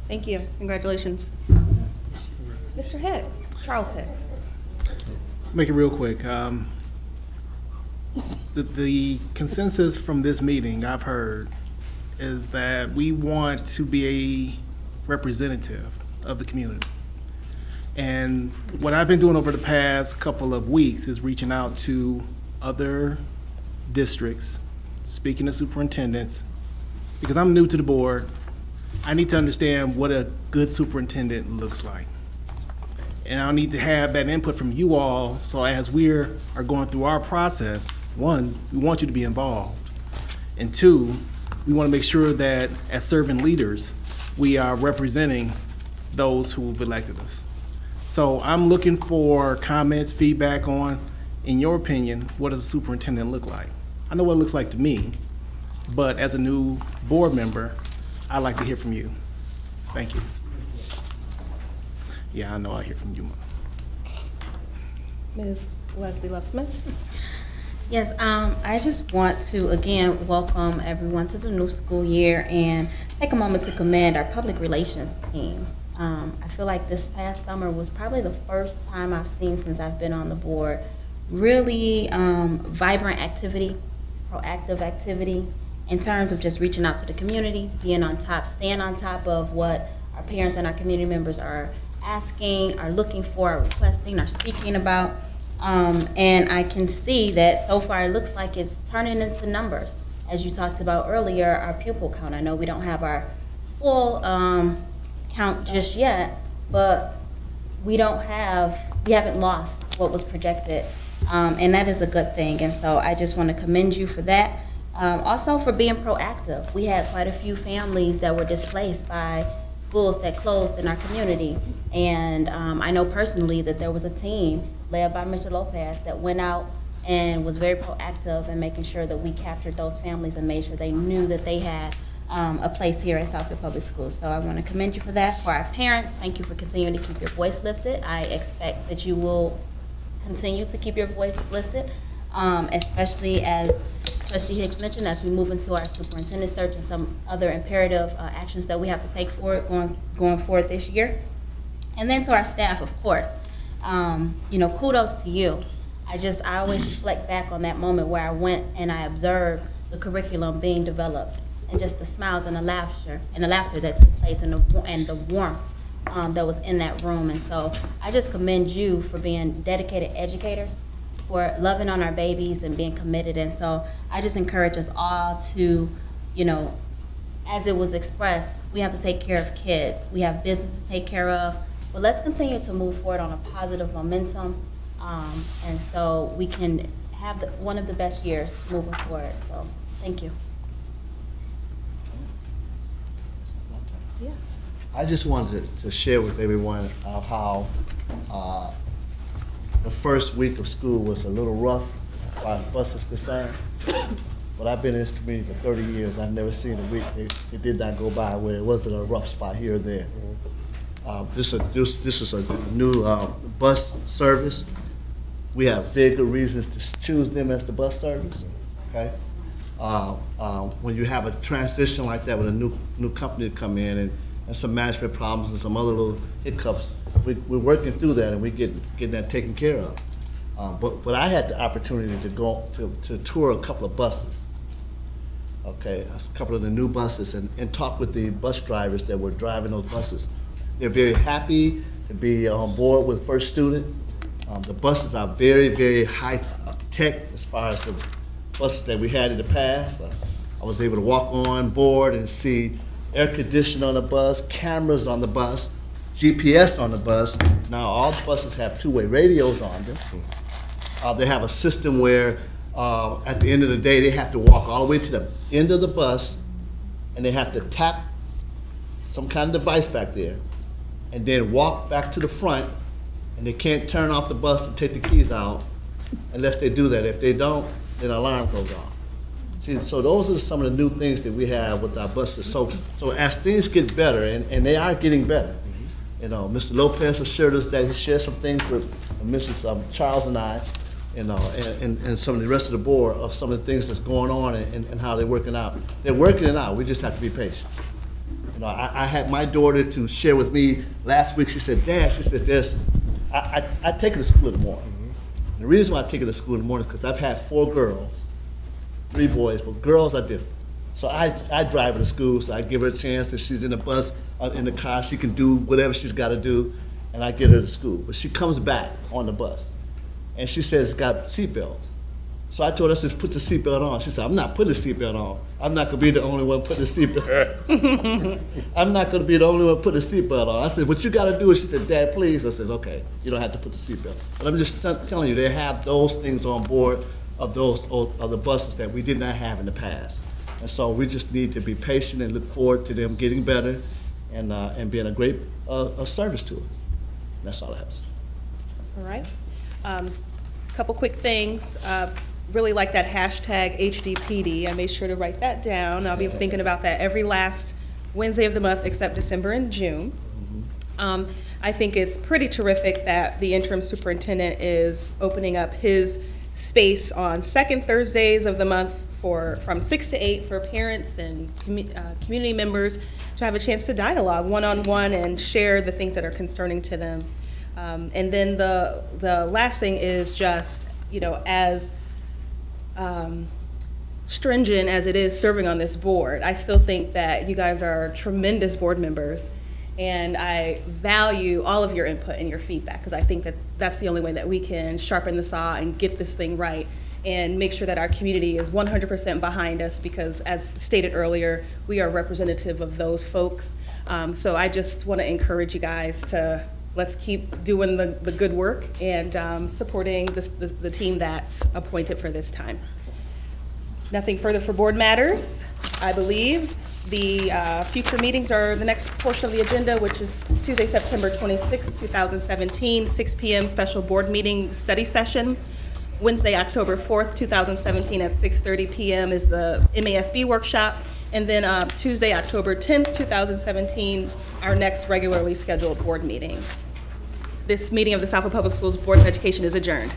Thank you. Congratulations. Mr. Hicks, Charles Hicks. Make it real quick. The consensus from this meeting I've heard is that we want to be a representative of the community. And what I've been doing over the past couple of weeks is reaching out to other districts, speaking to superintendents, because I'm new to the board. I need to understand what a good superintendent looks like. And I'll need to have that input from you all, so as we are going through our process, 1, we want you to be involved. And 2, we want to make sure that as servant leaders, we are representing those who've elected us. So I'm looking for comments, feedback on, in your opinion, what does a superintendent look like? I know what it looks like to me, but as a new board member, I'd like to hear from you. Thank you. Yeah, I know I'll hear from you, Mom. Ms. Leslie Love-Smith. Yes, I just want to again welcome everyone to the new school year and take a moment to commend our public relations team. I feel like this past summer was probably the first time I've seen since I've been on the board really vibrant activity, proactive activity in terms of just reaching out to the community, being on top, staying on top of what our parents and our community members are asking, are looking for, are requesting, are speaking about. And I can see that so far it looks like it's turning into numbers. As you talked about earlier, our pupil count. I know we don't have our full count just yet, but we haven't lost what was projected. And that is a good thing. And so I just want to commend you for that. Also for being proactive. We had quite a few families that were displaced by schools that closed in our community. And I know personally that there was a team led by Mr. Lopez that went out and was very proactive in making sure that we captured those families and made sure they knew that they had a place here at Southfield Public Schools. So I want to commend you for that. For our parents, thank you for continuing to keep your voice lifted. I expect that you will continue to keep your voices lifted, especially as Trustee Hicks mentioned, as we move into our superintendent search and some other imperative actions that we have to take forward going forward this year. And then to our staff, of course, kudos to you. I always reflect back on that moment where I went and I observed the curriculum being developed and just the smiles and the laughter that took place, and the warmth that was in that room. And so I just commend you for being dedicated educators, for loving on our babies and being committed. And so I just encourage us all to, you know, as it was expressed, we have to take care of kids. We have business to take care of, but let's continue to move forward on a positive momentum, and so we can have one of the best years moving forward. So thank you. Yeah. I just wanted to share with everyone how the first week of school was a little rough as far as bus is concerned. But I've been in this community for 30 years. I've never seen a week it did not go by where it wasn't a rough spot here or there. This is a new bus service. We have very good reasons to choose them as the bus service. Okay. When you have a transition like that with a new company to come in and some management problems and some other little hiccups, we're working through that and we getting that taken care of. But I had the opportunity to go to tour a couple of buses, okay, a couple of the new buses, and talk with the bus drivers that were driving those buses. They're very happy to be on board with First Student. The buses are very, very high tech as far as the buses that we had in the past. I was able to walk on board and see air conditioning on the bus, cameras on the bus, GPS on the bus. Now all the buses have two-way radios on them. They have a system where at the end of the day they have to walk all the way to the end of the bus and they have to tap some kind of device back there and then walk back to the front, and they can't turn off the bus and take the keys out unless they do that. If they don't, then an alarm goes off. See, so those are some of the new things that we have with our buses. So as things get better, and they are getting better, you know, Mr. Lopez assured us that he shared some things with Mrs. Charles and I, you know, and some of the rest of the board of some of the things that's going on and how they're working out. They're working it out. We just have to be patient. You know, I had my daughter to share with me last week. She said, Dad, she said, I take her to school in the morning. And the reason why I take her to school in the morning is because I've had 4 girls, 3 boys, but girls are different. So I drive her to school, so I give her a chance. If she's in the bus, in the car, she can do whatever she's got to do, and I get her to school. But she comes back on the bus, and she says it's got seatbelts. So I told her, I said, put the seatbelt on. She said, I'm not putting the seatbelt on. I'm not going to be the only one putting the seatbelt. I'm not going to be the only one putting the seatbelt on. I said, what you got to do is, she said, Dad, please. I said, okay, you don't have to put the seatbelt. But I'm just telling you, they have those things on board of the buses that we did not have in the past. And so we just need to be patient and look forward to them getting better and being a great service to us. And that's all I have to say. All right. Couple quick things. Really like that hashtag HDPD. I made sure to write that down. I'll be thinking about that every last Wednesday of the month except December and June. I think it's pretty terrific that the interim superintendent is opening up his space on second Thursdays of the month from 6 to 8 for parents and community members to have a chance to dialogue one-on-one and share the things that are concerning to them. And then the last thing is just, you know, as stringent as it is serving on this board, I still think that you guys are tremendous board members, and I value all of your input and your feedback, because I think that that's the only way that we can sharpen the saw and get this thing right and make sure that our community is 100% behind us, because as stated earlier, we are representative of those folks. So I just want to encourage you guys to let's keep doing the good work and supporting the team that's appointed for this time. Nothing further for board matters. I believe the future meetings are the next portion of the agenda, which is Tuesday, September 26, 2017, 6 p.m. special board meeting study session. Wednesday, October 4th, 2017 at 6:30 p.m. is the MASB workshop. And then Tuesday, October 10th, 2017, our next regularly scheduled board meeting. This meeting of the Southfield Public Schools Board of Education is adjourned.